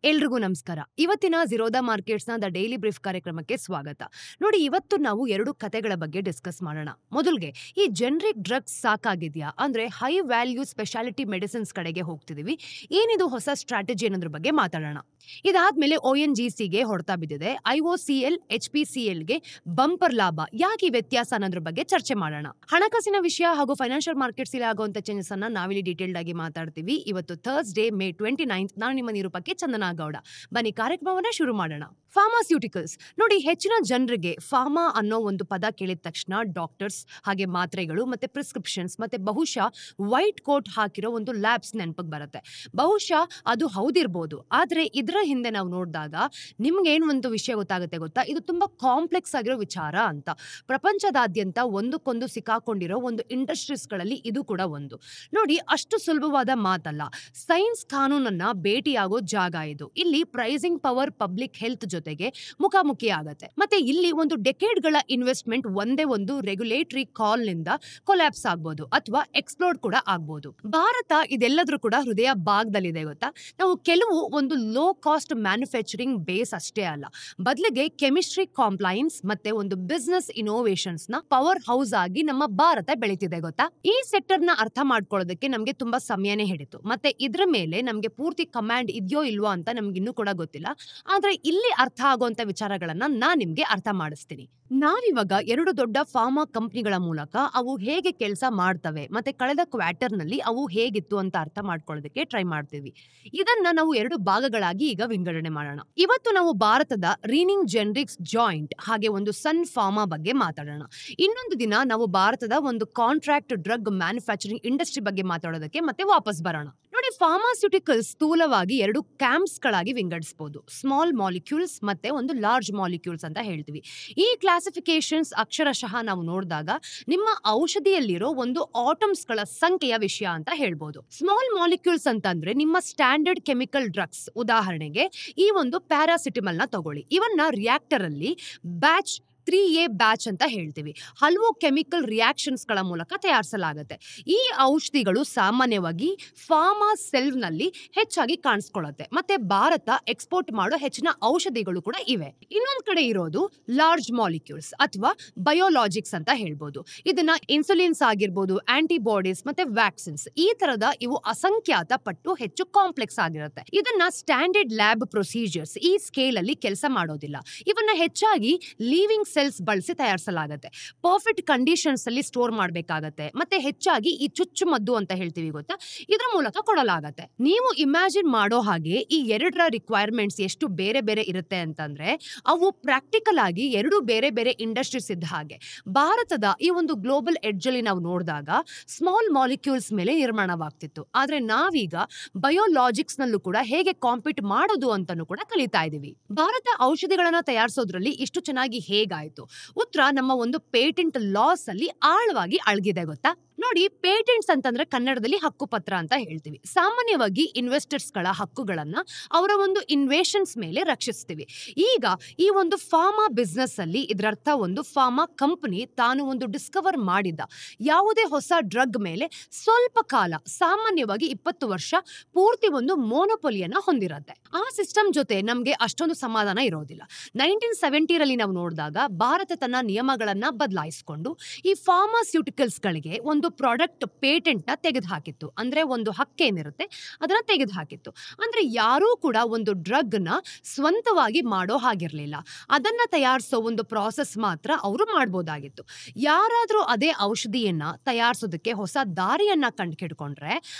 ಎಲ್ರಿಗೂ ನಮಸ್ಕಾರ. ಇವತ್ತಿನ ಝೀರೋದಾ ಮಾರ್ಕೆಟ್ಸ್‌ನ ದ ಡೈಲಿ ಬ್ರೀಫ್ ಕಾರ್ಯಕ್ರಮಕ್ಕೆ ಸ್ವಾಗತ. ನೋಡಿ, ಇವತ್ತು ನಾವು 2 ಕಥೆಗಳ ಬಗ್ಗೆ ಡಿಸ್ಕಸ್ ಮಾಡೋಣ. ಮೊದಲಿಗೆ ಈ ಜೆನರಿಕ್ ಡ್ರಗ್ಸ್ ಸಾಕಾಗಿದ್ಯಾ? ಅಂದ್ರೆ ಹೈ ವ್ಯಾಲ್ಯೂ ಸ್ಪೆಷಾಲಿಟಿ ಮೆಡಿಸಿನ್ಸ್ ಕಡೆಗೆ ಹೋಗ್ತಿದೀವಿ. ಏನಿದು ಹೊಸ ಸ್ಟ್ರಾಟಜಿ ಅನ್ನೋದ್ರ ಬಗ್ಗೆ ಮಾತಾಡೋಣ. ಇದಾದ್ಮೇಲೆ ONGCಗೆ ಹೊಡೆತ ಬಿದ್ದಿದೆ. IOCL, HPCLಗೆ ಬಂಪರ್ ಲಾಭ. ಯಾಕೆ ಈ ವ್ಯತ್ಯಾಸ ಅನ್ನೋದ್ರ ಬಗ್ಗೆ ಚರ್ಚೆ ಮಾಡೋಣ. ಹಣಕಾಸಿನ ವಿಷಯ ಹಾಗೂ ಫೈನಾನ್ಷಿಯಲ್ ಮಾರ್ಕೆಟ್ಸ್ ಇಲ್ಲಿ ಆಗುವಂತ ಚೇಂಜಸ್ ಅನ್ನ ನಾವಿಲ್ಲಿ ಡೀಟೇಲ್ಡ್ ಆಗಿ ಮಾತಾಡ್ತೀವಿ. ಇವತ್ತು ಥರ್ಸ್ಡೇ ಮೇ 29. ನಾನು ನಿಮ್ಮ ನಿರೂಪಕಿ ಚಂದನಾ ಗೌಡ. ಬನ್ನಿ ಕಾರ್ಯಕ್ರಮವನ್ನ ಶುರು ಮಾಡೋಣ. ಫಾರ್ಮಾಸ್ಯೂಟಿಕಲ್ಸ್ ನೋಡಿ, ಹೆಚ್ಚಿನ ಜನರಿಗೆ ಫಾರ್ಮಾ ಅನ್ನೋ ಒಂದು ಪದ ಕೇಳಿದ ತಕ್ಷಣ ಡಾಕ್ಟರ್ಸ್ ಹಾಗೆ ಮಾತ್ರೆಗಳು ಮತ್ತೆ ಪ್ರಿಸ್ಕ್ರಿಪ್ಷನ್ಸ್ ಮತ್ತೆ ಬಹುಶಃ ವೈಟ್ ಕೋಟ್ ಹಾಕಿರೋ ಒಂದು ಲ್ಯಾಬ್ಸ್ ನೆನಪಿಗೆ ಬರುತ್ತೆ. ಬಹುಶಃ ಅದು ಹೌದಿರ್ಬೋದು. ಆದ್ರೆ ಇದರ ಹಿಂದೆ ನಾವು ನೋಡಿದಾಗ ನಿಮ್ಗೇನು ಒಂದು ವಿಷಯ ಗೊತ್ತಾಗುತ್ತೆ ಗೊತ್ತಾ? ಇದು ತುಂಬಾ ಕಾಂಪ್ಲೆಕ್ಸ್ ಆಗಿರೋ ವಿಚಾರ ಅಂತ. ಪ್ರಪಂಚದಾದ್ಯಂತ ಒಂದಕ್ಕೊಂದು ಸಿಕ್ಕಾಕೊಂಡಿರೋ ಒಂದು ಇಂಡಸ್ಟ್ರೀಸ್ಗಳಲ್ಲಿ ಇದು ಕೂಡ ಒಂದು. ನೋಡಿ, ಅಷ್ಟು ಸುಲಭವಾದ ಮಾತಲ್ಲ. ಸೈನ್ಸ್ ಕಾನೂನನ್ನ ಭೇಟಿಯಾಗೋ ಜಾಗ ಇದು. ಇಲ್ಲಿ ಪ್ರೈಸಿಂಗ್ ಪವರ್ ಪಬ್ಲಿಕ್ ಹೆಲ್ತ್ ಜೊತೆಗೆ ಮುಖಾಮುಖಿ ಆಗತ್ತೆ. ಮತ್ತೆ ಇಲ್ಲಿ ಒಂದು ಡೆಕೇಡ್ಗಳ ಇನ್ವೆಸ್ಟ್ಮೆಂಟ್ ಒಂದೇ ಒಂದು ರೆಗ್ಯುಲೇಟರಿ ಕಾಲ್ ನಿಂದ ಕೊಲ್ಯಾಪ್ಸ್ ಆಗ್ಬೋದು ಅಥವಾ ಎಕ್ಸ್ಪ್ಲೋಡ್ ಕೂಡ ಆಗ್ಬೋದು. ಭಾರತ ಇದೆಲ್ಲದ್ರೂ ಕೂಡ ಹೃದಯ ಭಾಗದಲ್ಲಿದೆ ಗೊತ್ತಾ? ನಾವು ಕೆಲವು ಒಂದು ಲೋ ಕಾಸ್ಟ್ ಮ್ಯಾನುಫ್ಯಾಕ್ಚರಿಂಗ್ ಬೇಸ್ ಅಷ್ಟೇ ಅಲ್ಲ, ಬದಲಿಗೆ ಕೆಮಿಸ್ಟ್ರಿ ಕಾಂಪ್ಲೈನ್ಸ್ ಮತ್ತೆ ಒಂದು ಬಿಸ್ನೆಸ್ ಇನೋವೇಷನ್ಸ್ ನ ಪವರ್ ಹೌಸ್ ಆಗಿ ನಮ್ಮ ಭಾರತ ಬೆಳೀತಿದೆ ಗೊತ್ತಾ? ಈ ಸೆಕ್ಟರ್ ನ ಅರ್ಥ ಮಾಡ್ಕೊಳ್ಳೋದಕ್ಕೆ ನಮ್ಗೆ ತುಂಬಾ ಸಮಯನೇ ಹಿಡಿತು. ಮತ್ತೆ ಇದ್ರ ಮೇಲೆ ನಮ್ಗೆ ಪೂರ್ತಿ ಕಮಾಂಡ್ ಇದೆಯೋ ಇಲ್ವೋ ಅಂತ ನಮ್ಗೆ ಇನ್ನೂ ಕೂಡ ಗೊತ್ತಿಲ್ಲ. ಆದ್ರೆ ಇಲ್ಲಿ ಅರ್ಥ ಆಗುವಂತ ವಿಚಾರಗಳನ್ನ ನಾನ್ ನಿಮ್ಗೆ ಅರ್ಥ ಮಾಡಿಸ್ತೀನಿ. ನಾವಿವಾಗ 2 ದೊಡ್ಡ ಫಾರ್ಮಾ ಕಂಪನಿಗಳ ಮೂಲಕ ಅವು ಹೇಗೆ ಕೆಲಸ ಮಾಡ್ತವೆ ಮತ್ತೆ ಕಳೆದ ಕ್ವಾರ್ಟರ್ ನಲ್ಲಿ ಅವು ಹೇಗಿತ್ತು ಅಂತ ಅರ್ಥ ಮಾಡ್ಕೊಳ್ಳೋದಕ್ಕೆ ಟ್ರೈ ಮಾಡ್ತೀವಿ. ಇದನ್ನ ನಾವು 2 ಭಾಗಗಳಾಗಿ ಈಗ ವಿಂಗಡಣೆ ಮಾಡೋಣ. ಇವತ್ತು ನಾವು ಭಾರತದ ರೀನಿಂಗ್ ಜೆನರಿಕ್ಸ್ ಜಾಯಿಂಟ್ ಹಾಗೆ ಒಂದು ಸನ್ ಫಾರ್ಮಾ ಬಗ್ಗೆ ಮಾತಾಡೋಣ. ಇನ್ನೊಂದು ದಿನ ನಾವು ಭಾರತದ ಒಂದು ಕಾಂಟ್ರಾಕ್ಟ್ ಡ್ರಗ್ ಮ್ಯಾನುಫ್ಯಾಕ್ಚರಿಂಗ್ ಇಂಡಸ್ಟ್ರಿ ಬಗ್ಗೆ ಮಾತಾಡೋದಕ್ಕೆ ಮತ್ತೆ ವಾಪಸ್ ಬರೋಣ. ನೋಡಿ, ಫಾರ್ಮಾಸ್ಯೂಟಿಕಲ್ಸ್ ಸ್ಥೂಲವಾಗಿ 2 ಕ್ಯಾಂಪ್ಸ್ ಗಳಾಗಿ ವಿಂಗಡಿಸಬಹುದು. ಸ್ಮಾಲ್ ಮಾಲಿಕ್ಯೂಲ್ಸ್ ಮತ್ತೆ ಒಂದು ಲಾರ್ಜ್ ಮಾಲಿಕ್ಯೂಲ್ಸ್ ಅಂತ ಹೇಳ್ತೀವಿ. ಈ ಕ್ಲಾಸಿಫಿಕೇಶನ್ಸ್ ಅಕ್ಷರಶಃ ನಾವು ನೋಡಿದಾಗ ನಿಮ್ಮ ಔಷಧಿಯಲ್ಲಿರೋ ಒಂದು ಆಟಮ್ಸ್ ಗಳ ಸಂಖ್ಯೆಯ ವಿಷಯ ಅಂತ ಹೇಳ್ಬೋದು. ಸ್ಮಾಲ್ ಮಾಲಿಕ್ಯೂಲ್ಸ್ ಅಂತಂದ್ರೆ ನಿಮ್ಮ ಸ್ಟ್ಯಾಂಡರ್ಡ್ ಕೆಮಿಕಲ್ ಡ್ರಗ್ಸ್. ಉದಾಹರಣೆಗೆ ಈ ಒಂದು ಪ್ಯಾರಾಸಿಟಮಲ್ ನ ತಗೊಳ್ಳಿ. ಇವನ್ನ ರಿಯಾಕ್ಟರ್ ಅಲ್ಲಿ ಬ್ಯಾಚ್ 3A ಬ್ಯಾಚ್ ಅಂತ ಹೇಳ್ತೀವಿ. ಹಲವು ಕೆಮಿಕಲ್ ರಿಯಾಕ್ಷನ್ಸ್ ಗಳ ಮೂಲಕ ತಯಾರಿಸಲಾಗುತ್ತೆ. ಈ ಔಷಧಿಗಳು ಸಾಮಾನ್ಯವಾಗಿ ಫಾರ್ಮಾ ಸೆಲ್ ನಲ್ಲಿ ಹೆಚ್ಚಾಗಿ ಕಾಣಿಸ್ಕೊಳ್ಳುತ್ತೆ. ಮತ್ತೆ ಭಾರತ ಎಕ್ಸ್ಪೋರ್ಟ್ ಮಾಡೋ ಹೆಚ್ಚಿನ ಔಷಧಿಗಳು ಕೂಡ ಇವೆ. ಇನ್ನೊಂದ್ ಕಡೆ ಇರೋದು ಲಾರ್ಜ್ ಮಾಲಿಕ್ಯೂಲ್ಸ್ ಅಥವಾ ಬಯೋಲಾಜಿಕ್ಸ್ ಅಂತ ಹೇಳ್ಬೋದು. ಇದನ್ನ ಇನ್ಸುಲಿನ್ಸ್ ಆಗಿರ್ಬೋದು, ಆಂಟಿಬಾಡೀಸ್ ಮತ್ತೆ ವ್ಯಾಕ್ಸಿನ್ಸ್, ಈ ತರದ ಇವು ಅಸಂಖ್ಯಾತ ಪಟ್ಟು ಹೆಚ್ಚು ಕಾಂಪ್ಲೆಕ್ಸ್ ಆಗಿರುತ್ತೆ. ಇದನ್ನ ಸ್ಟ್ಯಾಂಡರ್ಡ್ ಲ್ಯಾಬ್ ಪ್ರೊಸೀಜರ್ಸ್ ಈ ಸ್ಕೇಲ್ ಅಲ್ಲಿ ಕೆಲಸ ಮಾಡೋದಿಲ್ಲ. ಇವನ್ನ ಹೆಚ್ಚಾಗಿ ಲೀವಿಂಗ್ ಸೆಲ್ಸ್ ಬಳಸಿ ತಯಾರಿಸಲಾಗುತ್ತೆ. ಪರ್ಫೆಕ್ಟ್ ಕಂಡೀಷನ್ಸ್ ಅಲ್ಲಿ ಸ್ಟೋರ್ ಮಾಡಬೇಕಾಗತ್ತೆ. ಮತ್ತೆ ಹೆಚ್ಚಾಗಿ ಈ ಚುಚ್ಚುಮದ್ದು ಅಂತ ಹೇಳ್ತೀವಿ ಗೊತ್ತಾ, ಇದ್ರ ಮೂಲಕ ಕೊಡಲಾಗತ್ತೆ. ನೀವು ಇಮ್ಯಾಜಿನ್ ಮಾಡೋ ಹಾಗೆ ಈ 2ರ ರಿಕ್ವೈರ್ಮೆಂಟ್ಸ್ ಎಷ್ಟು ಬೇರೆ ಬೇರೆ ಇರುತ್ತೆ ಅಂತಂದ್ರೆ ಅವು ಪ್ರಾಕ್ಟಿಕಲ್ ಆಗಿ 2 ಬೇರೆ ಬೇರೆ ಇಂಡಸ್ಟ್ರೀಸ್ ಇದ್ದ ಹಾಗೆ. ಭಾರತದ ಈ ಒಂದು ಗ್ಲೋಬಲ್ ಎಡ್ಜ್ ಅಲ್ಲಿ ನಾವು ನೋಡಿದಾಗ ಸ್ಮಾಲ್ ಮಾಲಿಕ್ಯೂಲ್ಸ್ ಮೇಲೆ ನಿರ್ಮಾಣವಾಗ್ತಿತ್ತು. ಆದ್ರೆ ನಾವೀಗ ಬಯೋಲಾಜಿಕ್ಸ್ ನಲ್ಲೂ ಕೂಡ ಹೇಗೆ ಕಾಂಪೀಟ್ ಮಾಡೋದು ಅಂತಾನೂ ಕೂಡ ಕಲಿತಾ ಇದೀವಿ. ಭಾರತ ಔಷಧಿಗಳನ್ನ ತಯಾರಿಸೋದ್ರಲ್ಲಿ ಇಷ್ಟು ಚೆನ್ನಾಗಿ ಹೇಗಾಯ್ತು? ಉತ್ತರ ನಮ್ಮ ಒಂದು ಪೇಟೆಂಟ್ ಲಾಸ್ ಅಲ್ಲಿ ಆಳವಾಗಿ ಅಳಗಿದೆ ಗೊತ್ತಾ? ನೋಡಿ, ಪೇಟೆಂಟ್ಸ್ ಅಂತಂದ್ರೆ ಕನ್ನಡದಲ್ಲಿ ಹಕ್ಕುಪತ್ರ ಅಂತ ಹೇಳ್ತೀವಿ. ಸಾಮಾನ್ಯವಾಗಿ ಇನ್ವೆಸ್ಟರ್ಸ್ ಗಳ ಹಕ್ಕುಗಳನ್ನ ಅವರ ಒಂದು ಇನ್ವೆಷನ್ಸ್ ಮೇಲೆ ರಕ್ಷಿಸ್ತೀವಿ. ಈಗ ಈ ಒಂದು ಫಾರ್ಮಾ ಬಿಸ್ನೆಸ್ ಅಲ್ಲಿ ಇದರರ್ಥ ಒಂದು ಫಾರ್ಮಾ ಕಂಪನಿ ತಾನು ಒಂದು ಡಿಸ್ಕವರ್ ಮಾಡಿದ ಯಾವುದೇ ಹೊಸ ಡ್ರಗ್ ಮೇಲೆ ಸ್ವಲ್ಪ ಕಾಲ, ಸಾಮಾನ್ಯವಾಗಿ 20 ವರ್ಷ ಪೂರ್ತಿ ಒಂದು ಮೋನೋಪೊಲಿಯನ್ನ ಹೊಂದಿರುತ್ತೆ. ಆ ಸಿಸ್ಟಮ್ ಜೊತೆ ನಮ್ಗೆ ಅಷ್ಟೊಂದು ಸಮಾಧಾನ ಇರೋದಿಲ್ಲ. 1970ರಲ್ಲಿ ನಾವು ನೋಡಿದಾಗ ಭಾರತ ತನ್ನ ನಿಯಮಗಳನ್ನ ಬದಲಾಯಿಸಿಕೊಂಡು ಈ ಫಾರ್ಮಾಸ್ಯೂಟಿಕಲ್ಸ್ ಗಳಿಗೆ ಒಂದು ಪ್ರಾಡಕ್ಟ್ ಪೇಟೆಂಟ್ ನ ತೆಗೆದುಹಾಕಿತ್ತು. ಅಂದ್ರೆ ಒಂದು ಹಕ್ಕೇನಿರುತ್ತೆ ಅದನ್ನ ತೆಗೆದುಹಾಕಿತ್ತು. ಅಂದ್ರೆ ಯಾರೂ ಕೂಡ ಒಂದು ಡ್ರಗ್ ನ ಸ್ವಂತವಾಗಿ ಮಾಡೋ ಹಾಗಿರ್ಲಿಲ್ಲ. ಅದನ್ನ ತಯಾರಿಸೋ ಒಂದು ಪ್ರಾಸೆಸ್ ಮಾತ್ರ ಅವರು ಮಾಡಬಹುದಾಗಿತ್ತು. ಯಾರಾದ್ರೂ ಅದೇ ಔಷಧಿಯನ್ನ ತಯಾರಿಸೋದಕ್ಕೆ ಹೊಸ ದಾರಿಯನ್ನ ಕಂಡುಹಿಡ್ಕೊಂಡ್ರೆ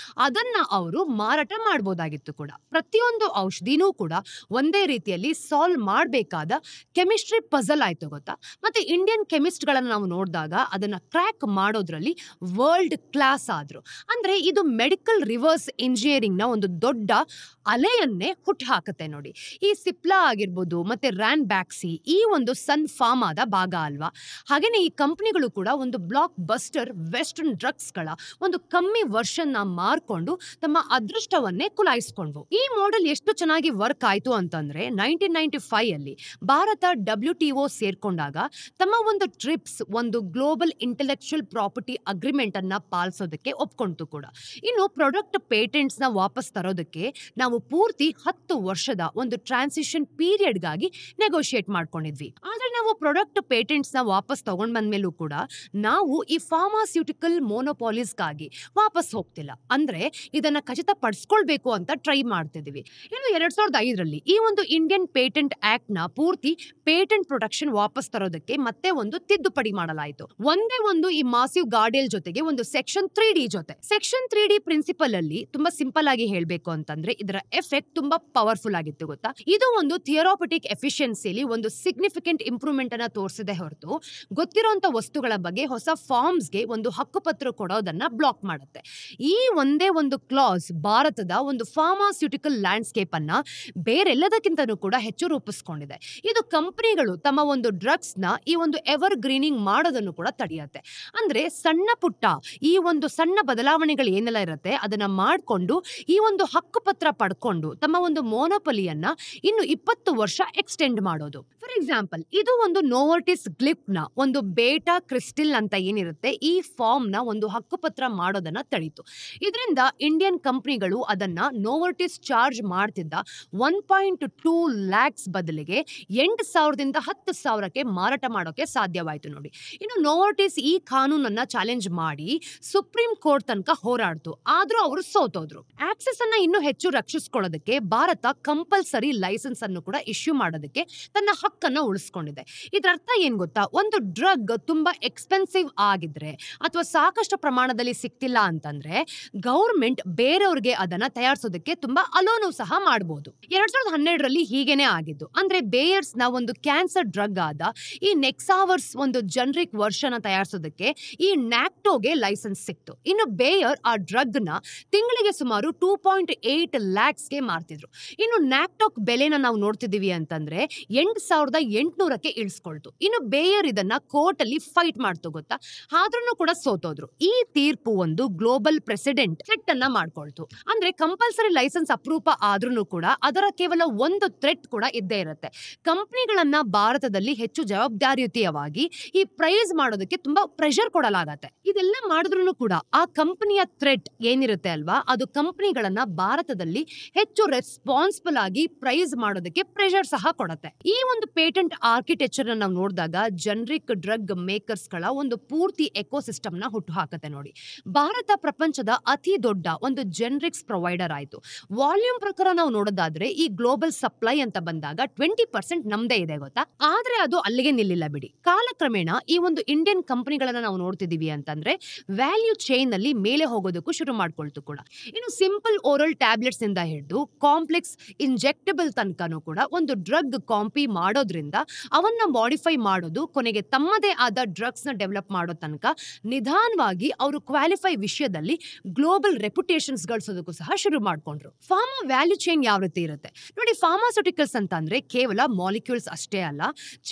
ಅದನ್ನ ಅವರು ಮಾರಾಟ ಮಾಡಬಹುದಾಗಿತ್ತು ಕೂಡ. ಪ್ರತಿಯೊಂದು ಔಷಧಿನೂ ಕೂಡ ಒಂದೇ ರೀತಿಯಲ್ಲಿ ಸಾಲ್ವ್ ಮಾಡಬೇಕಾದ ಕೆಮಿಸ್ಟ್ರಿ ಪಜಲ್ ಆಯ್ತು ಗೊತ್ತಾ? ಮತ್ತೆ ಇಂಡಿಯನ್ ಕೆಮಿಸ್ಟ್ ಗಳನ್ನ ನಾವು ನೋಡಿದಾಗ ಅದನ್ನ ಕ್ರ್ಯಾಕ್ ಮಾಡೋದ್ರಲ್ಲಿ ವರ್ಲ್ಡ್ ಕ್ಲಾಸ್ ಆದ್ರು. ಅಂದ್ರೆ ಇದು ಮೆಡಿಕಲ್ ರಿವರ್ಸ್ ಇಂಜಿನಿಯರಿಂಗ್ ನ ಒಂದು ದೊಡ್ಡ ಅಲೆಯನ್ನೇ ಹುಟ್ಟು ಹಾಕುತ್ತೆ ನೋಡಿ. ಈ ಸಿಪ್ಲಾ ಆಗಿರ್ಬೋದು ಮತ್ತೆ ರ್ಯಾನ್ ಬ್ಯಾಕ್ಸಿ ಈ ಒಂದು ಸನ್ ಫಾರ್ಮಾದ ಭಾಗ ಅಲ್ವಾ? ಹಾಗೇನೆ ಈ ಕಂಪನಿಗಳು ಕೂಡ ಒಂದು ಬ್ಲಾಕ್ ಬಸ್ಟರ್ ವೆಸ್ಟರ್ನ್ ಡ್ರಗ್ಸ್ ಗಳ ಒಂದು ಕಮ್ಮಿ ವರ್ಷನ್ ನ ಮಾರ್ಕೊಂಡು ತಮ್ಮ ಅದೃಷ್ಟವನ್ನೇ ಕುಲಾಯಿಸ್ಕೊಂಡ್ವು. ಈ ಮಾಡೆಲ್ ಎಷ್ಟು ಚೆನ್ನಾಗಿ ವರ್ಕ್ ಆಯ್ತು ಅಂತಂದ್ರೆ 1995 ಅಲ್ಲಿ ಭಾರತ WTO ಸೇರ್ಕೊಂಡಾಗ ತಮ್ಮ ಒಂದು ಟ್ರಿಪ್ಸ್ ಒಂದು global intellectual property agreement agreement ಅನ್ನ ಪಾಲಿಸೋದಕ್ಕೆ ಒಪ್ಕೊಂತು ಕೂಡ. ಇನ್ನು ಪ್ರಾಡಕ್ಟ್ ಪೇಟೆಂಟ್ಸ್ ನ ವಾಪಸ್ ತರೋದಕ್ಕೆ ನಾವು ಪೂರ್ತಿ 10 ವರ್ಷದ ಒಂದು ಟ್ರಾನ್ಸಿಷನ್ ಪೀರಿಯಡ್ಗಾಗಿ ನೆಗೋಷಿಯೇಟ್ ಮಾಡ್ಕೊಂಡಿದ್ವಿ. ಆದ್ರೆ ನಾವು ಪ್ರಾಡಕ್ಟ್ ಪೇಟೆಂಟ್ಸ್ ನ ವಾಪಸ್ ತಗೊಂಡ್ ಬಂದ್ಮೇಲೂ ಕೂಡ ನಾವು ಈ ಫಾರ್ಮಾಸ್ಯೂಟಿಕಲ್ ಮೋನೋಪಾಲಿಸ್ಗಾಗಿ ವಾಪಸ್ ಹೋಗ್ತಿಲ್ಲ. ಅಂದ್ರೆ ಇದನ್ನ ಖಚಿತಪಡಿಸ್ಕೊಳ್ಬೇಕು ಅಂತ ಟ್ರೈ ಮಾಡ್ತಿದೀವಿ. ಇನ್ನು 2005ರಲ್ಲಿ ಈ ಒಂದು ಇಂಡಿಯನ್ ಪೇಟೆಂಟ್ ಆಕ್ಟ್ ನ ಪೂರ್ತಿ ಪೇಟೆಂಟ್ ಪ್ರೊಟೆಕ್ಷನ್ ವಾಪಸ್ ತರೋದಕ್ಕೆ ಮತ್ತೆ ಒಂದು ತಿದ್ದುಪಡಿ ಮಾಡಲಾಯಿತು. ಒಂದೇ ಒಂದು ಈ ಮಾಸಿವ್ ಗಾರ್ಡಿಯಲ್ ಜೊತೆಗೆ ಒಂದು ಸೆಕ್ಷನ್ 3D ಜೊತೆ. ಸೆಕ್ಷನ್ 3D ಪ್ರಿನ್ಸಿಪಲ್ ಅಲ್ಲಿ ತುಂಬಾ ಸಿಂಪಲ್ ಆಗಿ ಹೇಳ್ಬೇಕು ಅಂತಂದ್ರೆ ಇದರ ಎಫೆಕ್ಟ್ ತುಂಬಾ ಪವರ್ಫುಲ್ ಆಗಿತ್ತು ಗೊತ್ತಾ. ಇದು ಒಂದು ಥಿಯರಾಪಟಿಕ್ ಎಫಿಷಿಯನ್ಸಿಲಿ ಒಂದು ಸಿಗ್ನಿಫಿಕೆಂಟ್ ಇಂಪ್ರೂವ್ಮೆಂಟ್ ಅನ್ನ ತೋರಿಸಿದೆ ಹೊರತು ಗೊತ್ತಿರುವಂತ ವಸ್ತುಗಳ ಬಗ್ಗೆ ಹೊಸ ಫಾರ್ಮ್ಸ್ಗೆ ಒಂದು ಹಕ್ಕುಪತ್ರ ಕೊಡೋದನ್ನ ಬ್ಲಾಕ್ ಮಾಡುತ್ತೆ. ಈ ಒಂದೇ ಒಂದು ಕ್ಲಾಸ್ ಭಾರತದ ಒಂದು ಫಾರ್ಮಾಸ್ಯೂಟಿಕಲ್ ಲ್ಯಾಂಡ್ಸ್ಕೇಪ್ ಅನ್ನ ಬೇರೆಲ್ಲದಕ್ಕಿಂತನೂ ಕೂಡ ಹೆಚ್ಚು ರೂಪಿಸ್ಕೊಂಡಿದೆ. ಇದು ಕಂಪನಿಗಳು ತಮ್ಮ ಒಂದು ಡ್ರಗ್ಸ್ ನ ಈ ಒಂದು ಎವರ್ ಗ್ರೀನಿಂಗ್ ಮಾಡೋದನ್ನು ಕೂಡ ತಡೆಯುತ್ತೆ. ಅಂದ್ರೆ ಸಣ್ಣ ಪುಟ್ಟ ಈ ಒಂದು ಸಣ್ಣ ಬದಲಾವಣೆಗಳು ಏನೆಲ್ಲ ಇರುತ್ತೆ ಅದನ್ನ ಮಾಡ್ಕೊಂಡು ಈ ಒಂದು ಹಕ್ಕುಪತ್ರ ಪಡ್ಕೊಂಡು ತಮ್ಮ ಒಂದು ಮೋನೋಪಲಿಯನ್ನ ಇನ್ನು 20 ವರ್ಷ ಎಕ್ಸ್ಟೆಂಡ್ ಮಾಡೋದು. ಫಾರ್ ಎಕ್ಸಾಂಪಲ್, ಇದು ಒಂದು ನೋವರ್ಟಿಸ್ ಗ್ಲಿಪ್ ನ ಒಂದು ಬೇಟಾ ಕ್ರಿಸ್ಟಿಲ್ ಅಂತ ಏನಿರುತ್ತೆ ಈ ಫಾರ್ಮ್ ನ ಒಂದು ಹಕ್ಕುಪತ್ರ ಮಾಡೋದನ್ನ ತಡೀತು. ಇದರಿಂದ ಇಂಡಿಯನ್ ಕಂಪನಿಗಳು ಅದನ್ನ ನೋವರ್ಟಿಸ್ ಚಾರ್ಜ್ ಮಾಡ್ತಿದ್ದ 1.2 lakhs ಬದಲಿಗೆ 8,000ದಿಂದ 10,000ಕ್ಕೆ ಮಾರಾಟ ಮಾಡೋಕೆ ಸಾಧ್ಯವಾಯಿತು ನೋಡಿ. ಇನ್ನು ನೋವರ್ಟಿಸ್ ಈ ಕಾನೂನನ್ನ ಚಾಲೆಂಜ್ ಮಾಡಿ ಸುಪ್ರೀಂ ಕೋರ್ಟ್ ತನಕ ಹೋರಾಡ್ತು. ಆದ್ರೂ ಅವರು ಸೋತೋದ್ರು. ಆಕ್ಸೆಸ್ ಅನ್ನ ಇನ್ನೂ ಹೆಚ್ಚು ರಕ್ಷಿಸಿಕೊಳ್ಳೋದಕ್ಕೆ ಭಾರತ ಕಂಪಲ್ಸರಿ ಲೈಸೆನ್ಸ್ ಅನ್ನು ಕೂಡ ಇಶ್ಯೂ ಮಾಡೋದಕ್ಕೆ ತನ್ನ ಹಕ್ಕನ್ನ ಉಳಿಸ್ಕೊಂಡಿದೆ. ಇದರ ಅರ್ಥ ಏನ್ ಗೊತ್ತಾ, ಒಂದು ಡ್ರಗ್ ತುಂಬಾ ಎಕ್ಸ್ಪೆನ್ಸಿವ್ ಆಗಿದ್ರೆ ಅಥವಾ ಸಾಕಷ್ಟು ಪ್ರಮಾಣದಲ್ಲಿ ಸಿಕ್ತಿಲ್ಲ ಅಂತಂದ್ರೆ ಗೌರ್ಮೆಂಟ್ ಬೇರೆಯವ್ರಿಗೆ ಅದನ್ನ ತಯಾರಿಸೋದಕ್ಕೆ ತುಂಬಾ ಅಲೋನು ಸಹ ಮಾಡಬಹುದು. 2012ರಲ್ಲಿ ಹೀಗೇನೆ ಆಗಿದ್ದು. ಅಂದ್ರೆ ಬೇಯರ್ಸ್ ನ ಒಂದು ಕ್ಯಾನ್ಸರ್ ಡ್ರಗ್ ಆದ ಈ ನೆಕ್ಸಾವರ್ಸ್ ಒಂದು ಜನರಿಕ್ ವರ್ಷನ್ ತಯಾರಿಸೋದಕ್ಕೆ ಈ ನ್ಯಾಕ್ಟೋಗೆ ಲೈಸೆನ್ಸ್ ಸಿಕ್ತು. ಇನ್ನು ಬೇಯರ್ ಆ ಡ್ರಗ್ ನ ತಿಂಗಳಿಗೆ ಸುಮಾರು 2.8 lakhsಗೆ ಮಾರ್ತಿದ್ರು. ಇನ್ನು ನ್ಯಾಕ್ಟೋಕ್ ಬೆಲೆನ ನಾವು ನೋಡ್ತಿದೀವಿ ಅಂತಂದ್ರೆ 8,800ಕ್ಕೆ ಇಳಿಸ್ಕೊಳ್ತು. ಇನ್ನು ಬೇಯರ್ ಇದನ್ನ ಕೋರ್ಟ್ ಅಲ್ಲಿ ಫೈಟ್ ಮಾಡ್ತು ಗೊತ್ತಾ, ಆದ್ರೂ ಕೂಡ ಸೋತೋದ್ರು. ಈ ತೀರ್ಪು ಒಂದು ಗ್ಲೋಬಲ್ ಪ್ರೆಸಿಡೆಂಟ್ ಸೆಟ್ ಅನ್ನ ಮಾಡ್ಕೊಳ್ತು. ಅಂದ್ರೆ ಕಂಪಲ್ಸರಿ ಲೈಸೆನ್ಸ್ ಅಪರೂಪ ಆದ್ರೂ ಕೂಡ ಅದರ ಕೇವಲ ಒಂದು ಥ್ರೆಟ್ ಕೂಡ ಇದ್ದೇ ಇರುತ್ತೆ. ಕಂಪನಿಗಳನ್ನ ಭಾರತದಲ್ಲಿ ಹೆಚ್ಚು ಜವಾಬ್ದಾರಿಯುತವಾಗಿ ಈ ಪ್ರೈಸ್ ಮಾಡೋದಕ್ಕೆ ತುಂಬಾ ಪ್ರೆಷರ್ ಕೊಡಲಾಗತ್ತೆ. ಇದೆಲ್ಲ ಮಾಡಿದ್ರು ಕೂಡ ಆ ಕಂಪನಿಯ ಥ್ರೆಟ್ ಏನಿರುತ್ತೆ ಅಲ್ವಾ, ಅದು ಕಂಪನಿಗಳನ್ನ ಭಾರತದಲ್ಲಿ ಹೆಚ್ಚು ರೆಸ್ಪಾನ್ಸಿಬಲ್ ಆಗಿ ಪ್ರೈಸ್ ಮಾಡೋದಕ್ಕೆ ಪ್ರೆಷರ್ ಸಹ ಕೊಡುತ್ತೆ. ಈ ಒಂದು ಪೇಟೆಂಟ್ ಆರ್ಕಿಟೆಕ್ಚರ್ ನಾವು ನೋಡಿದಾಗ ಜನರಿಕ್ ಡ್ರಗ್ ಮೇಕರ್ಸ್ ಗಳ ಒಂದು ಪೂರ್ತಿ ಎಕೋಸಿಸ್ಟಮ್ ನ ಹುಟ್ಟು ಹಾಕತ್ತೆ ನೋಡಿ. ಭಾರತ ಪ್ರಪಂಚದ ಅತಿ ದೊಡ್ಡ ಒಂದು ಜನರಿಕ್ಸ್ ಪ್ರೊವೈಡರ್ ಆಯ್ತು. ವಾಲ್ಯೂಮ್ ಪ್ರಕಾರ ನಾವು ನೋಡೋದಾದ್ರೆ ಈ ಗ್ಲೋಬಲ್ ಸಪ್ಲೈ ಅಂತ ಬಂದಾಗ 20% ನಮ್ದೇ ಇದೆ ಗೊತ್ತಾ. ಆದ್ರೆ ಅದು ಅಲ್ಲಿಗೆ ನಿಲ್ಲಿಲ್ಲ ಬಿಡಿ. ಕಾಲಕ್ರಮೇಣ ಈ ಒಂದು ಇಂಡಿಯನ್ ಕಂಪನಿಗಳನ್ನ ನಾವು ನೋಡ್ತಿದೀವಿ ಅಂತಂದ್ರೆ ವ್ಯಾಲ್ಯೂ ಚೈನ್ ಅಲ್ಲಿ ಮೇಲೆ ಹೋಗೋದಕ್ಕೂ ಶುರು ಮಾಡ್ಕೊಳ್ತು ಕೂಡ. ಇನ್ನು ಸಿಂಪಲ್ ಓರಲ್ ಟ್ಯಾಬ್ಲೆಟ್ಸ್ ಇಂದ ಹಿಡಿದು ಕಾಂಪ್ಲೆಕ್ಸ್ ಇಂಜೆಕ್ಟಬಲ್ ತನಕನೂ ಕೂಡ ಒಂದು ಡ್ರಗ್ ಕಾಂಪಿ ಮಾಡೋದ್ರಿಂದ ಅವನ್ನ ಮಾಡಿಫೈ ಮಾಡೋದು, ಕೊನೆಗೆ ತಮ್ಮದೇ ಆದ ಡ್ರಗ್ಸ್ ನ ಡೆವಲಪ್ ಮಾಡೋ ತನಕ ನಿಧಾನವಾಗಿ ಅವರು ಕ್ವಾಲಿಫೈ ವಿಷಯದಲ್ಲಿ ಗ್ಲೋಬಲ್ ರೆಪ್ಯುಟೇಷನ್ಸ್ ಗಳಿಸೋದಕ್ಕೂ ಸಹ ಶುರು ಮಾಡ್ಕೊಂಡ್ರು. ಫಾರ್ಮಾ ವ್ಯಾಲ್ಯೂ ಚೈನ್ ಯಾವ ರೀತಿ ಇರುತ್ತೆ ನೋಡಿ. ಫಾರ್ಮಾಸ್ಯೂಟಿಕಲ್ಸ್ ಅಂತ ಅಂದ್ರೆ ಕೇವಲ ಮಾಲಿಕ್ಯೂಲ್ಸ್ ಅಷ್ಟೇ ಅಲ್ಲ,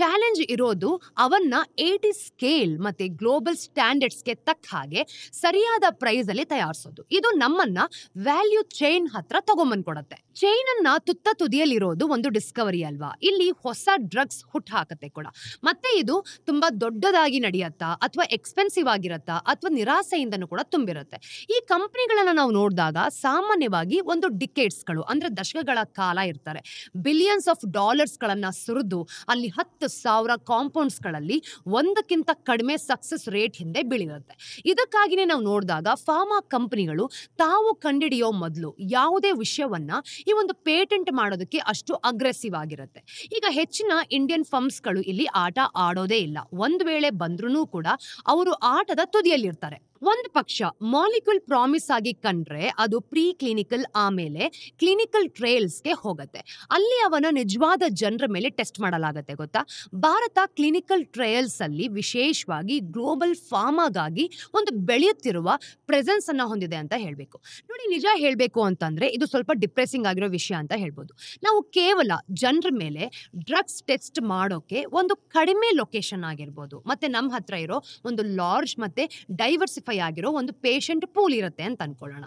ಚಾಲೆಂಜ್ ಇರೋದು ಅವನ್ನ 80 ಸ್ಕೇಲ್ ಮತ್ತೆ ಗ್ಲೋಬಲ್ ಸ್ಟ್ಯಾಂಡರ್ಡ್ಸ್ಗೆ ತಕ್ಕ ಹಾಗೆ ಸರಿಯಾದ ಪ್ರೈಸ್ ಅಲ್ಲಿ ತಯಾರಿಸೋದು. ಇದು ನಮ್ಮನ್ನ ವ್ಯಾಲ್ಯೂ ಚೈನ್ ಹತ್ರ ತಗೊಂಬಂದ್ಕೊಡತ್ತೆ. ಚೈನ್ ಅನ್ನ ತುತ್ತ ತುದಿಯಲ್ಲಿರೋದು ಒಂದು ಡಿಸ್ಕವರಿ ಅಲ್ವಾ. ಇಲ್ಲಿ ಹೊಸ ಡ್ರಗ್ಸ್ ಹುಟ್ಟು ಹಾಕತ್ತೆ ಕೂಡ. ಮತ್ತೆ ಇದು ತುಂಬಾ ದೊಡ್ಡದಾಗಿ ನಡೆಯತ್ತಾ ಅಥವಾ ಎಕ್ಸ್ಪೆನ್ಸಿವ್ ಆಗಿರತ್ತಾ ಅಥವಾ ನಿರಾಸೆಯಿಂದನೂ ಕೂಡ ತುಂಬಿರುತ್ತೆ. ಈ ಕಂಪನಿಗಳನ್ನ ನಾವು ನೋಡಿದಾಗ ಸಾಮಾನ್ಯವಾಗಿ ಒಂದು ಡಿಕೇಡ್ಸ್ಗಳು ಅಂದ್ರೆ ದಶಕಗಳ ಕಾಲ ಇರ್ತಾರೆ. ಬಿಲಿಯನ್ಸ್ ಆಫ್ ಡಾಲರ್ಸ್ ಗಳನ್ನ ಸುರಿದು ಅಲ್ಲಿ 10,000 ಕಾಂಪೌಂಡ್ಸ್ ಗಳಲ್ಲಿ ಒಂದಕ್ಕಿಂತ ಕಡಿಮೆ ಸಕ್ಸಸ್ ರೇಟ್ ಹಿಂದೆ ಬೀಳಿರುತ್ತೆ. ಇದಕ್ಕಾಗಿನೇ ನಾವು ನೋಡಿದಾಗ ಫಾರ್ಮಾ ಕಂಪನಿಗಳು ತಾವು ಕಂಡಿಡಿಯೋ ಮೊದಲು ಯಾವುದೇ ವಿಷಯವನ್ನ ಈ ಒಂದು ಪೇಟೆಂಟ್ ಮಾಡೋದಕ್ಕೆ ಅಷ್ಟು ಅಗ್ರೆಸಿವ್ ಆಗಿರುತ್ತೆ. ಈಗ ಹೆಚ್ಚಿನ ಇಂಡಿಯನ್ ಫರ್ಮ್ಸ್ಗಳು ಇಲ್ಲಿ ಆಟ ಆಡೋದೇ ಇಲ್ಲ. ಒಂದು ವೇಳೆ ಬಂದ್ರೂ ಕೂಡ ಅವರು ಆಟದ ತುದಿಯಲ್ಲಿರ್ತಾರೆ. ಒಂದು ಪಕ್ಷ ಮಾಲಿಕ್ಯೂಲ್ ಪ್ರಾಮಿಸ್ ಆಗಿ ಕಂಡ್ರೆ ಅದು ಪ್ರೀ ಕ್ಲಿನಿಕಲ್ ಆಮೇಲೆ ಕ್ಲಿನಿಕಲ್ ಟ್ರಯಲ್ಸ್ಗೆ ಹೋಗುತ್ತೆ. ಅಲ್ಲಿ ಅವನ ನಿಜವಾದ ಜನರ ಮೇಲೆ ಟೆಸ್ಟ್ ಮಾಡಲಾಗುತ್ತೆ ಗೊತ್ತಾ. ಭಾರತ ಕ್ಲಿನಿಕಲ್ ಟ್ರಯಲ್ಸ್ ಅಲ್ಲಿ ವಿಶೇಷವಾಗಿ ಗ್ಲೋಬಲ್ ಫಾರ್ಮಾಗಾಗಿ ಒಂದು ಬೆಳೆಯುತ್ತಿರುವ ಪ್ರೆಸೆನ್ಸ್ ಅನ್ನ ಹೊಂದಿದೆ ಅಂತ ಹೇಳ್ಬೇಕು ನೋಡಿ. ನಿಜ ಹೇಳ್ಬೇಕು ಅಂತಂದ್ರೆ ಇದು ಸ್ವಲ್ಪ ಡಿಪ್ರೆಸಿಂಗ್ ಆಗಿರೋ ವಿಷಯ ಅಂತ ಹೇಳ್ಬೋದು. ನಾವು ಕೇವಲ ಜನರ ಮೇಲೆ ಡ್ರಗ್ಸ್ ಟೆಸ್ಟ್ ಮಾಡೋಕೆ ಒಂದು ಕಡಿಮೆ ಲೊಕೇಶನ್ ಆಗಿರ್ಬೋದು, ಮತ್ತೆ ನಮ್ಮ ಹತ್ರ ಇರೋ ಒಂದು ಲಾರ್ಜ್ ಮತ್ತೆ ಡೈವರ್ಸಿಫೈ ಐಡೆಂಟಿಫೈ ಆಗಿರೋ ಒಂದು ಪೇಷಂಟ್ ಪೂಲ್ ಇರುತ್ತೆ ಅಂತ ಅನ್ಕೊಳ್ಳೋಣ.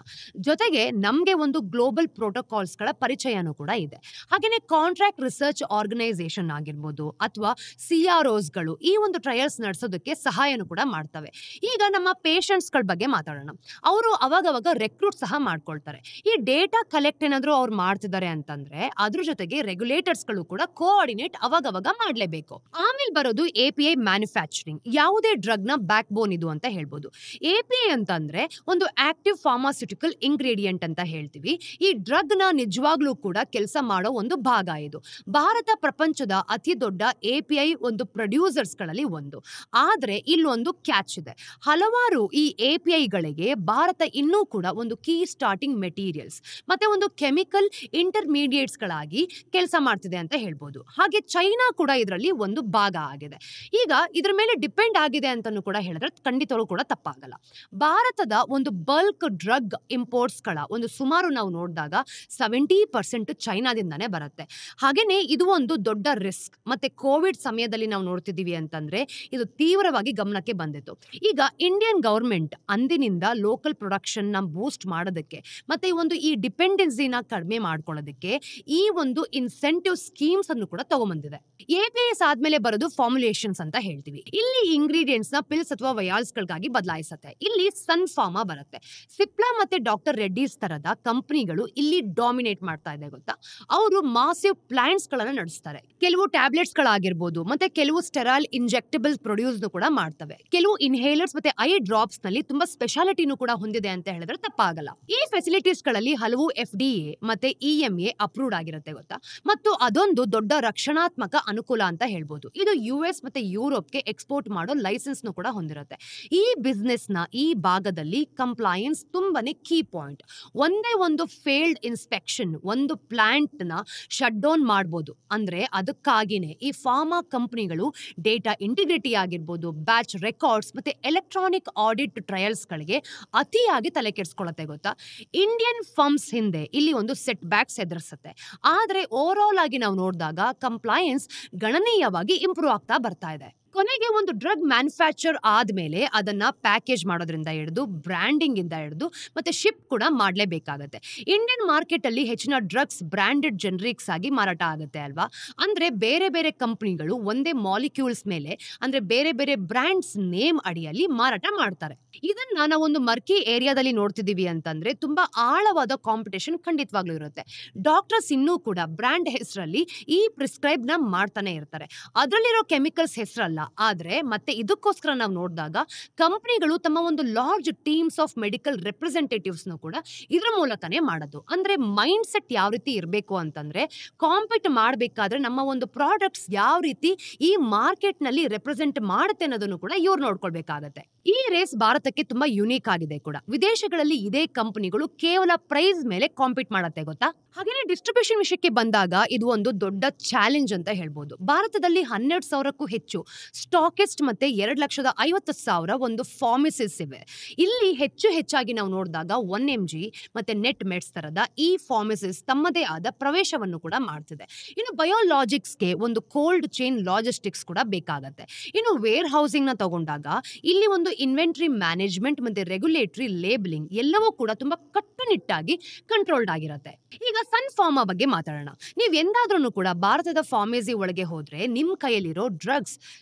ಜೊತೆಗೆ ನಮಗೆ ಒಂದು ಗ್ಲೋಬಲ್ ಪ್ರೋಟೋಕಾಲ್ಸ್ಗಳ ಪರಿಚಯನೂ ಕೂಡ ಇದೆ. ಹಾಗೆಯೇ ಕಾಂಟ್ರಾಕ್ಟ್ ರಿಸರ್ಚ್ ಆರ್ಗನೈಸೇಷನ್ ಆಗಿರ್ಬೋದು ಅಥವಾ CROsಗಳು ಈ ಒಂದು ಟ್ರಯಲ್ಸ್ ನಡೆಸೋದಕ್ಕೆ ಸಹಾಯನೂ ಕೂಡ ಮಾಡ್ತವೆ. ಈಗ ನಮ್ಮ ಪೇಷಂಟ್ಸ್ಗಳ ಬಗ್ಗೆ ಮಾತಾಡೋಣ. ಅವರು ಅವಾಗವಾಗ ರೆಕ್ರೂಟ್ ಸಹ ಮಾಡ್ಕೊಳ್ತಾರೆ. ಈ ಡೇಟಾ ಕಲೆಕ್ಟ್ ಏನಾದರೂ ಅವ್ರು ಮಾಡ್ತಿದ್ದಾರೆ ಅಂತಂದ್ರೆ ಅದ್ರ ಜೊತೆಗೆ ರೆಗ್ಯುಲೇಟರ್ಸ್ಗಳು ಕೂಡ ಕೋಆರ್ಡಿನೇಟ್ ಅವಾಗವಾಗ ಮಾಡಲೇಬೇಕು. ಆಮೇಲೆ ಬರೋದು API ಮ್ಯಾನುಫ್ಯಾಕ್ಚರಿಂಗ್. ಯಾವುದೇ ಡ್ರಗ್ನ ಬ್ಯಾಕ್ ಬೋನ್ ಇದು ಅಂತ ಹೇಳ್ಬೋದು. API ಅಂತಂದ್ರೆ ಒಂದು ಆಕ್ಟಿವ್ ಫಾರ್ಮಾಸ್ಯೂಟಿಕಲ್ ಇಂಗ್ರೀಡಿಯೆಂಟ್ ಅಂತ ಹೇಳ್ತೀವಿ. ಈ ಡ್ರಗ್ನ ನಿಜವಾಗ್ಲೂ ಕೂಡ ಕೆಲಸ ಮಾಡೋ ಒಂದು ಭಾಗ ಇದು. ಭಾರತ ಪ್ರಪಂಚದ ಅತಿ ದೊಡ್ಡ API ಒಂದು ಪ್ರೊಡ್ಯೂಸರ್ಸ್ಗಳಲ್ಲಿ ಒಂದು. ಆದ್ರೆ ಇಲ್ಲೊಂದು ಕ್ಯಾಚ್ ಇದೆ. ಹಲವಾರು ಈ APIಗಳಿಗೆ ಭಾರತ ಇನ್ನೂ ಕೂಡ ಒಂದು ಕೀ ಸ್ಟಾರ್ಟಿಂಗ್ ಮೆಟೀರಿಯಲ್ಸ್ ಮತ್ತೆ ಒಂದು ಕೆಮಿಕಲ್ ಇಂಟರ್ಮೀಡಿಯೇಟ್ಸ್ಗಳಾಗಿ ಕೆಲಸ ಮಾಡ್ತಿದೆ ಅಂತ ಹೇಳ್ಬೋದು. ಹಾಗೆ ಚೈನಾ ಕೂಡ ಇದರಲ್ಲಿ ಒಂದು ಭಾಗ ಆಗಿದೆ. ಈಗ ಇದ್ರ ಮೇಲೆ ಡಿಪೆಂಡ್ ಆಗಿದೆ ಅಂತಲೂ ಕೂಡ ಹೇಳಿದ್ರೆ ಖಂಡಿತವೂ ಕೂಡ ತಪ್ಪಾಗಲ್ಲ. ಭಾರತದ ಒಂದು ಬಲ್ಕ್ ಡ್ರಗ್ ಇಂಪೋರ್ಟ್ಸ್ಗಳ ಒಂದು ಸುಮಾರು ನಾವು ನೋಡಿದಾಗ 70% ಚೈನಾದಿಂದಾನೇ ಬರುತ್ತೆ. ಹಾಗೇನೆ ಇದು ಒಂದು ದೊಡ್ಡ ರಿಸ್ಕ್. ಮತ್ತೆ ಕೋವಿಡ್ ಸಮಯದಲ್ಲಿ ನಾವು ನೋಡ್ತಿದ್ದೀವಿ ಅಂತಂದ್ರೆ ಇದು ತೀವ್ರವಾಗಿ ಗಮನಕ್ಕೆ ಬಂದಿತ್ತು. ಈಗ ಇಂಡಿಯನ್ ಗವರ್ಮೆಂಟ್ ಅಂದಿನಿಂದ ಲೋಕಲ್ ಪ್ರೊಡಕ್ಷನ್ ನ ಬೂಸ್ಟ್ ಮಾಡೋದಕ್ಕೆ ಮತ್ತೆ ಈ ಡಿಪೆಂಡೆನ್ಸಿನ ಕಡಿಮೆ ಮಾಡ್ಕೊಳ್ಳೋದಕ್ಕೆ ಈ ಒಂದು ಇನ್ಸೆಂಟಿವ್ ಸ್ಕೀಮ್ಸ್ ಅನ್ನು ಕೂಡ ತಗೊಂಡ್ಬಂದಿದೆ. APIs ಆದ್ಮೇಲೆ ಬರೋದು ಫಾರ್ಮುಲೇಷನ್ಸ್ ಅಂತ ಹೇಳ್ತೀವಿ. ಇಲ್ಲಿ ಇಂಗ್ರೀಡಿಯೆಂಟ್ಸ್ ನ ಪಿಲ್ಸ್ ಅಥವಾ ವಯಾಲ್ಸ್ ಗಳಿಗಾಗಿ ಬದಲಾಯಿಸುತ್ತೆ. ಇಲ್ಲಿ ಸನ್ ಫಾರ್ಮಾ ಬರುತ್ತೆ. ಸಿಪ್ಲಾ ಮತ್ತೆ ಡಾಕ್ಟರ್ ರೆಡ್ಡಿಸ್ ತರದ ಕಂಪನಿಗಳು ಇಲ್ಲಿ ಡಾಮಿನೇಟ್ ಮಾಡ್ತಾ ಇದೆ ಗೊತ್ತಾ. ಅವರು ಮಾಸಿವ್ ಪ್ಲಾಂಟ್ಸ್ ಗಳನ್ನ ನಡೆಸ್ತಾರೆ. ಕೆಲವು ಟ್ಯಾಬ್ಲೆಟ್ಸ್ ಗಳಾಗಿರ್ಬೋದು ಮತ್ತೆ ಕೆಲವು ಸ್ಟೆರೈಲ್ ಇಂಜೆಕ್ಟಬಲ್ ಪ್ರೊಡ್ಯೂಸ್ ಕೂಡ ಮಾಡ್ತವೆ. ಕೆಲವು ಇನ್ಹೇಲರ್ಸ್ ಮತ್ತೆ ಐ ಡ್ರಾಪ್ಸ್ ನಲ್ಲಿ ತುಂಬಾ ಸ್ಪೆಷಾಲಿಟಿನೂ ಕೂಡ ಹೊಂದಿದೆ ಅಂತ ಹೇಳಿದ್ರೆ ತಪ್ಪಾಗಲ್ಲ. ಈ ಫೆಸಿಲಿಟೀಸ್ ಗಳಲ್ಲಿ ಹಲವು FDA ಮತ್ತೆ EMA ಅಪ್ರೂವ್ಡ್ ಆಗಿರುತ್ತೆ ಗೊತ್ತಾ. ಮತ್ತು ಅದೊಂದು ದೊಡ್ಡ ರಕ್ಷಣಾತ್ಮಕ ಅನುಕೂಲ ಅಂತ ಹೇಳ್ಬೋದು. ಇದು US ಮತ್ತೆ ಯುರೋಪ್ಗೆ ಎಕ್ಸ್ಪೋರ್ಟ್ ಮಾಡೋ ಲೈಸೆನ್ಸ್ ಕೂಡ ಹೊಂದಿರುತ್ತೆ. ಈ ಬಿಸ್ನೆಸ್ ನ ಈ ಭಾಗದಲ್ಲಿ ಕಂಪ್ಲೈಯನ್ಸ್ ತುಂಬಾನೇ ಕೀ ಪಾಯಿಂಟ್. ಒಂದೇ ಒಂದು ಫೇಲ್ಡ್ ಇನ್ಸ್ಪೆಕ್ಷನ್ ಒಂದು ಪ್ಲಾಂಟ್ ನ ಶಟ್ ಡೌನ್ ಮಾಡಬಹುದು. ಅಂದ್ರೆ ಅದಕ್ಕಾಗಿನೇ ಈ ಫಾರ್ಮಾ ಕಂಪನಿಗಳು ಡೇಟಾ ಇಂಟಿಗ್ರಿಟಿ ಆಗಿರ್ಬೋದು, ಬ್ಯಾಚ್ ರೆಕಾರ್ಡ್ಸ್ ಮತ್ತೆ ಎಲೆಕ್ಟ್ರಾನಿಕ್ ಆಡಿಟ್ ಟ್ರಯಲ್ಸ್ ಗಳಿಗೆ ಅತಿಯಾಗಿ ತಲೆ ಕೆಡಿಸ್ಕೊಳ್ಳುತ್ತೆ ಗೊತ್ತಾ. ಇಂಡಿಯನ್ ಫರ್ಮ್ಸ್ ಹಿಂದೆ ಇಲ್ಲಿ ಒಂದು ಸೆಟ್ ಬ್ಯಾಕ್ಸ್ ಎದುರಿಸುತ್ತೆ. ಆದ್ರೆ ಓವರ್ ಆಲ್ ಆಗಿ ನಾವು ನೋಡಿದಾಗ ಕಂಪ್ಲೈಯನ್ಸ್ ಗಣನೀಯವಾಗಿ ಇಂಪ್ರೂವ್ ಆಗ್ತಾ ಬರ್ತಾ ಇದೆ. ಕೊನೆಗೆ ಒಂದು ಡ್ರಗ್ ಮ್ಯಾನುಫ್ಯಾಕ್ಚರ್ ಆದ್ಮೇಲೆ ಅದನ್ನ ಪ್ಯಾಕೇಜ್ ಮಾಡೋದ್ರಿಂದ ಹಿಡಿದು ಬ್ರ್ಯಾಂಡಿಂಗ್ ಇಂದ ಹಿಡಿದು ಮತ್ತೆ ಶಿಪ್ ಕೂಡ ಮಾಡಲೇಬೇಕಾಗತ್ತೆ. ಇಂಡಿಯನ್ ಮಾರ್ಕೆಟ್ ಅಲ್ಲಿ ಹೆಚ್ಚಿನ ಡ್ರಗ್ಸ್ ಬ್ರಾಂಡೆಡ್ ಜನರಿಕ್ಸ್ ಆಗಿ ಮಾರಾಟ ಆಗುತ್ತೆ ಅಲ್ವಾ. ಅಂದ್ರೆ ಬೇರೆ ಬೇರೆ ಕಂಪನಿಗಳು ಒಂದೇ ಮಾಲಿಕ್ಯೂಲ್ಸ್ ಮೇಲೆ ಅಂದ್ರೆ ಬೇರೆ ಬೇರೆ ಬ್ರ್ಯಾಂಡ್ಸ್ ನೇಮ್ ಅಡಿಯಲ್ಲಿ ಮಾರಾಟ ಮಾಡ್ತಾರೆ. ಇದನ್ನ ನಾವು ಒಂದು ಮರ್ಕಿ ಏರಿಯಾದಲ್ಲಿ ನೋಡ್ತಿದೀವಿ ಅಂತಂದ್ರೆ ತುಂಬಾ ಆಳವಾದ ಕಾಂಪಿಟೇಷನ್ ಖಂಡಿತವಾಗ್ಲೂ ಇರುತ್ತೆ. ಡಾಕ್ಟರ್ಸ್ ಇನ್ನೂ ಕೂಡ ಬ್ರ್ಯಾಂಡ್ ಹೆಸರಲ್ಲಿ ಈ ಪ್ರಿಸ್ಕ್ರೈಬ್ ನ ಮಾಡ್ತಾನೆ ಇರ್ತಾರೆ. ಅದರಲ್ಲಿರೋ ಕೆಮಿಕಲ್ಸ್ ಹೆಸರಲ್ಲ. ಆದ್ರೆ ಮತ್ತೆ ಇದಕ್ಕೋಸ್ಕರ ನಾವು ನೋಡಿದಾಗ ಕಂಪನಿಗಳು ತಮ್ಮ ಒಂದು large teams of medical representatives ಕೂಡ ಇದ್ರ ಮೂಲಕನೇ ಮಾಡೋದು. ಅಂದ್ರೆ ಮೈಂಡ್ ಸೆಟ್ ಯಾವ ರೀತಿ ಇರಬೇಕು ಅಂತಂದ್ರೆ ಕಾಂಪೀಟ್ ಮಾಡಬೇಕಾದ್ರೆ ನಮ್ಮ ಒಂದು ಪ್ರಾಡಕ್ಟ್ಸ್ ಯಾವ ರೀತಿ ಈ ಮಾರ್ಕೆಟ್ ನಲ್ಲಿ ರೆಪ್ರೆಸೆಂಟ್ ಮಾಡುತ್ತೆ ಅನ್ನೋದನ್ನು ಕೂಡ ಇವ್ರು ನೋಡ್ಕೊಳ್ಬೇಕಾಗತ್ತೆ. ಈ ರೇಸ್ ಭಾರತಕ್ಕೆ ತುಂಬಾ ಯುನೀಕ್ ಆಗಿದೆ ಕೂಡ. ವಿದೇಶಗಳಲ್ಲಿ ಇದೇ ಕಂಪನಿಗಳು ಕೇವಲ ಪ್ರೈಸ್ ಮೇಲೆ ಕಾಂಪೀಟ್ ಮಾಡತ್ತೆ ಗೊತ್ತಾ. ಹಾಗೇನೆ ಡಿಸ್ಟ್ರಿಬ್ಯೂಷನ್ ವಿಷಯಕ್ಕೆ ಬಂದಾಗ ಇದು ಒಂದು ದೊಡ್ಡ ಚಾಲೆಂಜ್ ಅಂತ ಹೇಳ್ಬೋದು. ಭಾರತದಲ್ಲಿ 12,000ಕ್ಕೂ ಹೆಚ್ಚು ಸ್ಟಾಕಿಸ್ಟ್ ಮತ್ತೆ 2,50,000 ಒಂದು ಫಾರ್ಮಸಿಸ್ ಇವೆ. ಇಲ್ಲಿ ಹೆಚ್ಚಾಗಿ ನಾವು ನೋಡಿದಾಗ 1mg ಮತ್ತೆ ನೆಟ್ ಮೆಡ್ಸ್ ತರದ ಈ ಫಾರ್ಮಸಿಸ್ ತಮ್ಮದೇ ಆದ ಪ್ರವೇಶವನ್ನು ಕೂಡ ಮಾಡ್ತಿದೆ. ಇನ್ನು ಬಯೋಲಾಜಿಕ್ಸ್ಗೆ ಒಂದು ಕೋಲ್ಡ್ ಚೈನ್ ಲಾಜಿಸ್ಟಿಕ್ಸ್ ಕೂಡ ಬೇಕಾಗತ್ತೆ. ಇನ್ನು ವೇರ್ ಹೌಸಿಂಗ್ ನ ತಗೊಂಡಾಗ ಇಲ್ಲಿ ಒಂದು ಇನ್ವೆಂಟರಿ ಮ್ಯಾನೇಜ್ಮೆಂಟ್ ಮತ್ತೆ ರೆಗ್ಯುಲೇಟರಿ ಲೇಬಲಿಂಗ್ ಎಲ್ಲವೂ ಕೂಡ ತುಂಬಾ ಕಟ್ಟುನಿಟ್ಟಾಗಿ ಕಂಟ್ರೋಲ್ಡ್ ಆಗಿರುತ್ತೆ. ಈಗ ಸನ್ ಫಾರ್ಮಾ ಬಗ್ಗೆ ಮಾತಾಡೋಣ. ನೀವ್ ಎಂದಾದ್ರೂ ಕೂಡ ಭಾರತದ ಫಾರ್ಮಸಿ ಒಳಗೆ ಹೋದ್ರೆ ನಿಮ್ ಕೈಯಲ್ಲಿರೋ ಡ್ರಗ್ಸ್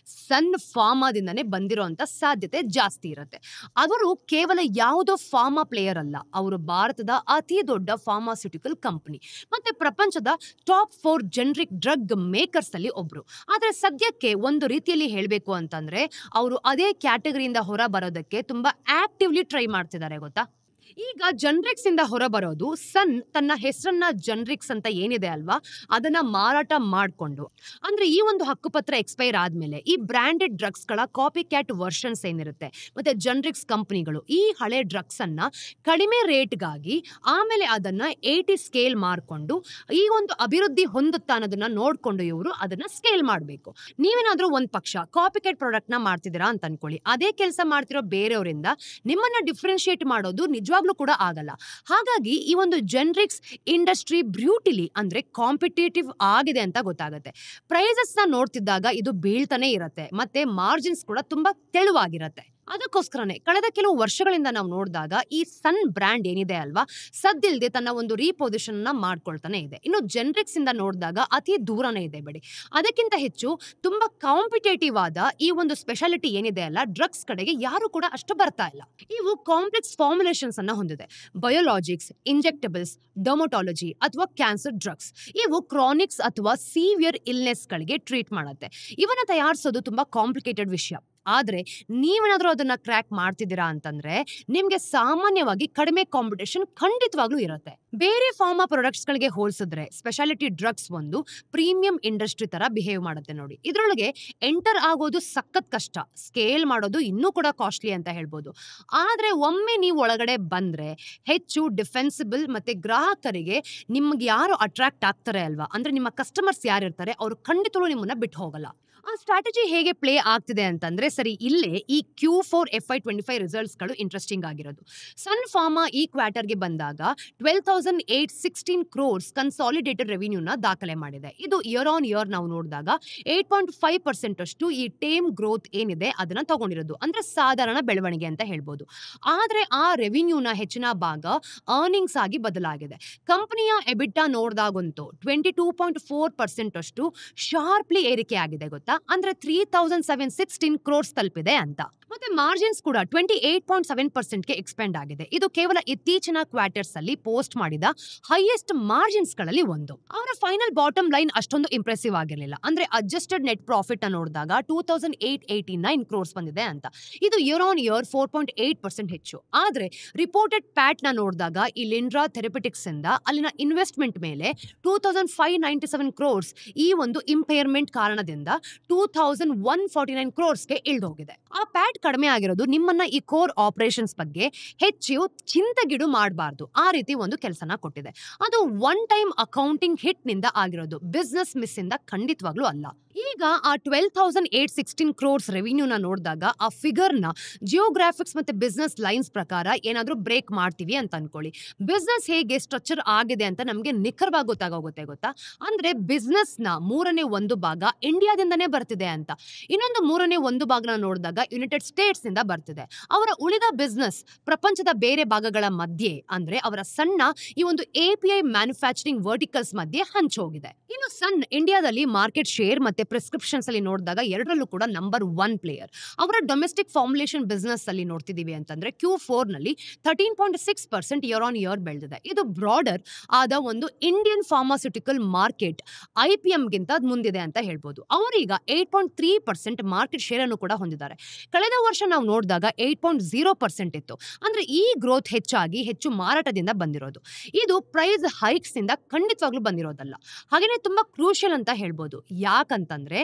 ಸನ್ ಫಾರ್ಮಾದಿಂದನೇ ಬಂದಿರೋ ಅಂತ ಸಾಧ್ಯತೆ ಜಾಸ್ತಿ ಇರುತ್ತೆ. ಅವರು ಕೇವಲ ಯಾವುದೋ ಫಾರ್ಮಾ ಪ್ಲೇಯರ್ ಅಲ್ಲ, ಅವರು ಭಾರತದ ಅತಿ ದೊಡ್ಡ ಫಾರ್ಮಾಸ್ಯೂಟಿಕಲ್ ಕಂಪನಿ ಮತ್ತೆ ಪ್ರಪಂಚದ ಟಾಪ್ 4 ಜನರಿಕ್ ಡ್ರಗ್ ಮೇಕರ್ಸ್ ಅಲ್ಲಿ ಒಬ್ರು. ಆದ್ರೆ ಸದ್ಯಕ್ಕೆ ಒಂದು ರೀತಿಯಲ್ಲಿ ಹೇಳ್ಬೇಕು ಅಂತಂದ್ರೆ ಅವರು ಅದೇ ಕ್ಯಾಟಗರಿಯಿಂದ ಹೊರ ಬರೋದಕ್ಕೆ ತುಂಬಾ ಆಕ್ಟಿವ್ಲಿ ಟ್ರೈ ಮಾಡ್ತಿದ್ದಾರೆ ಗೊತ್ತಾ. ಈಗ ಜನರಿಕ್ಸ್ ಇಂದ ಹೊರಬರೋದು ಸನ್ ತನ್ನ ಹೆಸರನ್ನ ಜನರಿಕ್ಸ್ ಅಂತ ಏನಿದೆ ಅಲ್ವಾ ಅದನ್ನ ಮಾರಾಟ ಮಾಡಿಕೊಂಡು, ಅಂದ್ರೆ ಈ ಒಂದು ಹಕ್ಕುಪತ್ರ ಎಕ್ಸ್ಪೈರ್ ಆದ್ಮೇಲೆ ಈ ಬ್ರಾಂಡೆಡ್ ಡ್ರಗ್ಸ್ ಗಳ ಕಾಪಿ ಕ್ಯಾಟ್ ವರ್ಷನ್ಸ್ ಏನಿರುತ್ತೆ ಮತ್ತೆ ಜನರಿಕ್ಸ್ ಕಂಪನಿಗಳು ಈ ಹಳೆ ಡ್ರಗ್ಸ್ ಅನ್ನ ಕಡಿಮೆ ರೇಟ್ಗಾಗಿ ಆಮೇಲೆ ಅದನ್ನ 80 ಸ್ಕೇಲ್ ಮಾಡ್ಕೊಂಡು ಈ ಒಂದು ಅಭಿವೃದ್ಧಿ ಹೊಂದುತ್ತಾ ಅನ್ನೋದನ್ನ ನೋಡ್ಕೊಂಡು ಇವರು ಅದನ್ನ ಸ್ಕೇಲ್ ಮಾಡಬೇಕು. ನೀವೇನಾದ್ರೂ ಒಂದ್ ಪಕ್ಷ ಕಾಪಿ ಕ್ಯಾಟ್ ಪ್ರಾಡಕ್ಟ್ ನ ಮಾಡ್ತಿದ್ದೀರಾ ಅಂತ ಅನ್ಕೊಳ್ಳಿ, ಅದೇ ಕೆಲಸ ಮಾಡ್ತಿರೋ ಬೇರೆಯವರಿಂದ ನಿಮ್ಮನ್ನ ಡಿಫ್ರೆನ್ಶಿಯೇಟ್ ಮಾಡೋದು ನಿಜವಾಗ್ಲೂ ಕೂಡ ಆಗಲ್ಲ. ಹಾಗಾಗಿ ಈ ಒಂದು ಜನರಿಕ್ಸ್ ಇಂಡಸ್ಟ್ರಿ ಬ್ಯೂಟಿಲಿ ಅಂದ್ರೆ ಕಾಂಪಿಟೇಟಿವ್ ಆಗಿದೆ ಅಂತ ಗೊತ್ತಾಗುತ್ತೆ. ಪ್ರೈಸಸ್ ನ ನೋಡ್ತಿದ್ದಾಗ ಇದು ಬೀಳ್ತಾನೆ ಇರುತ್ತೆ ಮತ್ತೆ ಮಾರ್ಜಿನ್ಸ್ ಕೂಡ ತುಂಬಾ ತೆಳುವಾಗಿರುತ್ತೆ. ಅದಕ್ಕೋಸ್ಕರನೇ ಕಳೆದ ಕೆಲವು ವರ್ಷಗಳಿಂದ ನಾವು ನೋಡಿದಾಗ ಈ ಸನ್ ಬ್ರ್ಯಾಂಡ್ ಏನಿದೆ ಅಲ್ವಾ, ಸದ್ದಿಲ್ಲದೆ ತನ್ನ ಒಂದು ರೀಪೊಸಿಷನ್ ಮಾಡ್ಕೊಳ್ತಾನೆ ಇದೆ. ಇನ್ನು ಜೆನ್ರಿಕ್ಸ್ ಇಂದ ನೋಡಿದಾಗ ಅತಿ ದೂರನೇ ಇದೆ ಬಿಡಿ. ಅದಕ್ಕಿಂತ ಹೆಚ್ಚು ತುಂಬಾ ಕಾಂಪಿಟೇಟಿವ್ ಆದ ಈ ಒಂದು ಸ್ಪೆಷಾಲಿಟಿ ಏನಿದೆ ಅಲ್ಲ, ಡ್ರಗ್ಸ್ ಕಡೆಗೆ ಯಾರು ಕೂಡ ಅಷ್ಟು ಬರ್ತಾ ಇಲ್ಲ. ಇವು ಕಾಂಪ್ಲೆಕ್ಸ್ ಫಾರ್ಮುಲೇಷನ್ಸ್ ಅನ್ನ ಹೊಂದಿದೆ. ಬಯೋಲಾಜಿಕ್ಸ್, ಇಂಜೆಕ್ಟಬಲ್ಸ್, ಡರ್ಮಟಾಲಜಿ ಅಥವಾ ಕ್ಯಾನ್ಸರ್ ಡ್ರಗ್ಸ್. ಇವು ಕ್ರಾನಿಕ್ಸ್ ಅಥವಾ ಸೀವಿಯರ್ ಇಲ್ನೆಸ್ ಗಳಿಗೆ ಟ್ರೀಟ್ ಮಾಡುತ್ತೆ. ಇವನ್ನ ತಯಾರಿಸೋದು ತುಂಬಾ ಕಾಂಪ್ಲಿಕೇಟೆಡ್ ವಿಷಯ. ಆದ್ರೆ ನೀವೇನಾದ್ರೂ ಅದನ್ನ ಕ್ರ್ಯಾಕ್ ಮಾಡ್ತಿದ್ದೀರಾ ಅಂತಂದ್ರೆ ನಿಮ್ಗೆ ಸಾಮಾನ್ಯವಾಗಿ ಕಡಿಮೆ ಕಾಂಪಿಟೇಷನ್ ಖಂಡಿತವಾಗ್ಲೂ ಇರುತ್ತೆ. ಬೇರೆ ಫಾರ್ಮಾ ಪ್ರಾಡಕ್ಟ್ಸ್ ಗಳಿಗೆ ಹೋಲಿಸಿದ್ರೆ ಸ್ಪೆಷಾಲಿಟಿ ಡ್ರಗ್ಸ್ ಒಂದು ಪ್ರೀಮಿಯಂ ಇಂಡಸ್ಟ್ರಿ ತರ ಬಿಹೇವ್ ಮಾಡುತ್ತೆ ನೋಡಿ. ಇದ್ರೊಳಗೆ ಎಂಟರ್ ಆಗೋದು ಸಖತ್ ಕಷ್ಟ, ಸ್ಕೇಲ್ ಮಾಡೋದು ಇನ್ನೂ ಕೂಡ ಕಾಸ್ಟ್ಲಿ ಅಂತ ಹೇಳ್ಬೋದು. ಆದ್ರೆ ಒಮ್ಮೆ ನೀವು ಒಳಗಡೆ ಬಂದ್ರೆ ಹೆಚ್ಚು ಡಿಫೆನ್ಸಿಬಲ್ ಮತ್ತೆ ಗ್ರಾಹಕರಿಗೆ ನಿಮ್ಗೆ ಯಾರು ಅಟ್ರಾಕ್ಟ್ ಆಗ್ತಾರೆ ಅಲ್ವಾ, ಅಂದ್ರೆ ನಿಮ್ಮ ಕಸ್ಟಮರ್ಸ್ ಯಾರಿರ್ತಾರೆ ಅವರು ಖಂಡಿತವೂ ನಿಮ್ಮನ್ನ ಬಿಟ್ಟು ಹೋಗಲ್ಲ. ಆ ಸ್ಟ್ರಾಟಜಿ ಹೇಗೆ ಪ್ಲೇ ಆಗ್ತಿದೆ ಅಂತಂದ್ರೆ ಸರಿ ಇಲ್ಲೇ ಈ Q4 FY25 ರಿಸಲ್ಟ್ಸ್ ಗಳು ಇಂಟ್ರೆಸ್ಟಿಂಗ್ ಆಗಿರೋದು. ಸನ್ ಫಾರ್ಮಾ ಈ ಕ್ವಾರ್ಟರ್ಗೆ ಬಂದಾಗ 12,816 crores ಕನ್ಸಾಲಿಡೇಟೆಡ್ ರೆವಿನ್ಯೂನ ದಾಖಲೆ ಮಾಡಿದೆ. ಇದು ಇಯರ್ ಆನ್ ಇಯರ್ ನಾವು ನೋಡಿದಾಗ 8.5% ಅಷ್ಟು ಈ ಟೇಮ್ ಗ್ರೋತ್ ಏನಿದೆ ಅದನ್ನ ತಗೊಂಡಿರೋದು, ಅಂದ್ರೆ ಸಾಧಾರಣ ಬೆಳವಣಿಗೆ ಅಂತ ಹೇಳ್ಬೋದು. ಆದ್ರೆ ಆ ರೆವಿನ್ಯೂನ ಹೆಚ್ಚಿನ ಭಾಗ ಅರ್ನಿಂಗ್ಸ್ ಆಗಿ ಬದಲಾಗಿದೆ. ಕಂಪನಿಯ ಎಬಿಟಾ ನೋಡಿದಾಗಂತೂ 22.4% ಅಷ್ಟು ಶಾರ್ಪ್ಲಿ ಏರಿಕೆ ಆಗಿದೆ ಗೊತ್ತಾ, ಅಂದ್ರೆ 3,716 crores ತಲುಪಿದೆ ಅಂತ. ಮತ್ತೆ ಮಾರ್ಜಿನ್ಸ್ ಕೂಡ 28.7% ಗೆ ಎಕ್ಸ್ಪೆಂಡ್ ಆಗಿದೆ. ಇದು ಕೇವಲ ಇತ್ತೀಚಿನ ಕ್ವಾರ್ಟರ್ಸ್ ಅಲ್ಲಿ ಪೋಸ್ಟ್ ಮಾಡಿದ ಹೈಯೆಸ್ಟ್ ಮಾರ್ಜಿನ್ಸ್ ಗಳಲ್ಲಿ ಒಂದು. ಅವರ ಫೈನಲ್ ಬಾಟಮ್ ಲೈನ್ ಅಷ್ಟೊಂದು ಇಂಪ್ರೆಸಿವ್ ಆಗಿರಲಿಲ್ಲ. ಅಂದ್ರೆ ಅಡ್ಜಸ್ಟೆಡ್ ನೆಟ್ ಪ್ರಾಫಿಟ್ ನೋಡಿದಾಗ 2,889 crores ಬಂದಿದೆ ಅಂತ. ಇದು ಇಯರ್ ಆನ್ ಇಯರ್ 4.8% ಹೆಚ್ಚು. ಆದ್ರೆ ರಿಪೋರ್ಟೆಡ್ ಪ್ಯಾಟ್ ನ ನೋಡಿದಾಗ ಈ ಲಿಂಡ್ರಾ ಥೆರಪಿಟಿಕ್ಸ್ ಇಂದ ಅಲ್ಲಿನ ಇನ್ವೆಸ್ಟ್ಮೆಂಟ್ ಮೇಲೆ 2,597 crores ಈ ಒಂದು ಇಂಪೇರ್ಮೆಂಟ್ ಕಾರಣದಿಂದ 2,149 crores ಗೆ ಇಳಿದೋಗಿದೆ. ಆ ಪ್ಯಾಟ್ ಕಡಿಮೆ ಆಗಿರೋದು ನಿಮ್ಮನ್ನ ಈ ಕೋರ್ ಆಪರೇಷನ್ಸ್ ಬಗ್ಗೆ ಹೆಚ್ಚು ಚಿಂತೆಗಿಡು ಮಾಡಬಾರ್ದು ಆ ರೀತಿ ಒಂದು ಕೆಲಸನ ಕೊಟ್ಟಿದೆ. ಅದು ಒನ್ ಟೈಮ್ ಅಕೌಂಟಿಂಗ್ ಹಿಟ್ ನಿಂದ ಆಗಿರೋದು, ಬಿಸ್ನೆಸ್ ಮಿಸ್ ಇಂದ ಖಂಡಿತವಾಗ್ಲೂ ಅಲ್ಲ. ಈಗ ಆ 12,816 crores ರೆವಿನ್ಯೂನ ನೋಡಿದಾಗ ಆ ಫಿಗರ್ ನ ಜಿಯೋಗ್ರಾಫಿಕ್ಸ್ ಮತ್ತೆ ಬಿಸ್ನೆಸ್ ಲೈನ್ಸ್ ಪ್ರಕಾರ ಏನಾದ್ರೂ ಬ್ರೇಕ್ ಮಾಡ್ತೀವಿ ಅಂತ ಅನ್ಕೊಳ್ಳಿ. ಬಿಸ್ನೆಸ್ ಹೇಗೆ ಸ್ಟ್ರಕ್ಚರ್ ಆಗಿದೆ ಅಂತ ನಮ್ಗೆ ನಿಖರವಾಗಿ ಗೊತ್ತಾಗೋಗುತ್ತೆ ಗೊತ್ತಾ. ಅಂದ್ರೆ ಬಿಸ್ನೆಸ್ ನ 1/3 ಭಾಗ ಇಂಡಿಯಾದಿಂದನೇ ಬರ್ತಿದೆ ಅಂತ, ಇನ್ನೊಂದು 1/3 ಭಾಗನ ನೋಡಿದಾಗ ಯುನೈಟೆಡ್ ಸ್ಟೇಟ್ಸ್ ನಿಂದ ಬರ್ತಿದೆ. ಅವರ ಉಳಿದ ಬಿಸ್ನೆಸ್ ಪ್ರಪಂಚದ ಬೇರೆ ಭಾಗಗಳ ಮಧ್ಯೆ, ಅಂದ್ರೆ ಅವರ ಸಣ್ಣ ಈ ಒಂದು API ಮ್ಯಾನುಫ್ಯಾಕ್ಚರಿಂಗ್ ವರ್ಟಿಕಲ್ಸ್ ಮಧ್ಯೆ ಹಂಚೋಗಿದೆ. ಇನ್ನು ಸನ್ ಇಂಡಿಯಾದಲ್ಲಿ ಮಾರ್ಕೆಟ್ ಶೇರ್ ಮತ್ತೆ ಪ್ರಿಸ್ಕ್ರಿಪ್ಷನ್ಸ್ ಅಲ್ಲಿ ನೋಡಿದಾಗ ಎರಡರಲ್ಲೂ ಕೂಡ ನಂಬರ್ 1 ಪ್ಲೇಯರ್. ಅವರ ಡೊಮೆಸ್ಟಿಕ್ ಫಾರ್ಮುಲೇಷನ್ ಬಿಸ್ನೆಸ್ ಅಲ್ಲಿ ನೋಡ್ತಿದೀವಿ ಅಂತಂದ್ರೆ Q4 ನಲ್ಲಿ 13.6% ಇಯರ್ ಆನ್ ಇಯರ್ ಬೆಳೆದಿದೆ. ಇದು ಬ್ರಾಡರ್ ಆದ ಒಂದು ಇಂಡಿಯನ್ ಫಾರ್ಮಾಸ್ಯೂಟಿಕಲ್ ಮಾರ್ಕೆಟ್ IPM ಗಿಂತ ಮುಂದಿದೆ ಅಂತ ಹೇಳ್ಬೋದು. ಅವರೀಗ 8.3% ಮಾರ್ಕೆಟ್ ಶೇರ್ ಅನ್ನು ಕೂಡ ಹೊಂದಿದ್ದಾರೆ. ಕಳೆದ ವರ್ಷ ನಾವು ನೋಡಿದಾಗ 8.0% ಇತ್ತು. ಅಂದ್ರೆ ಈ ಗ್ರೋತ್ ಹೆಚ್ಚಾಗಿ ಹೆಚ್ಚು ಮಾರಾಟದಿಂದ ಬಂದಿರೋದು. ಇದು ಪ್ರೈಸ್ ಹೈಕ್ಸ್ ಇಂದ ಖಂಡಿತವಾಗ್ಲೂ ಬಂದಿರೋದಲ್ಲ. ಹಾಗೇನೆ ತುಂಬಾ ಕ್ರೂಷಿಯಲ್ ಅಂತ ಹೇಳ್ಬೋದು. ಯಾಕಂತಂದ್ರೆ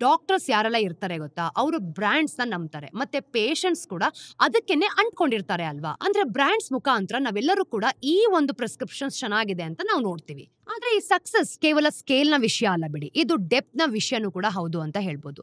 ಡಾಕ್ಟರ್ಸ್ ಯಾರೆಲ್ಲ ಇರ್ತಾರೆ ಗೊತ್ತಾ, ಅವರು ಬ್ರ್ಯಾಂಡ್ಸ್ ನ ನಂಬ್ತಾರೆ, ಮತ್ತೆ ಪೇಷಂಟ್ಸ್ ಕೂಡ ಅದಕ್ಕೆನೆ ಅಂಟ್ಕೊಂಡಿರ್ತಾರೆ ಅಲ್ವಾ. ಅಂದ್ರೆ ಬ್ರ್ಯಾಂಡ್ಸ್ ಮುಖಾಂತರ ನಾವೆಲ್ಲರೂ ಕೂಡ ಈ ಒಂದು ಪ್ರಿಸ್ಕ್ರಿಪ್ಷನ್ಸ್ ಚೆನ್ನಾಗಿದೆ ಅಂತ ನಾವು ನೋಡ್ತೀವಿ. ಆದ್ರೆ ಈ ಸಕ್ಸಸ್ ಕೇವಲ ಸ್ಕೇಲ್ ನ ವಿಷಯ ಅಲ್ಲ ಬಿಡಿ, ಇದು ಡೆಪ್ತ್ ನ ವಿಷಯನೂ ಕೂಡ ಹೌದು ಅಂತ ಹೇಳ್ಬೋದು.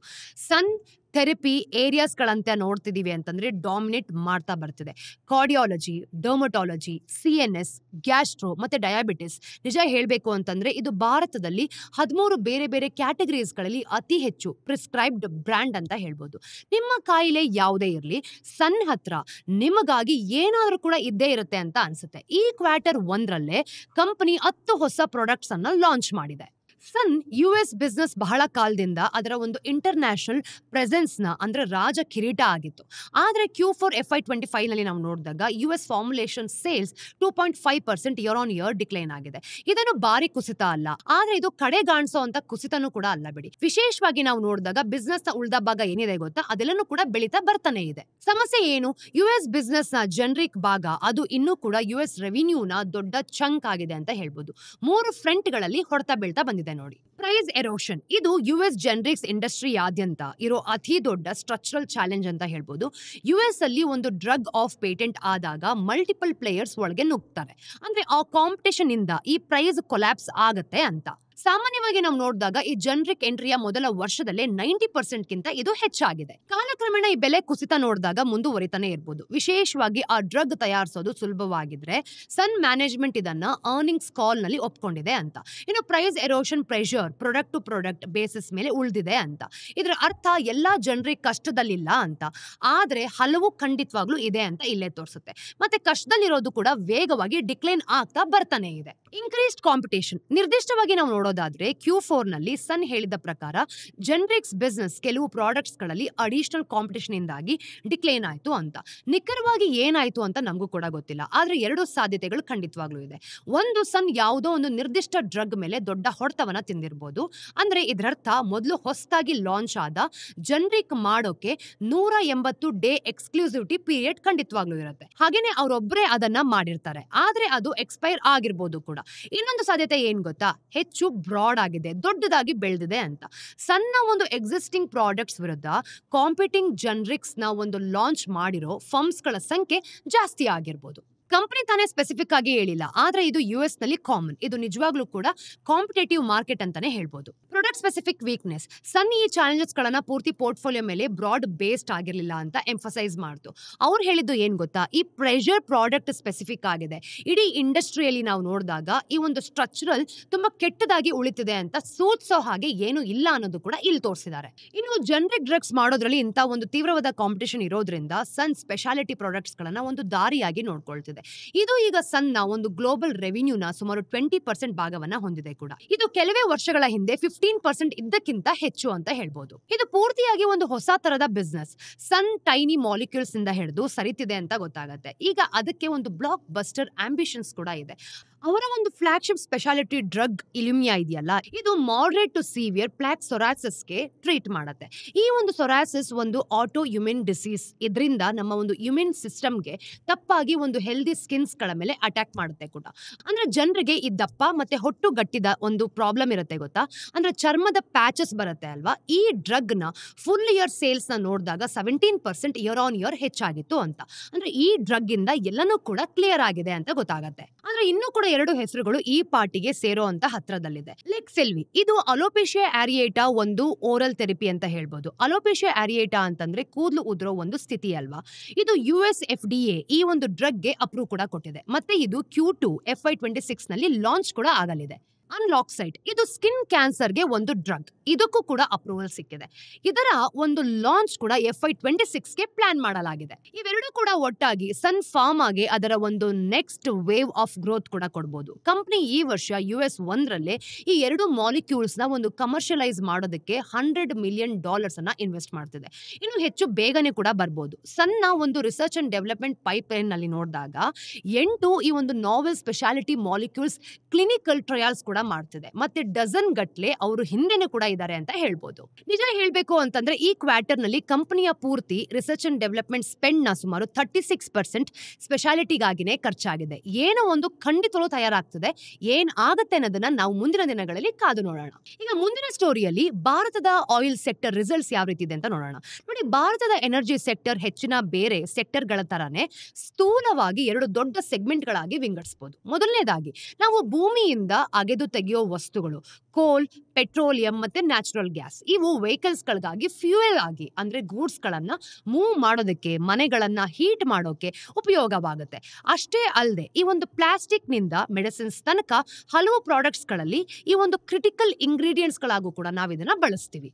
ಸನ್ ಥೆರಪಿ ಏರಿಯಾಸ್ ಗಳಂತೆ ನೋಡ್ತಿದೀವಿ ಅಂತಂದ್ರೆ ಡಾಮಿನೇಟ್ ಮಾಡ್ತಾ ಬರ್ತಿದೆ. ಕಾರ್ಡಿಯಾಲಜಿ, ಡರ್ಮಟಾಲಜಿ, CNS, ಗ್ಯಾಸ್ಟ್ರೋ ಮತ್ತೆ ಡಯಾಬಿಟಿಸ್. ನಿಜ ಹೇಳ್ಬೇಕು ಅಂತಂದ್ರೆ ಇದು ಭಾರತದಲ್ಲಿ 13 ಬೇರೆ ಬೇರೆ ಕ್ಯಾಟಗರೀಸ್ ಗಳಲ್ಲಿ ಅತಿ ಹೆಚ್ಚು ಪ್ರಿಸ್ಕ್ರೈಬ್ಡ್ ಬ್ರ್ಯಾಂಡ್ ಅಂತ ಹೇಳ್ಬೋದು. ನಿಮ್ಮ ಕಾಯಿಲೆ ಯಾವುದೇ ಇರಲಿ, ಸನ್ ಹತ್ರ ನಿಮಗಾಗಿ ಏನಾದ್ರೂ ಕೂಡ ಇದ್ದೇ ಇರುತ್ತೆ ಅಂತ ಅನ್ಸುತ್ತೆ. ಈ Q1 ಕಂಪನಿ 10 ಹೊಸ ಪ್ರಾಡಕ್ಟ್ಸ್ ಅನ್ನ ಲಾಂಚ್ ಮಾಡಿದೆ. ಸನ್ US ಬಿಸ್ನೆಸ್ ಬಹಳ ಕಾಲದಿಂದ ಅದರ ಒಂದು ಇಂಟರ್ನ್ಯಾಷನಲ್ ಪ್ರೆಸೆನ್ಸ್ ನ ಅಂದ್ರೆ ರಾಜ ಕಿರೀಟ ಆಗಿತ್ತು. ಆದ್ರೆ Q4 FY25 ನಲ್ಲಿ ನಾವು ನೋಡಿದಾಗ US formulation sales 2.5% year on year decline ಆಗಿದೆ. ಇದನ್ನು ಭಾರಿ ಕುಸಿತ ಅಲ್ಲ, ಆದ್ರೆ ಇದು ಕಡೆಗಾಣಿಸೋ ಅಂತ ಕುಸಿತನೂ ಕೂಡ ಅಲ್ಲ ಬಿಡಿ. ವಿಶೇಷವಾಗಿ ನಾವು ನೋಡಿದಾಗ ಬಿಸ್ನೆಸ್ ನ ಉಳಿದ ಭಾಗ ಏನಿದೆ ಗೊತ್ತಾ, ಅದೆಲ್ಲನೂ ಕೂಡ ಬೆಳೀತಾ ಬರ್ತಾನೆ ಇದೆ. ಸಮಸ್ಯೆ ಏನು, US ಬಿಸ್ನೆಸ್ ನ ಜನರಿಕ್ ಭಾಗ ಅದು ಇನ್ನೂ ಕೂಡ US ರೆವಿನ್ಯೂನ ದೊಡ್ಡ ಚಂಕ್ ಆಗಿದೆ ಅಂತ ಹೇಳ್ಬೋದು. 3 ಫ್ರಂಟ್ ಗಳಲ್ಲಿ ಹೊಡೆತ ಬೀಳ್ತಾ ಬಂದಿದೆ ನೋಡಿ. ಪ್ರೈಸ್ ಎರೋಷನ್ ಇದು US ಜನರಿಕ್ಸ್ ಇಂಡಸ್ಟ್ರಿಯಾದ್ಯಂತ ಇರೋ ಅತಿ ದೊಡ್ಡ ಸ್ಟ್ರಕ್ಚರಲ್ ಚಾಲೆಂಜ್ ಅಂತ ಹೇಳ್ಬೋದು. US ಅಲ್ಲಿ ಒಂದು ಡ್ರಗ್ ಆಫ್ ಪೇಟೆಂಟ್ ಆದಾಗ ಮಲ್ಟಿಪಲ್ ಪ್ಲೇಯರ್ಸ್ ಒಳಗೆ ನುಗ್ತಾರೆ. ಅಂದ್ರೆ ಆ ಕಾಂಪಿಟೇಷನ್ ಇಂದ ಈ ಪ್ರೈಸ್ ಕೊಲ್ಯಾಪ್ಸ್ ಆಗತ್ತೆ ಅಂತ. ಸಾಮಾನ್ಯವಾಗಿ ನಾವು ನೋಡಿದಾಗ ಈ ಜನರಿಕ್ ಎಂಟ್ರಿಯ ಮೊದಲ ವರ್ಷದಲ್ಲೇ 90% ಗಿಂತ ಇದು ಹೆಚ್ಚಾಗಿದೆ. ಕಾಲಕ್ರಮೇಣ ಈ ಬೆಲೆ ಕುಸಿತ ನೋಡಿದಾಗ ಮುಂದುವರಿತಾನೆ ಇರ್ಬೋದು. ವಿಶೇಷವಾಗಿ ಆ ಡ್ರಗ್ ತಯಾರಿಸೋದು ಸುಲಭವಾಗಿದ್ರೆ ಸನ್ ಮ್ಯಾನೇಜ್ಮೆಂಟ್ ಇದನ್ನ ಅರ್ನಿಂಗ್ಸ್ ಕಾಲ್ ನಲ್ಲಿ ಒಪ್ಕೊಂಡಿದೆ ಅಂತ. ಇನ್ನು price erosion pressure product to product basis ಮೇಲೆ ಉಳಿದಿದೆ ಅಂತ. ಇದರ ಅರ್ಥ ಎಲ್ಲಾ ಜನರಿಗೆ ಕಷ್ಟದಲ್ಲಿಲ್ಲ ಅಂತ, ಆದ್ರೆ ಹಲವು ಖಂಡಿತವಾಗ್ಲೂ ಇದೆ ಅಂತ ಇಲ್ಲೇ ತೋರಿಸುತ್ತೆ. ಮತ್ತೆ ಕಷ್ಟದಲ್ಲಿರೋದು ಕೂಡ ವೇಗವಾಗಿ ಡಿಕ್ಲೈನ್ ಆಗ್ತಾ ಬರ್ತಾನೆ ಇದೆ. ಇನ್ಕ್ರೀಸ್ಡ್ ಕಾಂಪಿಟೇಷನ್ ನಿರ್ದಿಷ್ಟವಾಗಿ ನಾವು ನೋಡೋದಾದ್ರೆ Q4 ನಲ್ಲಿ ಸನ್ ಹೇಳಿದ ಪ್ರಕಾರ ಜನರಿಕ್ಸ್ ಬಿಸ್ನೆಸ್ ಕೆಲವು ಪ್ರಾಡಕ್ಟ್ಸ್ ಗಳಲ್ಲಿ ಅಡಿಷನಲ್ ಕಾಂಪಿಟೇಷನ್ ಇಂದಾಗಿ ಡಿಕ್ಲೈನ್ ಆಯ್ತು ಅಂತ. ನಿಖರವಾಗಿ ಏನಾಯ್ತು ಅಂತ ನಮಗೂ ಕೂಡ ಗೊತ್ತಿಲ್ಲ, ಆದ್ರೆ ಎರಡು ಸಾಧ್ಯತೆಗಳು ಖಂಡಿತವಾಗ್ಲೂ ಇದೆ. ಒಂದು, ಸನ್ ಯಾವುದೋ ಒಂದು ನಿರ್ದಿಷ್ಟ ಡ್ರಗ್ ಮೇಲೆ ದೊಡ್ಡ ಹೊಡೆತವನ್ನ ತಿಂದಿರ್ಬೋದು. ಅಂದ್ರೆ ಇದರರ್ಥ ಮೊದಲು ಹೊಸದಾಗಿ ಲಾಂಚ್ ಆದ ಜನರಿಕ್ ಮಾಡೋಕೆ 180 ಡೇ ಎಕ್ಸ್ಕ್ಲೂಸಿವಿಟಿ ಪೀರಿಯಡ್ ಖಂಡಿತವಾಗ್ಲೂ ಇರುತ್ತೆ. ಹಾಗೇನೆ ಅವರೊಬ್ಬರೇ ಅದನ್ನ ಮಾಡಿರ್ತಾರೆ, ಆದ್ರೆ ಅದು ಎಕ್ಸ್ಪೈರ್ ಆಗಿರ್ಬೋದು ಕೂಡ. ಇನ್ನೊಂದು ಸಾಧ್ಯತೆ ಏನ್ ಗೊತ್ತಾ, ಹೆಚ್ಚು ಬ್ರಾಡ್ ಆಗಿದೆ, ದೊಡ್ಡದಾಗಿ ಬೆಳೆದಿದೆ ಅಂತ. ಸಣ್ಣ ಒಂದು ಎಕ್ಸಿಸ್ಟಿಂಗ್ ಪ್ರಾಡಕ್ಟ್ಸ್ ವಿರುದ್ಧ ಕಾಂಪಿಟಿಂಗ್ ಜನರಿಕ್ಸ್ ನ ಒಂದು ಲಾಂಚ್ ಮಾಡಿರೋ ಫರ್ಮ್ಸ್ ಗಳ ಸಂಖ್ಯೆ ಜಾಸ್ತಿ ಆಗಿರ್ಬೋದು. ಕಂಪನಿ ತಾನೇ ಸ್ಪೆಸಿಫಿಕ್ ಆಗಿ ಹೇಳಿಲ್ಲ, ಆದ್ರೆ ಇದು US ನಲ್ಲಿ ಕಾಮನ್. ಇದು ನಿಜವಾಗ್ಲೂ ಕೂಡ ಕಾಂಪಿಟೇಟಿವ್ ಮಾರ್ಕೆಟ್ ಅಂತಾನೆ ಹೇಳ್ಬೋದು. ಪ್ರಾಡಕ್ಟ್ ಸ್ಪೆಸಿಫಿಕ್ ವೀಕ್ನೆಸ್, ಸನ್ ಈ ಚಾಲೆಂಜಸ್ ಗಳನ್ನ ಪೂರ್ತಿ ಪೋರ್ಟ್ಫೋಲಿಯೋ ಮೇಲೆ ಬ್ರಾಡ್ ಬೇಸ್ಡ್ ಆಗಿರ್ಲಿಲ್ಲ ಅಂತ ಎಂಫಸೈಸ್ ಮಾಡ್ತು. ಅವ್ರು ಹೇಳಿದ್ದು ಏನ್ ಗೊತ್ತಾ, ಈ ಪ್ರೆಷರ್ ಪ್ರಾಡಕ್ಟ್ ಸ್ಪೆಸಿಫಿಕ್ ಆಗಿದೆ. ಇಡೀ ಇಂಡಸ್ಟ್ರಿಯಲ್ಲಿ ನಾವು ನೋಡಿದಾಗ ಈ ಒಂದು ಸ್ಟ್ರಕ್ಚರಲ್ ತುಂಬಾ ಕೆಟ್ಟದಾಗಿ ಉಳಿತಿದೆ ಅಂತ ಸೂಚಿಸೋ ಹಾಗೆ ಏನು ಇಲ್ಲ ಅನ್ನೋದು ಕೂಡ ಇಲ್ಲಿ ತೋರಿಸಿದ್ದಾರೆ. ಇನ್ನು ಜನರಿಕ್ ಡ್ರಗ್ಸ್ ಮಾಡೋದ್ರಲ್ಲಿ ಇಂತ ಒಂದು ತೀವ್ರವಾದ ಕಾಂಪಿಟೇಷನ್ ಇರೋದ್ರಿಂದ ಸನ್ ಸ್ಪೆಷಾಲಿಟಿ ಪ್ರಾಡಕ್ಟ್ಸ್ ಗಳನ್ನ ಒಂದು ದಾರಿಯಾಗಿ ನೋಡ್ಕೊಳ್ತಿದೆ. ಇದು ಈಗ ಸನ್ನ ಒಂದು ಗ್ಲೋಬಲ್ ರೆವಿನ್ಯೂನ ಸುಮಾರು 20% ಭಾಗವನ್ನ ಹೊಂದಿದೆ ಕೂಡ. ಇದು ಕೆಲವೇ ವರ್ಷಗಳ ಹಿಂದೆ 15% ಇದ್ದಕ್ಕಿಂತ ಹೆಚ್ಚು ಅಂತ ಹೇಳ್ಬೋದು. ಇದು ಪೂರ್ತಿಯಾಗಿ ಒಂದು ಹೊಸ ತರದ ಬಿಸ್ನೆಸ್. ಸನ್ ಟೈನಿ ಮಾಲಿಕ್ಯೂಲ್ಸ್ ಇಂದ ಹಿಡಿದು ಸರಿತಿದೆ ಅಂತ ಗೊತ್ತಾಗತ್ತೆ. ಈಗ ಅದಕ್ಕೆ ಒಂದು ಬ್ಲಾಕ್ ಬಸ್ಟರ್ ಆಂಬಿಷನ್ಸ್ ಕೂಡ ಇದೆ. ಅವರ ಒಂದು ಫ್ಲಾಗ್ಶಿಪ್ ಸ್ಪೆಷಾಲಿಟಿ ಡ್ರಗ್ ಇಲ್ಯುಮಿಯಾ ಇದೆಯಲ್ಲ, ಇದು ಮಾಡರೇಟ್ ಟು ಸಿವಿಯರ್ ಪ್ಲಾಕ್ ಸೊರಾಸಿಸ್ಗೆ ಟ್ರೀಟ್ ಮಾಡುತ್ತೆ. ಈ ಒಂದು ಸೊರಾಸಿಸ್ ಒಂದು ಆಟೋ ಇಮ್ಯೂನ್ ಡಿಸೀಸ್. ಇದರಿಂದ ನಮ್ಮ ಒಂದು ಇಮ್ಯೂನ್ ಸಿಸ್ಟಮ್ಗೆ ತಪ್ಪಾಗಿ ಒಂದು ಹೆಲ್ದಿ ಸ್ಕಿನ್ಸ್ ಗಳ ಮೇಲೆ ಅಟ್ಯಾಕ್ ಮಾಡುತ್ತೆ ಕೂಡ. ಅಂದ್ರೆ ಜನರಿಗೆ ಈ ದಪ್ಪ ಮತ್ತೆ ಹೊಟ್ಟು ಗಟ್ಟಿದ ಒಂದು ಪ್ರಾಬ್ಲಮ್ ಇರುತ್ತೆ ಗೊತ್ತಾ, ಅಂದ್ರೆ ಚರ್ಮದ ಪ್ಯಾಚಸ್ ಬರುತ್ತೆ ಅಲ್ವಾ. ಈ ಡ್ರಗ್ ನ ಫುಲ್ ಇಯರ್ ಸೇಲ್ಸ್ ನ ನೋಡಿದಾಗ 17% ಇಯರ್ ಆನ್ ಇಯರ್ ಹೆಚ್ಚಾಗಿತ್ತು ಅಂತ. ಅಂದ್ರೆ ಈ ಡ್ರಗ್ ಇಂದ ಎಲ್ಲನೂ ಕೂಡ ಕ್ಲಿಯರ್ ಆಗಿದೆ ಅಂತ ಗೊತ್ತಾಗತ್ತೆ. ಅಂದ್ರೆ ಇನ್ನೂ ಕೂಡ ಎರಡು ಹೆಸರುಗಳು ಈ ಪಾರ್ಟಿಗೆ ಸೇರೋ ಅಂತ ಹತ್ರದಲ್ಲಿದೆ. ಲೆಕ್ಸೆಲ್ವಿ, ಇದು ಅಲೋಪೇಶಿಯಾ ಆರಿಯೇಟಾ ಒಂದು ಓರಲ್ ಥೆರಪಿ ಅಂತ ಹೇಳ್ಬೋದು. ಅಲೋಪೇಶಿಯಾ ಆರಿಯೇಟಾ ಅಂತಂದ್ರೆ ಕೂದಲು ಉದುರೋ ಒಂದು ಸ್ಥಿತಿ ಅಲ್ವಾ. ಇದು US FDA ಈ ಒಂದು ಡ್ರಗ್ ಗೆ ಅಪ್ರೂವ್ ಕೂಡ ಕೊಟ್ಟಿದೆ. ಮತ್ತೆ ಇದು Q2 FY26 ನಲ್ಲಿ ಲಾಂಚ್ ಕೂಡ ಆಗಲಿದೆ. ಅನ್ಲಾಕ್ಸೈಡ್, ಇದು ಸ್ಕಿನ್ ಕ್ಯಾನ್ಸರ್ಗೆ ಒಂದು ಡ್ರಗ್. ಇದಕ್ಕೂ ಕೂಡ ಅಪ್ರೂವಲ್ ಸಿಕ್ಕಿದೆ. ಇದರ ಒಂದು ಲಾಂಚ್ ಕೂಡ FY26ಗೆ ಪ್ಲಾನ್ ಮಾಡಲಾಗಿದೆ. ಇವೆರಡೂ ಕೂಡ ಒಟ್ಟಾಗಿ ಸನ್ ಫಾರ್ಮಾಗೆ ಅದರ ಒಂದು ನೆಕ್ಸ್ಟ್ ವೇವ್ ಆಫ್ ಗ್ರೋತ್ ಕೂಡ ಕೊಡಬಹುದು. ಕಂಪನಿ ಈ ವರ್ಷ US 1ರಲ್ಲೇ ಈ ಎರಡು ಮಾಲಿಕ್ಯೂಲ್ಸ್ ನ ಒಂದು ಕಮರ್ಷಿಯಲೈಸ್ ಮಾಡೋದಕ್ಕೆ $100 million ಅನ್ನ ಇನ್ವೆಸ್ಟ್ ಮಾಡ್ತಿದೆ. ಇನ್ನು ಹೆಚ್ಚು ಬೇಗನೆ ಕೂಡ ಬರ್ಬೋದು. ಸನ್ನ ಒಂದು ರಿಸರ್ಚ್ ಅಂಡ್ ಡೆವಲಪ್ಮೆಂಟ್ ಪೈಪ್ಲೈನ್ ನಲ್ಲಿ ನೋಡಿದಾಗ 8 ಈ ಒಂದು ನಾವೆಲ್ ಸ್ಪೆಷಾಲಿಟಿ ಮಾಲಿಕ್ಯೂಲ್ಸ್ ಕ್ಲಿನಿಕಲ್ ಟ್ರಯಲ್ಸ್ ಕೂಡ ಮಾಡ್ತಿದೆ. ಮತ್ತೆ ಡಜನ್ ಗಟ್ಲೆ ಅವರು ಹಿಂದೆನೆ ಕೂಡ ಇದ್ದಾರೆ ಅಂತ ಹೇಳ್ಬೋದು. ನಿಜ ಹೇಳ್ಬೇಕು ಅಂತಂದ್ರೆ ಈ ಕ್ವಾರ್ಟರ್ ನಲ್ಲಿ ಕಂಪನಿಯ ಪೂರ್ತಿ ರಿಸರ್ಚ್ ಅಂಡ್ ಡೆವಲಪ್ಮೆಂಟ್ ಸ್ಪೆಂಡ್ ನ ಸುಮಾರು 36% ಸ್ಪೆಷಾಲಿಟಿಗಾಗಿನೇ ಖರ್ಚಾಗಿದೆ. ಏನೋ ಒಂದು ಖಂಡಿತವೂ ತಯಾರಾಗ್ತದೆ. ಏನ್ ಆಗತ್ತೆ ಅನ್ನೋದನ್ನ ನಾವು ಮುಂದಿನ ದಿನಗಳಲ್ಲಿ ಕಾದು ನೋಡೋಣ. ಈಗ ಮುಂದಿನ ಸ್ಟೋರಿಯಲ್ಲಿ ಭಾರತದ ಆಯಿಲ್ ಸೆಕ್ಟರ್ ರಿಸಲ್ಟ್ಸ್ ಯಾವ ರೀತಿ ಇದೆ ಅಂತ ನೋಡೋಣ. ನೋಡಿ, ಭಾರತದ ಎನರ್ಜಿ ಸೆಕ್ಟರ್ ಹೆಚ್ಚಿನ ಬೇರೆ ಸೆಕ್ಟರ್ ಗಳ ತರಾನೇ ಸ್ಥೂಲವಾಗಿ ಎರಡು ದೊಡ್ಡ ಸೆಗ್ಮೆಂಟ್ ಗಳಾಗಿ ವಿಂಗಡಿಸಬಹುದು. ಮೊದಲನೇದಾಗಿ ನಾವು ಭೂಮಿಯಿಂದ ಅಗೆದು ತೆಗೆಯೋ ವಸ್ತುಗಳು, ಕೋಲ್, ಪೆಟ್ರೋಲಿಯಂ ಮತ್ತೆ ನ್ಯಾಚುರಲ್ ಗ್ಯಾಸ್. ಇವು ವೆಹಿಕಲ್ಸ್ ಗಳಿಗಾಗಿ ಫ್ಯೂಯಲ್ ಆಗಿ ಅಂದ್ರೆ ಗೂಡ್ಸ್ ಗಳನ್ನ ಮೂವ್ ಮಾಡೋದಕ್ಕೆ, ಮನೆಗಳನ್ನ ಹೀಟ್ ಮಾಡೋಕೆ ಉಪಯೋಗವಾಗುತ್ತೆ. ಅಷ್ಟೇ ಅಲ್ಲದೆ ಈ ಒಂದು ಪ್ಲಾಸ್ಟಿಕ್ ನಿಂದ ಮೆಡಿಸಿನ್ಸ್ ತನಕ ಹಲವು ಪ್ರಾಡಕ್ಟ್ಸ್ ಗಳಲ್ಲಿ ಈ ಒಂದು ಕ್ರಿಟಿಕಲ್ ಇಂಗ್ರೀಡಿಯೆಂಟ್ಸ್ ಗಳಾಗೂ ಕೂಡ ನಾವು ಇದನ್ನ ಬಳಸ್ತೀವಿ.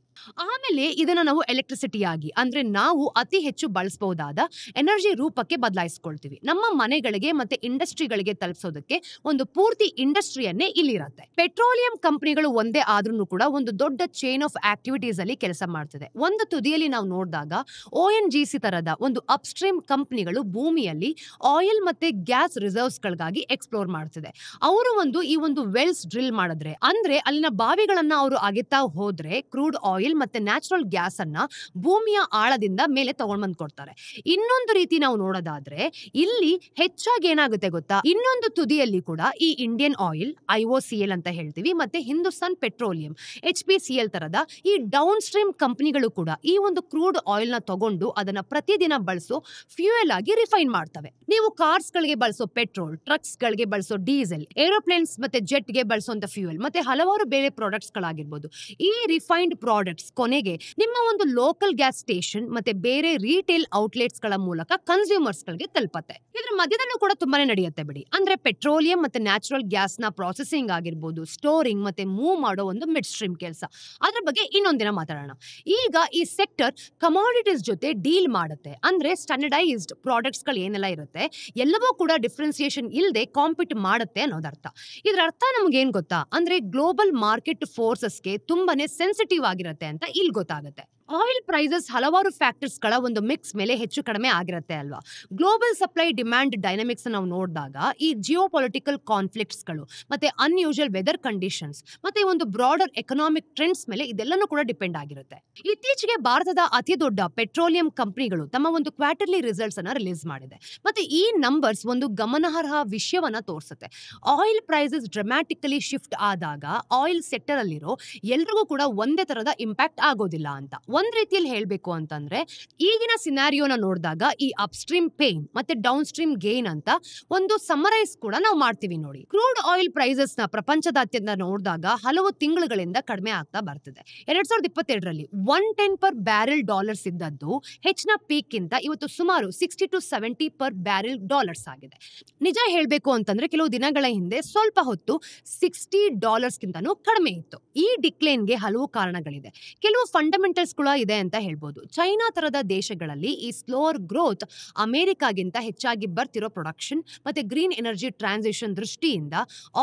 ಆಮೇಲೆ ಇದನ್ನ ನಾವು ಎಲೆಕ್ಟ್ರಿಸಿಟಿ ಆಗಿ ಅಂದ್ರೆ ನಾವು ಅತಿ ಹೆಚ್ಚು ಬಳಸಬಹುದಾದ ಎನರ್ಜಿ ರೂಪಕ್ಕೆ ಬದಲಾಯಿಸ್ಕೊಳ್ತೀವಿ. ನಮ್ಮ ಮನೆಗಳಿಗೆ ಮತ್ತೆ ಇಂಡಸ್ಟ್ರಿಗಳಿಗೆ ತಲುಪಿಸೋದಕ್ಕೆ ಒಂದು ಪೂರ್ತಿ ಇಂಡಸ್ಟ್ರಿಯನ್ನೇ ಇಲ್ಲಿರುತ್ತೆ. ಪೆಟ್ರೋಲಿಯಂ ಕಂಪನಿಗಳು ಒಂದೇ ಆದ್ರೂ ಕೂಡ ಒಂದು ದೊಡ್ಡ ಚೈನ್ ಆಫ್ ಆಕ್ಟಿವಿಟೀಸ್ ಅಲ್ಲಿ ಕೆಲಸ ಮಾಡ್ತಿದೆ. ಒಂದು ತುದಿಯಲ್ಲಿ ನಾವು ನೋಡಿದಾಗ ONGC ತರದ ಒಂದು ಅಪ್ಸ್ಟ್ರೀಮ್ ಕಂಪನಿಗಳು ಭೂಮಿಯಲ್ಲಿ ಆಯಿಲ್ ಮತ್ತೆ ಗ್ಯಾಸ್ ರಿಸರ್ವ್ಸ್ ಗಳಿಗಾಗಿ ಎಕ್ಸ್ಪ್ಲೋರ್ ಮಾಡ್ತಿದೆ. ಅವರು ಈ ಒಂದು ವೆಲ್ಸ್ ಡ್ರಿಲ್ ಮಾಡಿದ್ರೆ ಅಂದ್ರೆ ಅಲ್ಲಿನ ಬಾವಿಗಳನ್ನ ಅವರು ಅಗೆತಾ ಹೋದ್ರೆ ಕ್ರೂಡ್ ಆಯಿಲ್ ಮತ್ತೆ ನ್ಯಾಚುರಲ್ ಗ್ಯಾಸ್ ಅನ್ನ ಭೂಮಿಯ ಆಳದಿಂದ ಮೇಲೆ ತಗೊಂಡ್ಬಂದ್ ಕೊಡ್ತಾರೆ. ಇನ್ನೊಂದು ರೀತಿ ನಾವು ನೋಡೋದಾದ್ರೆ ಇಲ್ಲಿ ಹೆಚ್ಚಾಗಿ ಏನಾಗುತ್ತೆ ಗೊತ್ತಾ, ಇನ್ನೊಂದು ತುದಿಯಲ್ಲಿ ಕೂಡ ಈ ಇಂಡಿಯನ್ ಆಯಿಲ್ IOCL ಅಂತ ಹೇಳ್ತೀವಿ ಮತ್ತೆ ಹಿಂದೂಸ್ತಾನ್ ಪೆಟ್ರೋಲಿಯಂ HPCL ತರದ ಈ ಡೌನ್ ಸ್ಟ್ರೀಮ್ ಕಂಪನಿಗಳು ಕೂಡ ಈ ಒಂದು ಕ್ರೂಡ್ ಆಯಿಲ್ ನ ತಗೊಂಡು ಅದನ್ನ ಪ್ರತಿದಿನ ಬಳಸೋ ಫ್ಯೂಯಲ್ ಆಗಿ ರಿಫೈನ್ ಮಾಡ್ತವೆ. ನೀವು ಕಾರ್ಸ್ ಗಳಿಗೆ ಬಳಸೋ ಪೆಟ್ರೋಲ್, ಟ್ರಕ್ಸ್ ಗಳಿಗೆ ಬಳಸೋ ಡೀಸೆಲ್, ಏರೋಪ್ಲೇನ್ಸ್ ಮತ್ತೆ ಜೆಟ್ ಗೆ ಬಳಸುವಂತ ಫ್ಯೂಯಲ್ ಮತ್ತೆ ಹಲವಾರು ಬೇರೆ ಪ್ರಾಡಕ್ಟ್ಸ್ ಗಳಾಗಿರ್ಬೋದು. ಈ ರಿಫೈನ್ಡ್ ಪ್ರಾಡಕ್ಟ್ಸ್ ಕೊನೆಗೆ ನಿಮ್ಮ ಒಂದು ಲೋಕಲ್ ಗ್ಯಾಸ್ ಸ್ಟೇಷನ್ ಮತ್ತೆ ಬೇರೆ ರಿಟೇಲ್ ಔಟ್ಲೆಟ್ಸ್ ಗಳ ಮೂಲಕ ಕನ್ಸ್ಯೂಮರ್ಸ್ ಗಳಿಗೆ ತಲುಪತ್ತೆ. ಇದ್ರ ಮಧ್ಯದಲ್ಲೂ ಕೂಡ ತುಂಬಾನೇ ನಡೆಯುತ್ತೆ ಬಿಡಿ. ಅಂದ್ರೆ ಪೆಟ್ರೋಲಿಯಂ ಮತ್ತೆ ನ್ಯಾಚುರಲ್ ಗ್ಯಾಸ್ ನ ಪ್ರಾಸೆಸಿಂಗ್ ಆಗಿರ್ಬೋದು, ಆಗಿರ್ಬೋದು, ಸ್ಟೋರಿಂಗ್ ಮತ್ತೆ ಮೂವ್ ಮಾಡೋ ಒಂದು ಮಿಡ್ ಸ್ಟ್ರೀಮ್ ಕೆಲಸ. ಅದ್ರ ಬಗ್ಗೆ ಇನ್ನೊಂದಿನ ಮಾತಾಡೋಣ. ಈಗ ಈ ಸೆಕ್ಟರ್ ಕಮಾಡಿಟೀಸ್ ಜೊತೆ ಡೀಲ್ ಮಾಡುತ್ತೆ. ಅಂದ್ರೆ ಸ್ಟ್ಯಾಂಡರ್ಡೈಸ್ಡ್ ಪ್ರಾಡಕ್ಟ್ಸ್ಗಳು ಏನೆಲ್ಲ ಇರುತ್ತೆ ಎಲ್ಲವೂ ಕೂಡ ಡಿಫ್ರೆನ್ಸಿಯೇಷನ್ ಇಲ್ಲದೆ ಕಾಂಪಿಟ್ ಮಾಡುತ್ತೆ ಅನ್ನೋದರ್ಥ. ಇದ್ರ ಅರ್ಥ ನಮ್ಗೇನ್ ಗೊತ್ತಾ ಅಂದ್ರೆ ಗ್ಲೋಬಲ್ ಮಾರ್ಕೆಟ್ ಫೋರ್ಸಸ್ಗೆ ತುಂಬಾನೇ ಸೆನ್ಸಿಟಿವ್ ಆಗಿರುತ್ತೆ ಅಂತ ಇಲ್ಲಿ ಗೊತ್ತಾಗುತ್ತೆ. ಆಯಿಲ್ ಪ್ರೈಸಸ್ ಹಲವಾರು ಫ್ಯಾಕ್ಟರ್ಸ್ಗಳ ಒಂದು ಮಿಕ್ಸ್ ಮೇಲೆ ಹೆಚ್ಚು ಕಡಿಮೆ ಆಗಿರುತ್ತೆ ಅಲ್ವಾ. ಗ್ಲೋಬಲ್ ಸಪ್ಲೈ ಡಿಮ್ಯಾಂಡ್ ಡೈನಮಿಕ್ಸ್ ನಾವು ನೋಡಿದಾಗ ಈ ಜಿಯೋ ಪೊಲಿಟಿಕಲ್ ಕಾನ್ಫ್ಲಿಕ್ಟ್ಸ್ಗಳು ಮತ್ತೆ ಅನ್ಯೂಶುವಲ್ ವೆದರ್ ಕಂಡೀಷನ್ಸ್ ಮತ್ತೆ ಒಂದು ಬ್ರಾಡರ್ ಎಕನಾಮಿಕ್ ಟ್ರೆಂಡ್ಸ್ ಮೇಲೆ ಇದೆಲ್ಲನೂ ಕೂಡ ಡಿಪೆಂಡ್ ಆಗಿರುತ್ತೆ. ಇತ್ತೀಚೆಗೆ ಭಾರತದ ಅತಿ ದೊಡ್ಡ ಪೆಟ್ರೋಲಿಯಂ ಕಂಪನಿಗಳು ತಮ್ಮ ಒಂದು ಕ್ವಾರ್ಟರ್ಲಿ ರಿಸಲ್ಟ್ಸ್ ಅನ್ನ ರಿಲೀಸ್ ಮಾಡಿದೆ. ಮತ್ತೆ ಈ ನಂಬರ್ಸ್ ಒಂದು ಗಮನಾರ್ಹ ವಿಷಯವನ್ನ ತೋರಿಸುತ್ತೆ. ಆಯಿಲ್ ಪ್ರೈಸಸ್ ಡ್ರಾಮ್ಯಾಟಿಕಲಿ ಶಿಫ್ಟ್ ಆದಾಗ ಆಯಿಲ್ ಸೆಕ್ಟರ್ ಅಲ್ಲಿರೋ ಎಲ್ರಿಗೂ ಕೂಡ ಒಂದೇ ತರದ ಇಂಪ್ಯಾಕ್ಟ್ ಆಗೋದಿಲ್ಲ ಅಂತ. ಒಂದ್ ರೀತಿಯಲ್ಲಿ ಹೇಳ್ಬೇಕು ಅಂತಂದ್ರೆ ಈಗಿನ ಸಿನಾರಿಯೋನ ನೋಡಿದಾಗ ಈ ಅಪ್ಸ್ಟ್ರೀಮ್ ಪೇನ್ ಮತ್ತೆ ಡೌನ್ ಸ್ಟ್ರೀಮ್ ಗೇನ್ ಅಂತ ಒಂದು ಸಮರೈಸ್ ಕೂಡ ನಾವು ಮಾಡ್ತೀವಿ ನೋಡಿ. ಕ್ರೂಡ್ ಆಯಿಲ್ ಪ್ರೈಸಸ್ ನ ಪ್ರಪಂಚದಾದ್ಯಂತ ನೋಡಿದಾಗ ಹಲವು ತಿಂಗಳುಗಳಿಂದ ಕಡಿಮೆ ಆಗ್ತಾ ಬರ್ತಿದೆ. 2022ರಲ್ಲಿ 110 ಪರ್ ಬ್ಯಾರೆಲ್ ಡಾಲರ್ಸ್ ಇದ್ದದ್ದು ಹೆಚ್ಚಿನ ಪೀಕ್ ಗಿಂತ ಇವತ್ತು ಸುಮಾರು 60 to 70 ಪರ್ ಬ್ಯಾರೆಲ್ ಡಾಲರ್ಸ್ ಆಗಿದೆ. ನಿಜ ಹೇಳ್ಬೇಕು ಅಂತಂದ್ರೆ ಕೆಲವು ದಿನಗಳ ಹಿಂದೆ ಸ್ವಲ್ಪ ಹೊತ್ತು $60 ಗಿಂತನೂ ಕಡಿಮೆ ಇತ್ತು. ಈ ಡಿಕ್ಲೈನ್ಗೆ ಹಲವು ಕಾರಣಗಳಿದೆ. ಕೆಲವು ಫಂಡಮೆಂಟಲ್ಸ್ ಕೂಡ ಇದೆ ಅಂತ ಹೇಳ್ಬೋದು. ಚೈನಾ ತರದ ದೇಶಗಳಲ್ಲಿ ಈ ಸ್ಲೋವರ್ ಗ್ರೋತ್, ಅಮೆರಿಕಾಗಿಂತ ಹೆಚ್ಚಾಗಿ ಬರ್ತಿರೋ ಪ್ರೊಡಕ್ಷನ್ ಮತ್ತೆ ಗ್ರೀನ್ ಎನರ್ಜಿ ಟ್ರಾನ್ಸಿಷನ್ ದೃಷ್ಟಿಯಿಂದ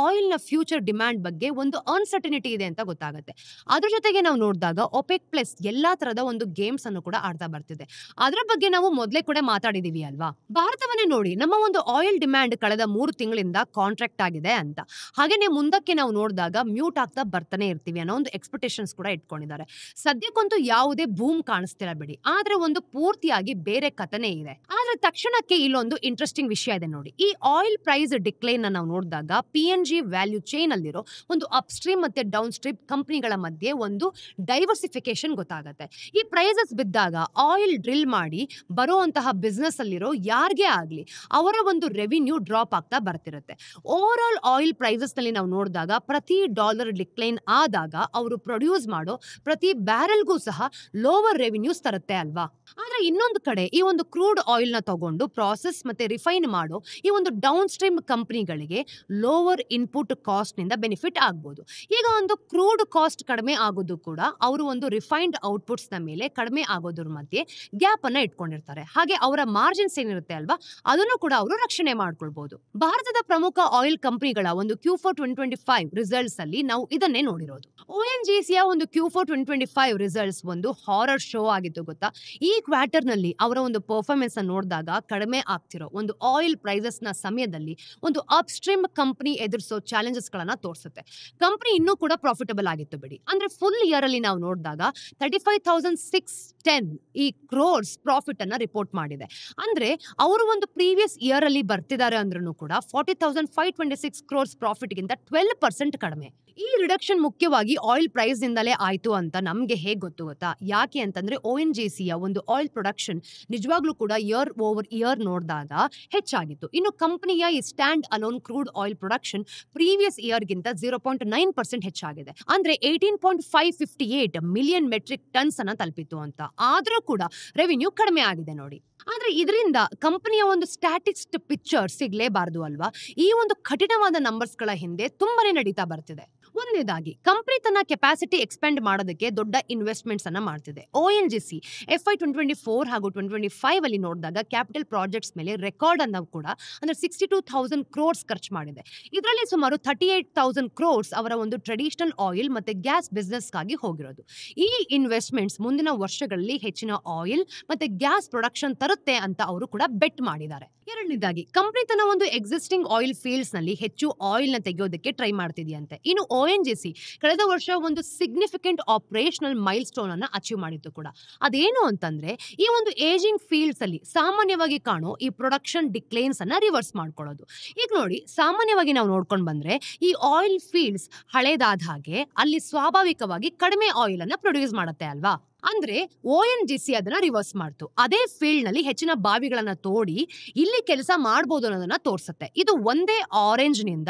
ಆಯಿಲ್ ನ ಫ್ಯೂಚರ್ ಡಿಮ್ಯಾಂಡ್ ಬಗ್ಗೆ ಒಂದು ಅನ್ಸರ್ಟನಿಟಿ ಇದೆ ಅಂತ ಗೊತ್ತಾಗುತ್ತೆ. ಅದ್ರ ಜೊತೆಗೆ ನಾವು ನೋಡಿದಾಗ ಒಪೆಕ್ ಪ್ಲಸ್ ಎಲ್ಲಾ ತರದ ಒಂದು ಗೇಮ್ಸ್ ಅನ್ನು ಕೂಡ ಆಡ್ತಾ ಬರ್ತಿದೆ. ಅದರ ಬಗ್ಗೆ ನಾವು ಮೊದಲೇ ಕೂಡ ಮಾತಾಡಿದೀವಿ ಅಲ್ವಾ. ಭಾರತವನ್ನೇ ನೋಡಿ, ನಮ್ಮ ಒಂದು ಆಯಿಲ್ ಡಿಮ್ಯಾಂಡ್ ಕಳೆದ 3 ತಿಂಗಳಿಂದ ಕಾಂಟ್ರಾಕ್ಟ್ ಆಗಿದೆ ಅಂತ. ಹಾಗೇನೆ ಮುಂದಕ್ಕೆ ನಾವು ನೋಡಿದಾಗ ಮ್ಯೂಟ್ ಆಗ್ತಾ ಬರ್ತಾನೆ ಇರ್ತೀವಿ ಅನ್ನೋ ಒಂದು ಎಕ್ಸ್ಪೆಕ್ಟೇಷನ್ಸ್ ಕೂಡ ಇಟ್ಕೊಂಡಿದ್ದಾರೆ. ಸದ್ಯಕ್ಕಂತೂ ಯಾವುದೇ ಬೂಮ್ ಕಾಣಿಸ್ತಿಲ್ಲ ಬಿಡಿ, ಆದ್ರೆ ಒಂದು ಪೂರ್ತಿಯಾಗಿ ಬೇರೆ ಕಥನೆ ಇದೆ. ಆದ್ರೆ ತಕ್ಷಣಕ್ಕೆ ಇಲ್ಲೊಂದು ಇಂಟ್ರೆಸ್ಟಿಂಗ್ ವಿಷಯ ಇದೆ ನೋಡಿ. ಈ ಆಯಿಲ್ ಪ್ರೈಸ್ ಡಿಕ್ಲೈನ್ ನಾವು ನೋಡಿದಾಗ PNG ವ್ಯಾಲ್ಯೂ ಚೈನ್ ಅಲ್ಲಿರೋ ಒಂದು ಅಪ್ಸ್ಟ್ರೀಮ್ ಮತ್ತೆ ಡೌನ್ ಸ್ಟ್ರೀಮ್ ಕಂಪನಿಗಳ ಮಧ್ಯೆ ಒಂದು ಡೈವರ್ಸಿಫಿಕೇಶನ್ ಗೊತ್ತಾಗುತ್ತೆ. ಈ ಪ್ರೈಸಸ್ ಬಿದ್ದಾಗ ಆಯಿಲ್ ಡ್ರಿಲ್ ಮಾಡಿ ಬರುವಂತಹ ಬಿಸ್ನೆಸ್ ಅಲ್ಲಿರೋ ಯಾರಿಗೇ ಆಗ್ಲಿ ಅವರ ಒಂದು ರೆವಿನ್ಯೂ ಡ್ರಾಪ್ ಆಗ್ತಾ ಬರ್ತಿರುತ್ತೆ. ಓವರ್ ಆಲ್ ಆಯಿಲ್ ಪ್ರೈಸಸ್ ನಲ್ಲಿ ನಾವು ನೋಡಿದಾಗ ಪ್ರತಿ ಡಾಲರ್ ಡಿಕ್ಲೈನ್ ಆದಾಗ ಅವರು ಪ್ರೊಡ್ಯೂಸ್ ಮಾಡೋ ಪ್ರತಿ ಬ್ಯಾರೆಲ್ಗೂ ಸಹ ಲೋವರ್ ರೆವಿನ್ಯೂಸ್ ತರುತ್ತೆ ಅಲ್ವಾ. ಆದ್ರೆ ಇನ್ನೊಂದು ಕಡೆ ಈ ಒಂದು ಕ್ರೂಡ್ ಆಯಿಲ್ ನ ತಗೊಂಡು ಪ್ರಾಸೆಸ್ ಮತ್ತೆ ರಿಫೈನ್ ಮಾಡೋ ಈ ಒಂದು ಡೌನ್ ಸ್ಟ್ರೀಮ್ ಕಂಪನಿಗಳಿಗೆ ಲೋವರ್ ಇನ್ಪುಟ್ ಕಾಸ್ಟ್ ನಿಂದ ಬೆನಿಫಿಟ್ ಆಗ್ಬೋದು. ಈಗ ಒಂದು ಕ್ರೂಡ್ ಕಾಸ್ಟ್ ಕಡಿಮೆ ಆಗೋದು ಕೂಡ ಅವರು ಒಂದು ರಿಫೈನ್ಡ್ ಔಟ್ಪುಟ್ಸ್ ನ ಮೇಲೆ ಕಡಿಮೆ ಆಗೋದ್ರ ಮಧ್ಯೆ ಗ್ಯಾಪ್ ಅನ್ನ ಇಟ್ಕೊಂಡಿರ್ತಾರೆ. ಹಾಗೆ ಅವರ ಮಾರ್ಜಿನ್ಸ್ ಏನಿರುತ್ತೆ ಅಲ್ವಾ ಅದನ್ನು ಕೂಡ ಅವರು ರಕ್ಷಣೆ ಮಾಡ್ಕೊಳ್ಬಹುದು. ಭಾರತದ ಪ್ರಮುಖ ಆಯಿಲ್ ಕಂಪನಿಗಳ ಒಂದು Q4 2025 ರಿಸಲ್ಟ್ಸ್ ಅಲ್ಲಿ ನಾವು ಇದನ್ನೇ ನೋಡಿರೋದು. ONGCಯ ಒಂದು Q4 2025 ರಿಸಲ್ಟ್ಸ್ ಒಂದು ಹಾರರ್ ಶೋ ಆಗಿತ್ತು ಗೊತ್ತಾ. ಈ ಕ್ವಾರ್ಟರ್ ನಲ್ಲಿ ಅವರ ಒಂದು ಪರ್ಫಾರ್ಮೆನ್ಸ್ ನೋಡಿದಾಗ ಕಡಿಮೆ ಆಗ್ತಿರೋ ಒಂದು ಆಯಿಲ್ ಪ್ರೈಸಸ್ ನ ಸಮಯದಲ್ಲಿ ಒಂದು ಅಪ್ಸ್ಟ್ರೀಮ್ ಕಂಪನಿ ಎದುರಿಸೋ ಚಾಲೆಂಜಸ್ ಗಳನ್ನ ತೋರಿಸುತ್ತೆ. ಕಂಪನಿ ಇನ್ನೂ ಕೂಡ ಪ್ರಾಫಿಟಬಲ್ ಆಗಿತ್ತು ಬಿಡಿ. ಅಂದ್ರೆ ಫುಲ್ ಇಯರ್ ಅಲ್ಲಿ ನಾವು ನೋಡಿದಾಗ 35,610 ಈ ಕ್ರೋರ್ಸ್ ಪ್ರಾಫಿಟ್ ಅನ್ನ ರಿಪೋರ್ಟ್ ಮಾಡಿದೆ. ಅಂದ್ರೆ ಅವರು ಒಂದು ಪ್ರೀವಿಯಸ್ ಇಯರ್ ಅಲ್ಲಿ ಬರ್ತಿದ್ದಾರೆ ಅಂದ್ರೂ ಕೂಡ 40,526 ಕ್ರೋರ್ಸ್ ಪ್ರಾಫಿಟ್ ಗಿಂತ 12% ಕಡಿಮೆ. ಈ ರಿಡಕ್ಷನ್ ಮುಖ್ಯವಾಗಿ ಆಯಿಲ್ ಪ್ರೈಸ್ ನಿಂದಲೇ ಆಯ್ತು ಅಂತ ನಮ್ಗೆ ಹೇಗೆ ಗೊತ್ತಾ. ಯಾಕೆ ಅಂತಂದ್ರೆ ONGCಯ ಒಂದು ಆಯಿಲ್ ಪ್ರೊಡಕ್ಷನ್ ನಿಜವಾಗ್ಲೂ ಕೂಡ ಇಯರ್ ಓವರ್ ಇಯರ್ ನೋಡಿದಾಗ ಹೆಚ್ಚಾಗಿತ್ತು. ಇನ್ನು ಕಂಪನಿಯ ಈ stand alone crude oil production previous year ಗಿಂತ 0.9% ಹೆಚ್ಚಾಗಿದೆ. ಅಂದ್ರೆ 18.558 ಮಿಲಿಯನ್ ಮೆಟ್ರಿಕ್ ಟನ್ಸ್ ಅನ್ನ ತಲುಪಿತ್ತು ಅಂತ. ಆದ್ರೂ ಕೂಡ ರೆವಿನ್ಯೂ ಕಡಿಮೆ ಆಗಿದೆ ನೋಡಿ. ಆದ್ರೆ ಇದರಿಂದ ಕಂಪನಿಯ ಒಂದು ಸ್ಟ್ಯಾಟಿಕ್ಸ್ ಪಿಕ್ಚರ್ ಸಿಗ್ಲೇಬಾರದು ಅಲ್ವಾ. ಈ ಒಂದು ಕಠಿಣವಾದ ನಂಬರ್ಸ್ ಗಳ ಹಿಂದೆ ತುಂಬಾನೇ ನಡೀತಾ ಬರ್ತಿದೆ. ಒಂದನೇದಾಗಿ ಕಂಪನಿ ತನ್ನ ಕೆಪಾಸಿಟಿ ಎಕ್ಸ್ಪೆಂಡ್ ಮಾಡೋದಕ್ಕೆ ದೊಡ್ಡ ಇನ್ವೆಸ್ಟ್ಮೆಂಟ್ಸ್ ಅನ್ನ ಮಾಡ್ತಿದೆ. ONGC FY 2024 ಹಾಗೂ 2025 ಅಲ್ಲಿ ನೋಡಿದಾಗ ಕ್ಯಾಪಿಟಲ್ ಪ್ರಾಜೆಕ್ಟ್ಸ್ ಮೇಲೆ ರೆಕಾರ್ಡ್ ಅನ್ನ ಕೂಡ ಅಂದ್ರೆ 62,000 ಕ್ರೋರ್ಸ್ ಖರ್ಚು ಮಾಡಿದೆ. ಇದರಲ್ಲಿ ಸುಮಾರು 38,000 ಕ್ರೋರ್ಸ್ ಅವರ ಒಂದು ಟ್ರೆಡಿಷನಲ್ ಆಯಿಲ್ ಮತ್ತೆ ಗ್ಯಾಸ್ ಬಿಸ್ನೆಸ್ ಗಾಗಿ ಹೋಗಿರೋದು. ಈ ಇನ್ವೆಸ್ಟ್ಮೆಂಟ್ಸ್ ಮುಂದಿನ ವರ್ಷಗಳಲ್ಲಿ ಹೆಚ್ಚಿನ ಆಯಿಲ್ ಮತ್ತೆ ಗ್ಯಾಸ್ ಪ್ರೊಡಕ್ಷನ್ ತರುತ್ತೆ ಅಂತ ಅವರು ಕೂಡ ಬೆಟ್ ಮಾಡಿದ್ದಾರೆ. ಎರಡನೇದಾಗಿ ಕಂಪನಿ ತನ್ನ ಒಂದು ಎಕ್ಸಿಸ್ಟಿಂಗ್ ಆಯಿಲ್ ಫೀಲ್ಡ್ಸ್ ನಲ್ಲಿ ಹೆಚ್ಚು ಆಯಿಲ್ ನ ತೆಗೆಯೋದಕ್ಕೆ ಟ್ರೈ ಮಾಡ್ತಿದೆಯಂತೆ. ಇನ್ನು ONGC ಕಳೆದ ವರ್ಷ ಒಂದು ಸಿಗ್ನಿಫಿಕೆಂಟ್ ಆಪರೇಷನಲ್ ಮೈಲ್ ಸ್ಟೋನ್ ಅನ್ನ ಅಚೀವ್ ಮಾಡಿತ್ತು ಕೂಡ. ಅದೇನು ಅಂತಂದ್ರೆ ಈ ಒಂದು ಏಜಿಂಗ್ ಫೀಲ್ಡ್ಸ್ ಅಲ್ಲಿ ಸಾಮಾನ್ಯವಾಗಿ ಕಾಣೋ ಈ ಪ್ರೊಡಕ್ಷನ್ ಡಿಕ್ಲೈನ್ಸ್ ಅನ್ನ ರಿವರ್ಸ್ ಮಾಡ್ಕೊಳ್ಳೋದು. ಈಗ ನೋಡಿ, ಸಾಮಾನ್ಯವಾಗಿ ನಾವು ನೋಡ್ಕೊಂಡು ಬಂದ್ರೆ ಈ ಆಯಿಲ್ ಫೀಲ್ಡ್ಸ್ ಹಳೇದಾದ ಹಾಗೆ ಅಲ್ಲಿ ಸ್ವಾಭಾವಿಕವಾಗಿ ಕಡಿಮೆ ಆಯಿಲ್ ಅನ್ನ ಪ್ರೊಡ್ಯೂಸ್ ಮಾಡುತ್ತೆ ಅಲ್ವಾ. ಅಂದ್ರೆ ONGC ಅದನ್ನ ರಿವರ್ಸ್ ಮಾಡ್ತು. ಅದೇ ಫೀಲ್ಡ್ ನಲ್ಲಿ ಹೆಚ್ಚಿನ ಬಾವಿಗಳನ್ನ ತೋಡಿ ಇಲ್ಲಿ ಕೆಲಸ ಮಾಡಬಹುದು ಅನ್ನೋದನ್ನ ತೋರಿಸುತ್ತೆ. ಇದು ಒಂದೇ ಆರೆಂಜ್ ನಿಂದ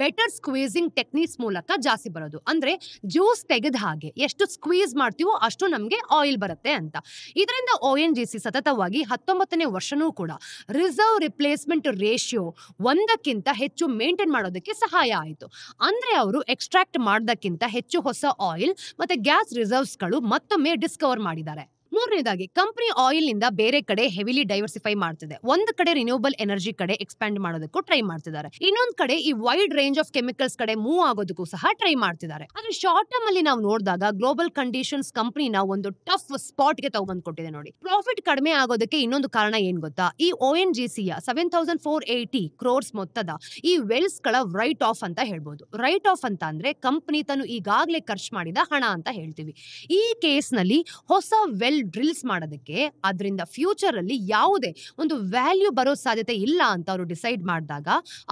ಬೆಟರ್ ಸ್ಕ್ವೀಸಿಂಗ್ ಟೆಕ್ನಿಕ್ಸ್ ಮೂಲಕ ಜಾಸ್ತಿ ಬರೋದು. ಅಂದ್ರೆ ಜ್ಯೂಸ್ ತೆಗೆದ ಹಾಗೆ ಎಷ್ಟು ಸ್ಕ್ವೀಸ್ ಮಾಡ್ತೀವೋ ಅಷ್ಟು ನಮ್ಗೆ ಆಯಿಲ್ ಬರುತ್ತೆ ಅಂತ. ಇದರಿಂದ ONGC ಸತತವಾಗಿ 19ನೇ ವರ್ಷನೂ ಕೂಡ ರಿಸರ್ವ್ ರಿಪ್ಲೇಸ್ಮೆಂಟ್ ರೇಷಿಯೋ 1ಕ್ಕಿಂತ ಹೆಚ್ಚು ಮೇಂಟೈನ್ ಮಾಡೋದಕ್ಕೆ ಸಹಾಯ ಆಯಿತು. ಅಂದ್ರೆ ಅವರು ಎಕ್ಸ್ಟ್ರಾಕ್ಟ್ ಮಾಡೋದಕ್ಕಿಂತ ಹೆಚ್ಚು ಹೊಸ ಆಯಿಲ್ ಮತ್ತೆ ಗ್ಯಾಸ್ ರಿಸರ್ವ್ಸ್ಗಳು ಮತ್ತೊಮ್ಮೆ ಡಿಸ್ಕವರ್ ಮಾಡಿದ್ದಾರೆ. ಮೂರನೇದಾಗಿ ಕಂಪನಿ ಆಯಿಲ್ ನಿಂದ ಬೇರೆ ಕಡೆ ಹೆವಿಲಿ ಡೈವರ್ಸಿಫೈ ಮಾಡ್ತಿದೆ. ಒಂದು ಕಡೆ ರಿನ್ಯೂಬಲ್ ಎನರ್ಜಿ ಕಡೆ ಎಕ್ಸ್ಪ್ಯಾಂಡ್ ಮಾಡೋದಕ್ಕೂ ಟ್ರೈ ಮಾಡ್ತಿದ್ದಾರೆ. ಇನ್ನೊಂದ್ ಕಡೆ ಈ ವೈಡ್ ರೇಂಜ್ ಆಫ್ ಕೆಮಿಕಲ್ಸ್ ಕಡೆ ಮೂವ್ ಆಗೋದಕ್ಕೂ ಸಹ ಟ್ರೈ ಮಾಡ್ತಿದ್ದಾರೆ. ಆದ್ರೆ ಶಾರ್ಟ್ ಟರ್ಮ್ ಅಲ್ಲಿ ನಾವು ನೋಡಿದಾಗ ಗ್ಲೋಬಲ್ ಕಂಡೀಷನ್ಸ್ ಕಂಪನಿನ ಒಂದು ಟಫ್ ಸ್ಪಾಟ್ ಗೆ ತಗೊಂಡ್ಕೊಟ್ಟಿದೆ ನೋಡಿ. ಪ್ರಾಫಿಟ್ ಕಡಿಮೆ ಆಗೋದಕ್ಕೆ ಇನ್ನೊಂದು ಕಾರಣ ಏನ್ ಗೊತ್ತಾ? ಈ ONGCಯ 7480 crores ಮೊತ್ತದ ಈ ವೆಲ್ಸ್ ಗಳ ರೈಟ್ ಆಫ್ ಅಂತ ಹೇಳ್ಬೋದು. ರೈಟ್ ಆಫ್ ಅಂತ ಅಂದ್ರೆ ಕಂಪನಿ ತಾನು ಈಗಾಗಲೇ ಖರ್ಚು ಮಾಡಿದ ಹಣ ಅಂತ ಹೇಳ್ತೀವಿ. ಈ ಕೇಸ್ ನಲ್ಲಿ ಹೊಸ ವೆಲ್ ಡ್ರಿಲ್ಸ್ ಮಾಡೋದಕ್ಕೆ ಅದರಿಂದ ಫ್ಯೂಚರ್ ಅಲ್ಲಿ ಯಾವುದೇ ಒಂದು ವ್ಯಾಲ್ಯೂ ಬರೋ ಸಾಧ್ಯತೆ ಇಲ್ಲ ಅಂತ ಅವರು ಡಿಸೈಡ್ ಮಾಡಿದಾಗ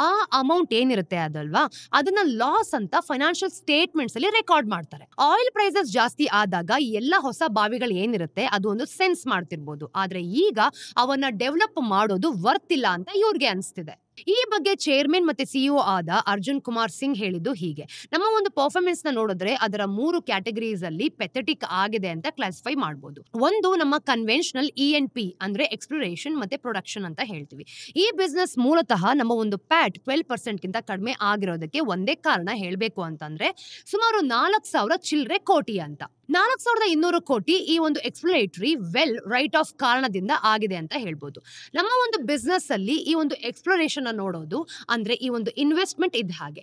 ಆ ಅಮೌಂಟ್ ಏನಿರುತ್ತೆ ಅದಲ್ವಾ, ಅದನ್ನ ಲಾಸ್ ಅಂತ ಫೈನಾನ್ಷಿಯಲ್ ಸ್ಟೇಟ್ಮೆಂಟ್ಸ್ ಅಲ್ಲಿ ರೆಕಾರ್ಡ್ ಮಾಡ್ತಾರೆ. ಆಯಿಲ್ ಪ್ರೈಸಸ್ ಜಾಸ್ತಿ ಆದಾಗ ಎಲ್ಲ ಹೊಸ ಬಾವಿಗಳು ಏನಿರುತ್ತೆ ಅದು ಒಂದು ಸೆನ್ಸ್ ಮಾಡ್ತಿರ್ಬೋದು. ಆದ್ರೆ ಈಗ ಅವನ್ನ ಡೆವಲಪ್ ಮಾಡೋದು ವರ್ತ್ ಇಲ್ಲ ಅಂತ ಇವ್ರಿಗೆ ಅನಿಸ್ತಿದೆ. ಈ ಬಗ್ಗೆ ಚೇರ್ಮನ್ ಮತ್ತೆ CEO ಆದ ಅರ್ಜುನ್ ಕುಮಾರ್ ಸಿಂಗ್ ಹೇಳಿದ್ದು ಹೀಗೆ: ನಮ್ಮ ಒಂದು ಪರ್ಫಾರ್ಮೆನ್ಸ್ ನ ನೋಡಿದ್ರೆ ಅದರ 3 ಕ್ಯಾಟಗರೀಸ್ ಅಲ್ಲಿ ಪೆಥೆಟಿಕ್ ಆಗಿದೆ ಅಂತ ಕ್ಲಾಸಿಫೈ ಮಾಡಬಹುದು. ಒಂದು ನಮ್ಮ ಕನ್ವೆನ್ಷನಲ್ ENP ಅಂದ್ರೆ ಎಕ್ಸ್ಪ್ಲೋರೇಷನ್ ಮತ್ತೆ ಪ್ರೊಡಕ್ಷನ್ ಅಂತ ಹೇಳ್ತೀವಿ. ಈ ಬಿಸ್ನೆಸ್ ಮೂಲತಃ ನಮ್ಮ ಒಂದು ಪ್ಯಾಟ್ 12% ಗಿಂತ ಕಡಿಮೆ ಆಗಿರೋದಕ್ಕೆ ಒಂದೇ ಕಾರಣ ಹೇಳ್ಬೇಕು ಅಂತಂದ್ರೆ ಸುಮಾರು 4,000 ಚಿಲ್ಲರೆ ಕೋಟಿ ಅಂತ. 4,200 ಕೋಟಿ ಈ ಒಂದು ಎಕ್ಸ್ಪ್ಲೋರೇಟರಿ ವೆಲ್ ರೈಟ್ ಆಫ್ ಕಾರಣದಿಂದ ಆಗಿದೆ ಅಂತ ಹೇಳ್ಬೋದು. ನಮ್ಮ ಒಂದು ಬಿಸ್ನೆಸ್ ಅಲ್ಲಿ ಈ ಒಂದು ಎಕ್ಸ್ಪ್ಲೋರೇಷನ್ ನೋಡೋದು ಅಂದ್ರೆ ಈ ಒಂದು ಇನ್ವೆಸ್ಟ್ಮೆಂಟ್ ಇದ್ದ ಹಾಗೆ.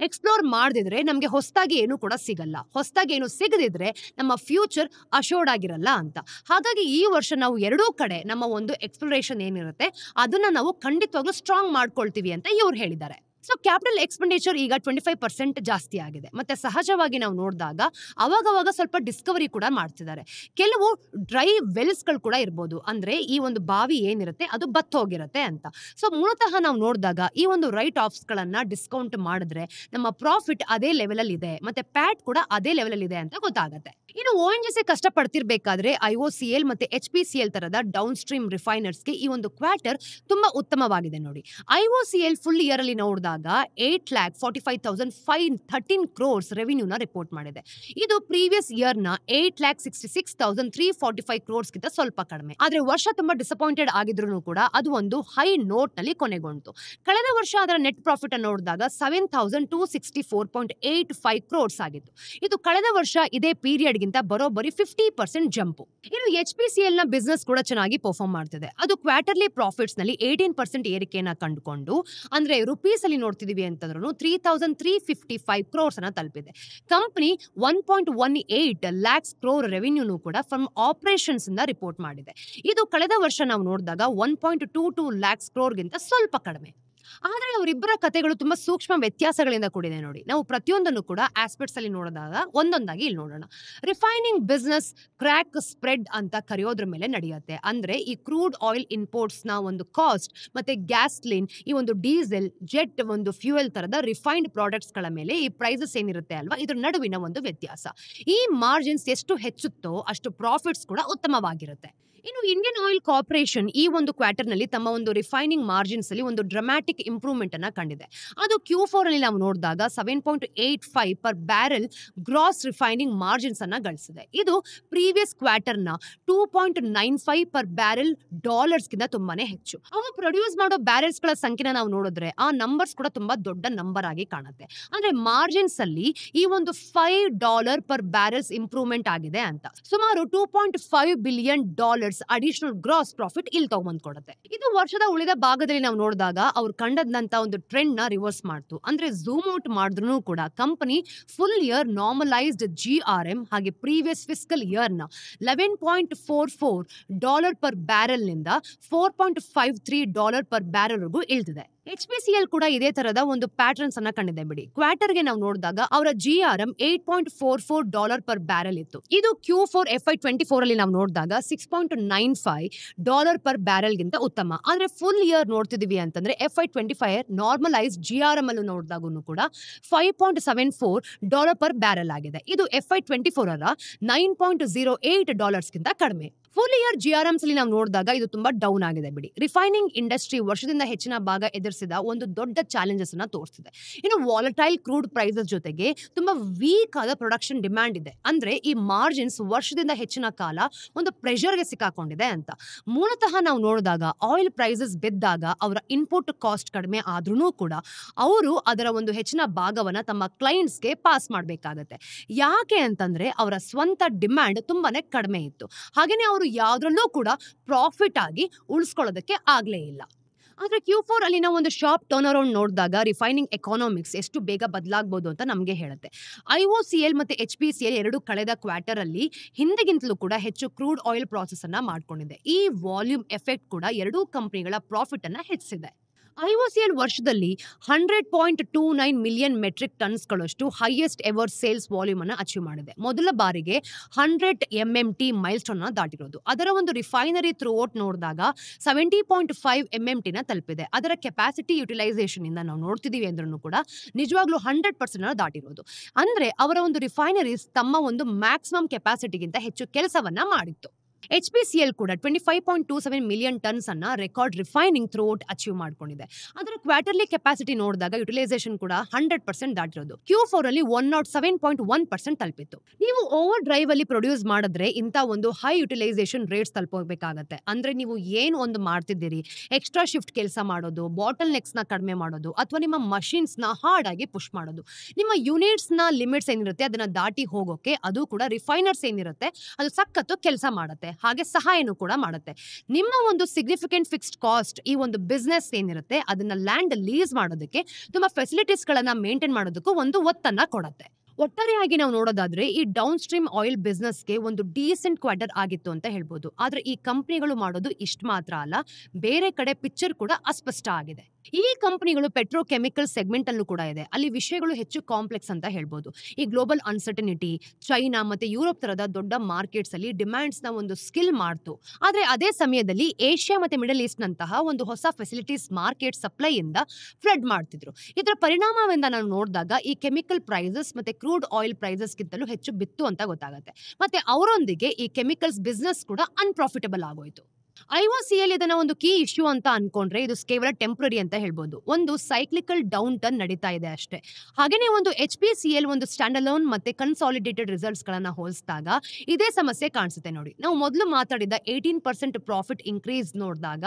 ಎಕ್ಸ್ಪ್ಲೋರ್ ಮಾಡದಿದ್ರೆ ನಮ್ಗೆ ಹೊಸದಾಗಿ ಏನು ಕೂಡ ಸಿಗಲ್ಲ. ಹೊಸದಾಗಿ ಏನು ಸಿಗದಿದ್ರೆ ನಮ್ಮ ಫ್ಯೂಚರ್ ಅಶೋರ್ಡ್ ಆಗಿರಲ್ಲ ಅಂತ. ಹಾಗಾಗಿ ಈ ವರ್ಷ ನಾವು ಎರಡೂ ಕಡೆ ನಮ್ಮ ಒಂದು ಎಕ್ಸ್ಪ್ಲೋರೇಷನ್ ಏನಿರುತ್ತೆ ಅದನ್ನ ನಾವು ಖಂಡಿತವಾಗ್ಲೂ ಸ್ಟ್ರಾಂಗ್ ಮಾಡ್ಕೊಳ್ತೀವಿ ಅಂತ ಇವ್ರು ಹೇಳಿದ್ದಾರೆ. ಸೊ ಕ್ಯಾಪಿಟಲ್ ಎಕ್ಸ್ಪೆಂಡಿಚರ್ ಈಗ 25% ಜಾಸ್ತಿ ಆಗಿದೆ. ಮತ್ತೆ ಸಹಜವಾಗಿ ನಾವು ನೋಡಿದಾಗ ಅವಾಗವಾಗ ಸ್ವಲ್ಪ ಡಿಸ್ಕವರಿ ಕೂಡ ಮಾಡ್ತಿದ್ದಾರೆ. ಕೆಲವು ಡ್ರೈ ವೆಲ್ಸ್ಗಳು ಕೂಡ ಇರ್ಬೋದು. ಅಂದ್ರೆ ಈ ಒಂದು ಬಾವಿ ಏನಿರುತ್ತೆ ಅದು ಬತ್ತ ಹೋಗಿರುತ್ತೆ ಅಂತ. ಸೊ ಮೂಲತಃ ನಾವು ನೋಡಿದಾಗ ಈ ಒಂದು ರೈಟ್ ಆಫ್ಸ್ ಗಳನ್ನ ಡಿಸ್ಕೌಂಟ್ ಮಾಡಿದ್ರೆ ನಮ್ಮ ಪ್ರಾಫಿಟ್ ಅದೇ ಲೆವೆಲ್ ಅಲ್ಲಿ ಇದೆ, ಮತ್ತೆ ಪ್ಯಾಟ್ ಕೂಡ ಅದೇ ಲೆವೆಲ್ ಅಲ್ಲಿ ಇದೆ ಅಂತ ಗೊತ್ತಾಗುತ್ತೆ. ಇನ್ನು ONGC ಕಷ್ಟಪಡ್ತಿರ್ಬೇಕಾದ್ರೆ IOCL ಮತ್ತೆ HPCL ತರದ ಡೌನ್ ಸ್ಟ್ರೀಮ್ ರಿಫೈನರ್ಸ್ಗೆ ಈ ಒಂದು ಕ್ವಾರ್ಟರ್ ತುಂಬಾ ಉತ್ತಮವಾಗಿದೆ ನೋಡಿ. IOCL ಫುಲ್ ಇಯರ್ ಅಲ್ಲಿ ನೋಡಿದಾಗ 8,45,513 crores ರೆವಿನ್ಯೂನ ರಿಪೋರ್ಟ್ ಮಾಡಿದೆ. ಇದು ಪ್ರೀವಿಯಸ್ ಇಯರ್ ನ 8,66,345 crores ಗಿಂತ ಸ್ವಲ್ಪ ಕಡಿಮೆ. ಆದ್ರೆ ವರ್ಷ ತುಂಬಾ ಡಿಸಪಾಯಿಂಟೆಡ್ ಆಗಿದ್ರು ಕೂಡ ಅದು ಒಂದು ಹೈ ನೋಟ್ ನಲ್ಲಿ ಕೊನೆಗೊಂಡು. ಕಳೆದ ವರ್ಷ ಅದರ ನೆಟ್ ಪ್ರಾಫಿಟ್ ಅನ್ನು ನೋಡಿದಾಗ 7,264.85 crores ಆಗಿತ್ತು. ಇದು ಕಳೆದ ವರ್ಷ ಇದೇ ಪೀರಿಯಡ್ ಗಿಂತ ಬರೋಬ್ಬರಿ 50% ಜಂಪ್. ಇನ್ನು HPCL ನ ಬಿಸ್ನೆಸ್ ಕೂಡ ಚೆನ್ನಾಗಿ ಪರ್ಫಾರ್ಮ್ ಮಾಡ್ತಿದೆ. ಅದು ಕ್ವಾರ್ಟರ್ಲಿ ಪ್ರಾಫಿಟ್ಸ್ ನಲ್ಲಿ 18% ಏರಿಕೆಯನ್ನ ಕಂಡುಕೊಂಡು ಅಂದ್ರೆ ರುಪೀಸ್ ಅಲ್ಲಿ ನೋಡ್ತಿದೀವಿ ಅಂತಂದ್ರೂ 3,355 crores ಅನ್ನ ತಲುಪಿದೆ. ಕಂಪನಿ 1.18 lakhs crore ರೆವಿನ್ಯೂನು ಕೂಡ ಫ್ರಮ್ ಆಪರೇಷನ್ಸ್ ಇಂದ ರಿಪೋರ್ಟ್ ಮಾಡಿದೆ. ಇದು ಕಳೆದ ವರ್ಷ ನಾವು ನೋಡಿದಾಗ 1.22 lakhs crore ಗಿಂತ ಸ್ವಲ್ಪ ಕಡಿಮೆ. ಆದ್ರೆ ಅವರಿಬ್ಬರ ಕಥೆಗಳು ತುಂಬಾ ಸೂಕ್ಷ್ಮ ವ್ಯತ್ಯಾಸಗಳಿಂದ ಕೂಡಿದೆ ನೋಡಿ. ನಾವು ಪ್ರತಿಯೊಂದನ್ನು ಕೂಡ ಆಸ್ಪೆಕ್ಟ್ಸ್ ಅಲ್ಲಿ ನೋಡಿದಾಗ ಒಂದೊಂದಾಗಿ ಇಲ್ಲಿ ನೋಡೋಣ. ರಿಫೈನಿಂಗ್ ಬಿಸ್ನೆಸ್ ಕ್ರ್ಯಾಕ್ ಸ್ಪ್ರೆಡ್ ಅಂತ ಕರೆಯೋದ್ರ ಮೇಲೆ ನಡೆಯುತ್ತೆ. ಅಂದ್ರೆ ಈ ಕ್ರೂಡ್ ಆಯಿಲ್ ಇಂಪೋರ್ಟ್ಸ್ ನ ಒಂದು ಕಾಸ್ಟ್ ಮತ್ತೆ ಗ್ಯಾಸ್ಲಿನ್, ಈ ಒಂದು ಡೀಸೆಲ್, ಜೆಟ್ ಒಂದು ಫ್ಯೂಯಲ್ ತರದ ರಿಫೈನ್ಡ್ ಪ್ರಾಡಕ್ಟ್ಸ್ ಗಳ ಮೇಲೆ ಈ ಪ್ರೈಸಸ್ ಏನಿರುತ್ತೆ ಅಲ್ವಾ, ಇದ್ರ ನಡುವಿನ ಒಂದು ವ್ಯತ್ಯಾಸ. ಈ ಮಾರ್ಜಿನ್ಸ್ ಎಷ್ಟು ಹೆಚ್ಚುತ್ತೋ ಅಷ್ಟು ಪ್ರಾಫಿಟ್ಸ್ ಕೂಡ ಉತ್ತಮವಾಗಿರುತ್ತೆ. ಇನ್ನು ಇಂಡಿಯನ್ ಆಯಿಲ್ ಕಾರ್ಪೊರೇಷನ್ ಈ ಒಂದು ಕ್ವಾರ್ಟರ್ ನಲ್ಲಿ ತಮ್ಮ ಒಂದು ರಿಫೈನಿಂಗ್ ಮಾರ್ಜಿನ್ಸ್ ಅಲ್ಲಿ ಒಂದು ಡ್ರಾಮ್ಯಾಟಿಕ್ ಇಂಪ್ರೂವ್ಮೆಂಟ್ ಅನ್ನ ಕಂಡಿದೆ. ಅದು Q4 ಅಲ್ಲಿ ನಾವು ನೋಡಿದಾಗ 7.85 per barrel gross refining margins ಅನ್ನ ಗಳಿಸಿದೆ. ಇದು ಪ್ರೀವಿಯಸ್ ಕ್ವಾರ್ಟರ್ ನ 2.95 ಪರ್ ಬ್ಯಾರೆಲ್ ಡಾಲರ್ಸ್ ಗಿಂತ ತುಂಬಾನೇ ಹೆಚ್ಚು. ಅವು ಪ್ರೊಡ್ಯೂಸ್ ಮಾಡೋ ಬ್ಯಾರೆಲ್ಸ್ ಗಳ ಸಂಖ್ಯೆನ ನಾವು ನೋಡಿದ್ರೆ ಆ ನಂಬರ್ಸ್ ಕೂಡ ತುಂಬಾ ದೊಡ್ಡ ನಂಬರ್ ಆಗಿ ಕಾಣುತ್ತೆ. ಅಂದ್ರೆ ಮಾರ್ಜಿನ್ಸ್ ಅಲ್ಲಿ ಈ ಒಂದು $5 ಪರ್ ಬ್ಯಾರೆಲ್ಸ್ ಇಂಪ್ರೂವ್ಮೆಂಟ್ ಆಗಿದೆ ಅಂತ. ಸುಮಾರು $2.5 billion ಅಡಿಷನಲ್ ಗ್ರಾಸ್ ಪ್ರಾಫಿಟ್ ಇಲ್ಲಿ ತಗೊಂಡ್ಕೊಡುತ್ತೆ. ಇದು ವರ್ಷದ ಉಳಿದ ಭಾಗದಲ್ಲಿ ನಾವು ನೋಡಿದಾಗ ಅವ್ರು ಕಂಡದಂತ ಒಂದು ಟ್ರೆಂಡ್ ನ ರಿವರ್ಸ್ ಮಾಡ್ತು. ಅಂದ್ರೆ ಝೂಮ್ ಔಟ್ ಮಾಡಿದ್ರು ಕೂಡ company full year normalised GRM ಹಾಗೆ ಪ್ರೀವಿಯಸ್ ಫಿಸ್ಕಲ್ ಇಯರ್ ನ $11.44 ಪರ್ ಬ್ಯಾರೆಲ್ ನಿಂದ $4.53 ಪರ್ ಬ್ಯಾರೆಲ್ ವರೆಗೂ ಇಳಿದಿದೆ. HPCL ಕೂಡ ಇದೇ ತರದ ಒಂದು ಪ್ಯಾಟರ್ನ್ಸ್ ಅನ್ನ ಕಂಡಿದೆ ಬಿಡಿ. ಕ್ವಾರ್ಟರ್ಗೆ ನಾವು ನೋಡಿದಾಗ ಅವರ GRM $8.44 ಪರ್ ಬ್ಯಾರೆಲ್ ಇತ್ತು. ಇದು Q4 FY24 ಅಲ್ಲಿ ನಾವು ನೋಡಿದಾಗ $6.95 ಪರ್ ಬ್ಯಾರೆಲ್ ಗಿಂತ ಉತ್ತಮ. ಆದ್ರೆ ಫುಲ್ ಇಯರ್ ನೋಡ್ತಿದೀವಿ ಅಂತಂದ್ರೆ FY25 ನಾರ್ಮಲೈಸ್ GRM ಅಲ್ಲೂ ನೋಡಿದಾಗೂ ಕೂಡ $5.74 ಪರ್ ಬ್ಯಾರೆಲ್ ಆಗಿದೆ. ಇದು FY24 ಅರ $9.08 ಗಿಂತ ಕಡಿಮೆ. ಫುಲ್ ಇಯರ್ GRMs ಅಲ್ಲಿ ನಾವು ನೋಡಿದಾಗ ಇದು ತುಂಬಾ ಡೌನ್ ಆಗಿದೆ ಬಿಡಿ. ರಿಫೈನಿಂಗ್ ಇಂಡಸ್ಟ್ರಿ ವರ್ಷದಿಂದ ಹೆಚ್ಚಿನ ಭಾಗ ಎದುರಿಸಿದ ಒಂದು ದೊಡ್ಡ ಚಾಲೆಂಜಸ್ ಅನ್ನ ತೋರಿಸಿದೆ. ಇನ್ನು ವಾಲಟೈಲ್ ಕ್ರೂಡ್ ಪ್ರೈಸಸ್ ಜೊತೆಗೆ ತುಂಬಾ ವೀಕ್ ಆದ ಪ್ರೊಡಕ್ಷನ್ ಡಿಮ್ಯಾಂಡ್ ಇದೆ. ಅಂದ್ರೆ ಈ ಮಾರ್ಜಿನ್ಸ್ ವರ್ಷದಿಂದ ಹೆಚ್ಚಿನ ಕಾಲ ಒಂದು ಪ್ರೆಷರ್ಗೆ ಸಿಕ್ಕಾಕೊಂಡಿದೆ ಅಂತ. ಮೂಲತಃ ನಾವು ನೋಡಿದಾಗ ಆಯಿಲ್ ಪ್ರೈಸಸ್ ಬಿದ್ದಾಗ ಅವರ ಇನ್ಪುಟ್ ಕಾಸ್ಟ್ ಕಡಿಮೆ ಆದ್ರೂ ಕೂಡ ಅವರು ಅದರ ಒಂದು ಹೆಚ್ಚಿನ ಭಾಗವನ್ನ ತಮ್ಮ ಕ್ಲೈಂಟ್ಸ್ಗೆ ಪಾಸ್ ಮಾಡಬೇಕಾಗತ್ತೆ. ಯಾಕೆ ಅಂತಂದ್ರೆ ಅವರ ಸ್ವಂತ ಡಿಮ್ಯಾಂಡ್ ತುಂಬಾನೇ ಕಡಿಮೆ ಇತ್ತು. ಹಾಗೇನೆ ಅವರು ಯಾವ್ದ್ರಲ್ಲೂ ಕೂಡ ಪ್ರಾಫಿಟ್ ಆಗಿ ಉಳಿಸ್ಕೊಳ್ಳೋದಕ್ಕೆ ಆಗ್ಲೇ ಇಲ್ಲ. ಆದ್ರೆ Q4 ಅಲ್ಲಿ ನಾವು ಒಂದು ಶಾರ್ಪ್ ಟರ್ನ್ ಅರೌಂಡ್ ನೋಡಿದಾಗ ರಿಫೈನಿಂಗ್ ಎಕಾನಾಮಿಕ್ಸ್ ಎಷ್ಟು ಬೇಗ ಬದಲಾಗಬಹುದು ಅಂತ ನಮಗೆ ಹೇಳುತ್ತೆ. IOCL ಮತ್ತೆ HPCL ಎರಡು ಕಳೆದ ಕ್ವಾರ್ಟರ್ ಅಲ್ಲಿ ಹಿಂದೆಗಿಂತಲೂ ಕೂಡ ಹೆಚ್ಚು ಕ್ರೂಡ್ ಆಯಿಲ್ ಪ್ರಾಸೆಸ್ ಅನ್ನ ಮಾಡ್ಕೊಂಡಿದೆ. ಈ ವಾಲ್ಯೂಮ್ ಎಫೆಕ್ಟ್ ಕೂಡ ಎರಡೂ ಕಂಪನಿಗಳ ಪ್ರಾಫಿಟ್ ಅನ್ನ ಹೆಚ್ಚಿಸಿದೆ. IOCL ವರ್ಷದಲ್ಲಿ 100.29 ಮಿಲಿಯನ್ ಮೆಟ್ರಿಕ್ ಟನ್ಸ್ಗಳಷ್ಟು ಹೈಯೆಸ್ಟ್ ಎವರ್ ಸೇಲ್ಸ್ ವಾಲ್ಯೂಮ್ ಅನ್ನು ಅಚೀವ್ ಮಾಡಿದೆ. ಮೊದಲ ಬಾರಿಗೆ 100 MMT ಮೈಲ್ ಸ್ಟೋನ್ ಅನ್ನು ದಾಟಿರೋದು. ಅದರ ಒಂದು ರಿಫೈನರಿ ಥ್ರೂಔಟ್ ನೋಡಿದಾಗ 70.5 MMT ನ ತಲುಪಿದೆ. ಅದರ ಕೆಪಾಸಿಟಿ ಯುಟಿಲೈಸೇಷನ್ ಇಂದ ನಾವು ನೋಡ್ತಿದೀವಿ ಅಂದ್ರೂ ಕೂಡ ನಿಜವಾಗ್ಲೂ 100% ದಾಟಿರೋದು. ಅಂದ್ರೆ ಅವರ ಒಂದು ರಿಫೈನರೀಸ್ ತಮ್ಮ ಒಂದು ಮ್ಯಾಕ್ಸಿಮಮ್ ಕೆಪಾಸಿಟಿಗಿಂತ ಹೆಚ್ಚು ಕೆಲಸವನ್ನ ಮಾಡಿತ್ತು. HPCL ಕೂಡ 25.27 ಮಿಲಿಯನ್ ಟನ್ಸ್ ಅನ್ನ ರೆಕಾರ್ಡ್ ರಿಫೈನಿಂಗ್ ಥ್ರೂಔಟ್ ಅಚೀವ್ ಮಾಡ್ಕೊಂಡಿದೆ. ಅದರ ಕ್ವಾರ್ಟರ್ಲಿ ಕೆಪಾಸಿಟಿ ನೋಡಿದಾಗ ಯುಟಿಲೈಸೇಷನ್ ಕೂಡ 100% ದಾಟಿರೋದು. Q4 ಅಲ್ಲಿ 107.1% ತಲುಪಿತ್ತು. ನೀವು ಓವರ್ ಡ್ರೈವ್ ಅಲ್ಲಿ ಪ್ರೊಡ್ಯೂಸ್ ಮಾಡಿದ್ರೆ ಇಂಥ ಒಂದು ಹೈ ಯುಟಿಲೈಸೇಷನ್ ರೇಟ್ಸ್ ತಲುಪಬೇಕಾಗತ್ತೆ. ಅಂದ್ರೆ ನೀವು ಏನು ಒಂದು ಮಾಡ್ತಿದ್ದೀರಿ, ಎಕ್ಸ್ಟ್ರಾ ಶಿಫ್ಟ್ ಕೆಲಸ ಮಾಡೋದು, ಬಾಟಲ್ ನೆಕ್ಸ್ ನ ಕಡಿಮೆ ಮಾಡೋದು, ಅಥವಾ ನಿಮ್ಮ ಮಷಿನ್ಸ್ ನ ಹಾರ್ಡ್ ಆಗಿ ಪುಷ್ ಮಾಡೋದು, ನಿಮ್ಮ ಯೂನಿಟ್ಸ್ ನ ಲಿಮಿಟ್ಸ್ ಏನಿರುತ್ತೆ ಅದನ್ನ ದಾಟಿ ಹೋಗೋಕೆ ಅದು ಕೂಡ ರಿಫೈನರ್ಸ್ ಏನಿರುತ್ತೆ ಅದು ಸಖತ್ತು ಕೆಲಸ ಮಾಡುತ್ತೆ. ಹಾಗೆ ಸಹಾಯನೂ ಕೂಡ ಮಾಡುತ್ತೆ. ನಿಮ್ಮ ಒಂದು ಸಿಗ್ನಿಫಿಕೆಂಟ್ ಫಿಕ್ಸ್ಡ್ ಕಾಸ್ಟ್ ಈ ಒಂದು ಬಿಸ್ನೆಸ್ ಏನಿರುತ್ತೆ ಅದನ್ನ ಲ್ಯಾಂಡ್ ಲೀಸ್ ಮಾಡೋದಕ್ಕೆ ತುಂಬಾ ಫೆಸಿಲಿಟೀಸ್ ಗಳನ್ನ ಮೇಂಟೈನ್ ಮಾಡೋದಕ್ಕೂ ಒಂದು ಒತ್ತನ್ನ ಕೊಡುತ್ತೆ. ಒಟ್ಟಾರೆಯಾಗಿ ನಾವು ನೋಡೋದಾದ್ರೆ ಈ ಡೌನ್ ಸ್ಟ್ರೀಮ್ ಆಯಿಲ್ ಬಿಸ್ನೆಸ್ಗೆ ಒಂದು ಡೀಸೆಂಟ್ ಕ್ವಾರ್ಟರ್ ಆಗಿತ್ತು ಅಂತ ಹೇಳ್ಬೋದು. ಆದ್ರೆ ಈ ಕಂಪನಿಗಳು ಮಾಡೋದು ಇಷ್ಟು ಮಾತ್ರ ಅಲ್ಲ, ಬೇರೆ ಕಡೆ ಪಿಕ್ಚರ್ ಕೂಡ ಅಸ್ಪಷ್ಟ ಆಗಿದೆ. ಈ ಕಂಪನಿಗಳು ಪೆಟ್ರೋಕೆಮಿಕಲ್ ಸೆಗ್ಮೆಂಟ್ ಅಲ್ಲೂ ಕೂಡ ಇದೆ. ಅಲ್ಲಿ ವಿಷಯಗಳು ಹೆಚ್ಚು ಕಾಂಪ್ಲೆಕ್ಸ್ ಅಂತ ಹೇಳ್ಬೋದು. ಈ ಗ್ಲೋಬಲ್ ಅನ್ಸರ್ಟನಿಟಿ, ಚೈನಾ ಮತ್ತೆ ಯುರೋಪ್ ತರದ ದೊಡ್ಡ ಮಾರ್ಕೆಟ್ಸ್ ಅಲ್ಲಿ ಡಿಮ್ಯಾಂಡ್ಸ್ ನ ಒಂದು ಸ್ಕಿಲ್ ಮಾಡ್ತು. ಆದ್ರೆ ಅದೇ ಸಮಯದಲ್ಲಿ ಏಷ್ಯಾ ಮತ್ತೆ ಮಿಡಲ್ ಈಸ್ಟ್ ನಂತಹ ಒಂದು ಹೊಸ ಫೆಸಿಲಿಟೀಸ್ ಮಾರ್ಕೆಟ್ ಸಪ್ಲೈ ಇಂದ ಫ್ಲಡ್ ಮಾಡ್ತಿದ್ರು. ಇದರ ಪರಿಣಾಮದಿಂದ ನಾವು ನೋಡಿದಾಗ ಈ ಕೆಮಿಕಲ್ ಪ್ರೈಸಸ್ ಮತ್ತೆ ಕ್ರೂಡ್ ಆಯಿಲ್ ಪ್ರೈಸಸ್ ಗಿಂತಲೂ ಹೆಚ್ಚು ಬಿತ್ತು ಅಂತ ಗೊತ್ತಾಗುತ್ತೆ. ಮತ್ತೆ ಅವರೊಂದಿಗೆ ಈ ಕೆಮಿಕಲ್ಸ್ ಬಿಸ್ನೆಸ್ ಕೂಡ ಅನ್ಪ್ರಾಫಿಟಬಲ್ ಆಗೋಯ್ತು. IOCL ಇದನ್ನ ಒಂದು ಕೀ ಇಶ್ಯೂ ಅಂತ ಅನ್ಕೊಂಡ್ರೆ ಇದು ಕೇವಲ ಟೆಂಪ್ರರಿ ಅಂತ ಹೇಳ್ಬೋದು. ಒಂದು ಸೈಕ್ಲಿಕಲ್ ಡೌನ್ ಟರ್ನ್ ನಡೀತಾ ಇದೆ ಅಷ್ಟೇ. ಹಾಗೇನೆ ಒಂದು HPCL ಒಂದು ಸ್ಟ್ಯಾಂಡ್ ಅಲೋನ್ ಮತ್ತೆ ಕನ್ಸಾಲಿಡೇಟೆಡ್ ರಿಸಲ್ಟ್ಸ್ ಗಳನ್ನ ಹೋಲಿಸಿದಾಗ ಇದೇ ಸಮಸ್ಯೆ ಕಾಣಿಸುತ್ತೆ ನೋಡಿ. ನಾವು ಮೊದಲು ಮಾತಾಡಿದ 18% ಪ್ರಾಫಿಟ್ ಇನ್ಕ್ರೀಸ್ ನೋಡಿದಾಗ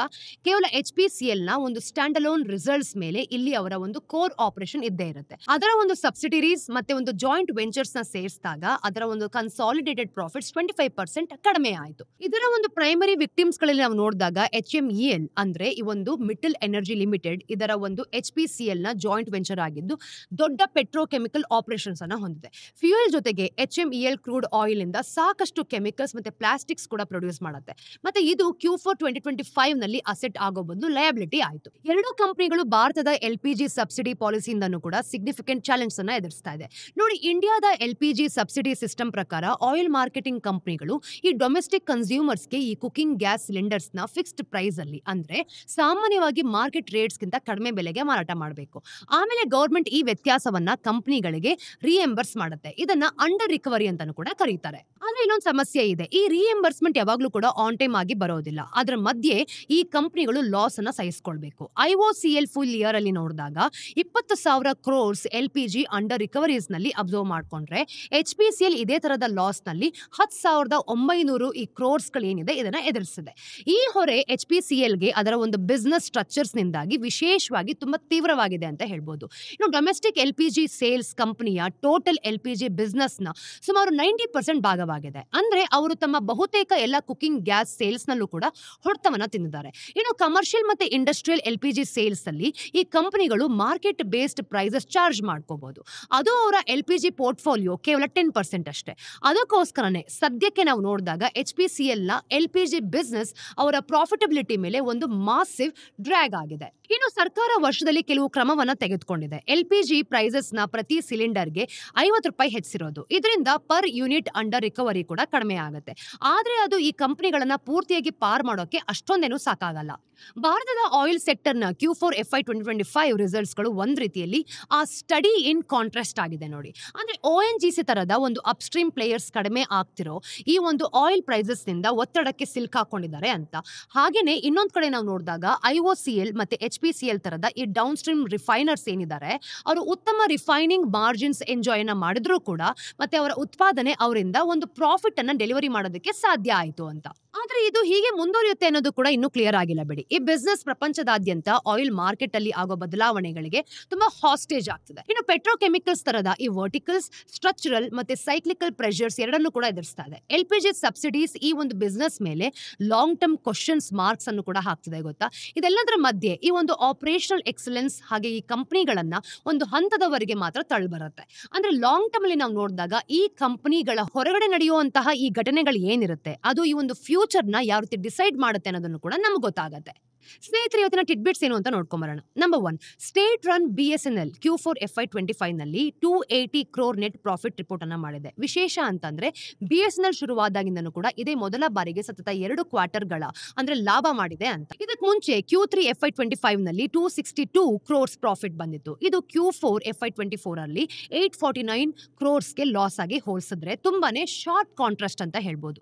ಕೇವಲ HPCL ನ ಒಂದು ಸ್ಟ್ಯಾಂಡ್ ಅಲೋನ್ ರಿಸಲ್ಟ್ಸ್ ಮೇಲೆ ಇಲ್ಲಿ ಅವರ ಒಂದು ಕೋರ್ ಆಪರೇಷನ್ ಇದ್ದೇ ಇರುತ್ತೆ. ಅದರ ಒಂದು ಸಬ್ಸಿಡರೀಸ್ ಮತ್ತೆ ಒಂದು ಜಾಯಿಂಟ್ ವೆಂಚರ್ಸ್ ನ ಸೇರಿಸಿದಾಗ ಅದರ ಒಂದು ಕನ್ಸಾಲಿಡೇಟೆಡ್ ಪ್ರಾಫಿಟ್ಸ್ 25% ಕಡಿಮೆ ಆಯಿತು. ಇದರ ಒಂದು ಪ್ರೈಮರಿ ವಿಕ್ಟಿಮ್ಸ್ ಗಳಲ್ಲಿ ನಾವು ನೋಡಿದಾಗ HMEL ಅಂದ್ರೆ ಈ ಒಂದು ಮಿಟಲ್ ಎನರ್ಜಿ ಲಿಮಿಟೆಡ್ ಇದರ ಒಂದು HPCL ನ ಜಾಯಿಂಟ್ ವೆಂಚರ್ ಆಗಿದ್ದು ದೊಡ್ಡ ಪೆಟ್ರೋಕೆಮಿಕಲ್ ಆಪರೇಷನ್ಸ್ ಅನ್ನ ಹೊಂದಿದೆ. ಫ್ಯೂಯಲ್ ಜೊತೆಗೆ HMEL ಕ್ರೂಡ್ ಆಯಿಲ್ ಇಂದ ಸಾಕಷ್ಟು ಕೆಮಿಕಲ್ಸ್ ಮತ್ತೆ ಪ್ಲಾಸ್ಟಿಕ್ಸ್ ಕೂಡ ಪ್ರೊಡ್ಯೂಸ್ ಮಾಡುತ್ತೆ. ಮತ್ತೆ ಇದು Q4 2025 ನಲ್ಲಿ ಅಸೆಟ್ ಆಗೋ ಬದಲು ಲಯಬಿಲಿಟಿ ಆಯಿತು. ಎರಡೂ ಕಂಪನಿಗಳು ಭಾರತದ LPG ಸಬ್ಸಿಡಿ ಪಾಲಿಸಿಯಿಂದನೂ ಕೂಡ ಸಿಗ್ನಿಫಿಕೆಂಟ್ ಚಾಲೆಂಜ್ ಅನ್ನ ಎದುರಿಸ್ತಾ ಇದೆ. ನೋಡಿ, ಇಂಡಿಯಾದ LPG ಸಬ್ಸಿಡಿ ಸಿಸ್ಟಮ್ ಪ್ರಕಾರ ಆಯಿಲ್ ಮಾರ್ಕೆಟಿಂಗ್ ಕಂಪನಿಗಳು ಈ ಡೊಮೆಸ್ಟಿಕ್ ಕನ್ಸ್ಯೂಮರ್ಸ್ಗೆ ಈ ಕುಕಿಂಗ್ ಗ್ಯಾಸ್ ಸಿಲಿಂಡರ್ಸ್ ನ ಫಿಕ್ಸ್ಡ್ ಪ್ರೈಸ್ ಅಲ್ಲಿ ಅಂದ್ರೆ ಸಾಮಾನ್ಯವಾಗಿ ಮಾರ್ಕೆಟ್ ರೇಟ್ಸ್ ಗಿಂತ ಕಡಿಮೆ ಬೆಲೆಗೆ ಮಾರಾಟ ಮಾಡಬೇಕು. ಆಮೇಲೆ ಗವರ್ಮೆಂಟ್ ಈ ವ್ಯತ್ಯಾಸವನ್ನ ಕಂಪನಿಗಳಿಗೆ ರಿಎಂಬರ್ಸ್ ಮಾಡುತ್ತೆ. ಇದನ್ನ ಅಂಡರ್ ರಿಕವರಿ ಅಂತಾನೂ ಕೂಡ ಕರೀತಾರೆ. ಆದ್ರೆ ಇಲ್ಲೊಂದು ಸಮಸ್ಯೆ ಇದೆ. ಈ ರಿಎಂಬರ್ಸ್ಮೆಂಟ್ ಯಾವಾಗ್ಲೂ ಕೂಡ ಆನ್ ಟೈಮ್ ಆಗಿ ಬರೋದಿಲ್ಲ. ಅದರ ಮಧ್ಯೆ ಈ ಕಂಪನಿಗಳು ಲಾಸ್ ಅನ್ನ ಸಹಿಸಿಕೊಳ್ಬೇಕು. IOCL ಫುಲ್ ಇಯರ್ ಅಲ್ಲಿ ನೋಡಿದಾಗ 20,000 crores LPG ಅಂಡರ್ ರಿಕವರೀಸ್ ನಲ್ಲಿ ಅಬ್ಸರ್ವ್ ಮಾಡ್ಕೊಂಡ್ರೆ HPCL ಇದೇ ತರದ ಲಾಸ್ ನಲ್ಲಿ 10,900 ಈ ಕ್ರೋರ್ಸ್ ಗಳೇನಿದೆ ಇದನ್ನ ಎದುರಿಸಿದೆ. ಈ ಹೊರೆ HPCL ಗೆ ಅದರ ಒಂದು ಬಿಸ್ನೆಸ್ ಸ್ಟ್ರಕ್ಚರ್ಸ್ ನಿಂದಾಗಿ ವಿಶೇಷವಾಗಿ ತುಂಬಾ ತೀವ್ರವಾಗಿದೆ ಅಂತ ಹೇಳ್ಬೋದು. ಇನ್ನು ಡೊಮೆಸ್ಟಿಕ್ LPG ಸೇಲ್ಸ್ ಕಂಪನಿಯ ಟೋಟಲ್ LPG ಬಿಸ್ನೆಸ್ ನ ಸುಮಾರು 90% ಭಾಗವಾಗಿದೆ. ಅಂದ್ರೆ ಅವರು ತಮ್ಮ ಬಹುತೇಕ ಎಲ್ಲ ಕುಕಿಂಗ್ ಗ್ಯಾಸ್ ಸೇಲ್ಸ್ ನಲ್ಲೂ ಕೂಡ ಹೊಡೆತವನ್ನ ತಿಂದಿದ್ದಾರೆ. ಇನ್ನು ಕಮರ್ಷಿಯಲ್ ಮತ್ತೆ ಇಂಡಸ್ಟ್ರಿಯಲ್ LPG ಸೇಲ್ಸ್ ಅಲ್ಲಿ ಈ ಕಂಪನಿಗಳು ಮಾರ್ಕೆಟ್ ಬೇಸ್ಡ್ ಪ್ರೈಸಸ್ ಚಾರ್ಜ್ ಮಾಡ್ಕೋಬಹುದು. ಅದು ಅವರ LPG ಪೋರ್ಟ್ಫೋಲಿಯೋ ಕೇವಲ 10% ಅಷ್ಟೇ. ಅದಕ್ಕೋಸ್ಕರನೇ ಸದ್ಯಕ್ಕೆ ನಾವು ನೋಡಿದಾಗ HPCL ನ LPG ಬಿಸ್ನೆಸ್ ಅವರ ಪ್ರಾಫಿಟಬಿಲಿಟಿ ಮೇಲೆ ಒಂದು ಮಾಸಿವ್ ಡ್ರ್ಯಾಗ್ ಆಗಿದೆ. ಇನ್ನು ಸರ್ಕಾರ ವರ್ಷದಲ್ಲಿ ಕೆಲವು ಕ್ರಮವನ್ನ ತೆಗೆದುಕೊಂಡಿದೆ. ಎಲ್‌ಪಿಜಿ ಪ್ರೈಸಸ್‌ನ ಪ್ರತಿ ಸಿಲಿಂಡರ್‌ಗೆ ₹50 ಹೆಚ್ಚಿಸಿರೋದು. ಇದರಿಂದ ಪರ್ ಯೂನಿಟ್ ಅಂಡರ್ ರಿಕವರಿ ಕೂಡ ಕಡಿಮೆ ಆಗುತ್ತೆ. ಆದ್ರೆ ಅದು ಈ ಕಂಪನಿಗಳನ್ನ ಪೂರ್ತಿಯಾಗಿ ಪಾರ್ ಮಾಡೋಕೆ ಅಷ್ಟೊಂದೇನು ಸಾಕಾಗಲ್ಲ. ಭಾರತದ ಆಯಿಲ್ ಸೆಕ್ಟರ್‌ನ Q4 FY 2025 ರಿಸಲ್ಟ್ಸ್‌ಗಳು ಒಂದ್ ರೀತಿಯಲ್ಲಿ ಆ ಸ್ಟಡಿ ಇನ್ ಕಾಂಟ್ರಾಸ್ಟ್ ಆಗಿದೆ ನೋಡಿ. ಅಂದ್ರೆ ONGC ತರದ ಒಂದು ಅಪ್‌ಸ್ಟ್ರೀಮ್ ಪ್ಲೇಯರ್ಸ್ ಕಡಿಮೆ ಆಗ್ತಿರೋ ಈ ಒಂದು ಆಯಿಲ್ ಪ್ರೈಸಸ್‌ನಿಂದ ಒತ್ತಡಕ್ಕೆ ಸಿಲುಕಾಕೊಂಡಿದ್ದಾರೆ ಅಂತ. ಹಾಗೇನೆ ಇನ್ನೊಂದ್ ಕಡೆ ನಾವು ನೋಡಿದಾಗ IOCL ಮತ್ತೆ HPCL ತರದ ಈ ಡೌನ್ ಸ್ಟ್ರೀಮ್ ರಿಫೈನರ್ಸ್ ಏನಿದ್ದಾರೆ ಅವರು ಉತ್ತಮ ರಿಫೈನಿಂಗ್ ಮಾರ್ಜಿನ್ಸ್ ಎಂಜಾಯ್ ನ ಮಾಡಿದ್ರು ಕೂಡ ಮತ್ತೆ ಅವರ ಉತ್ಪಾದನೆ ಅವರಿಂದ ಒಂದು ಪ್ರಾಫಿಟ್ ಅನ್ನ ಡೆಲಿವರಿ ಮಾಡೋದಕ್ಕೆ ಸಾಧ್ಯ ಆಯಿತು ಅಂತ. ಆದ್ರೆ ಇದು ಹೀಗೆ ಮುಂದುವರಿಯುತ್ತೆ ಅನ್ನೋದು ಕೂಡ ಇನ್ನೂ ಕ್ಲಿಯರ್ ಆಗಿಲ್ಲ ಬಿಡಿ. ಈ ಬಿಸ್ನೆಸ್ ಪ್ರಪಂಚದಾದ್ಯಂತ ಆಯಿಲ್ ಮಾರ್ಕೆಟ್ ಅಲ್ಲಿ ಆಗೋ ಬದಲಾವಣೆಗಳಿಗೆ ತುಂಬಾ ಹಾಸ್ಟೇಜ್ ಆಗ್ತಿದೆ. ಇನ್ನು ಪೆಟ್ರೋಕೆಮಿಕಲ್ಸ್ ತರದ ಈ ವರ್ಟಿಕಲ್ಸ್ ಸ್ಟ್ರಕ್ಚರಲ್ ಮತ್ತೆ ಸೈಕ್ಲಿಕಲ್ ಪ್ರೆಷರ್ಸ್ ಎರಡನ್ನೂ ಕೂಡ ಎದುರಿಸ್ತಾ ಇದೆ. LPG ಸಬ್ಸಿಡೀಸ್ ಈ ಒಂದು ಬಿಸ್ನೆಸ್ ಮೇಲೆ ಲಾಂಗ್ ಟರ್ಮ್ ಕ್ವಶನ್ಸ್ ಮಾರ್ಕ್ಸ್ ಅನ್ನು ಕೂಡ ಹಾಕ್ತಿದೆ ಗೊತ್ತಾ. ಇದೆಲ್ಲದರ ಮಧ್ಯೆ ಈ ಒಂದು ಆಪರೇಷನಲ್ ಎಕ್ಸಲೆನ್ಸ್ ಹಾಗೆ ಈ ಕಂಪನಿಗಳನ್ನ ಒಂದು ಹಂತದವರೆಗೆ ಮಾತ್ರ ತಳ್ಳಿಬರುತ್ತೆ. ಅಂದ್ರೆ ಲಾಂಗ್ ಟರ್ಮ್ ಅಲ್ಲಿ ನಾವು ನೋಡಿದಾಗ ಈ ಕಂಪನಿಗಳ ಹೊರಗಡೆ ನಡೆಯುವಂತಹ ಈ ಘಟನೆಗಳು ಏನಿರುತ್ತೆ ಅದು ಈ ಒಂದು ಫ್ಯೂಚರ್ ನ ಯಾವ ರೀತಿ ಡಿಸೈಡ್ ಮಾಡುತ್ತೆ ಅನ್ನೋದನ್ನು ಕೂಡ ನಮ್ಗೆ ಗೊತ್ತಾಗುತ್ತೆ. ಸ್ನೇಹಿತರೆ, ಇವತ್ತಿನ ಟಿಡ್ಬಿಟ್ಸ್ ಏನು ಅಂತ ನೋಡ್ಕೊಂಬರೋಣ. Number 1, state run BSNL Q4 FY 25 ನಲ್ಲಿ 280 crore ನೆಟ್ ಪ್ರಾಫಿಟ್ ರಿಪೋರ್ಟ್ ಅನ್ನ ಮಾಡಿದೆ. ವಿಶೇಷ ಅಂತಂದ್ರೆ BSNL ಶುರುವಾದಾಗಿಂದನೂ ಕೂಡ ಇದೇ ಮೊದಲ ಬಾರಿಗೆ ಸತತ 2 ಕ್ವಾರ್ಟರ್ಗಳ ಅಂದ್ರೆ ಲಾಭ ಮಾಡಿದೆ ಅಂತ. ಇದಕ್ಕೆ ಮುಂಚೆ Q3 FY 25 ನಲ್ಲಿ 262 crores ಪ್ರಾಫಿಟ್ ಬಂದಿತ್ತು. ಇದು Q4 FY 24 ಅಲ್ಲಿ 849 crores ಲಾಸ್ ಆಗಿ ಹೋಲಿಸಿದ್ರೆ ತುಂಬಾನೇ ಶಾರ್ಪ್ ಕಾಂಟ್ರಾಸ್ಟ್ ಅಂತ ಹೇಳ್ಬೋದು.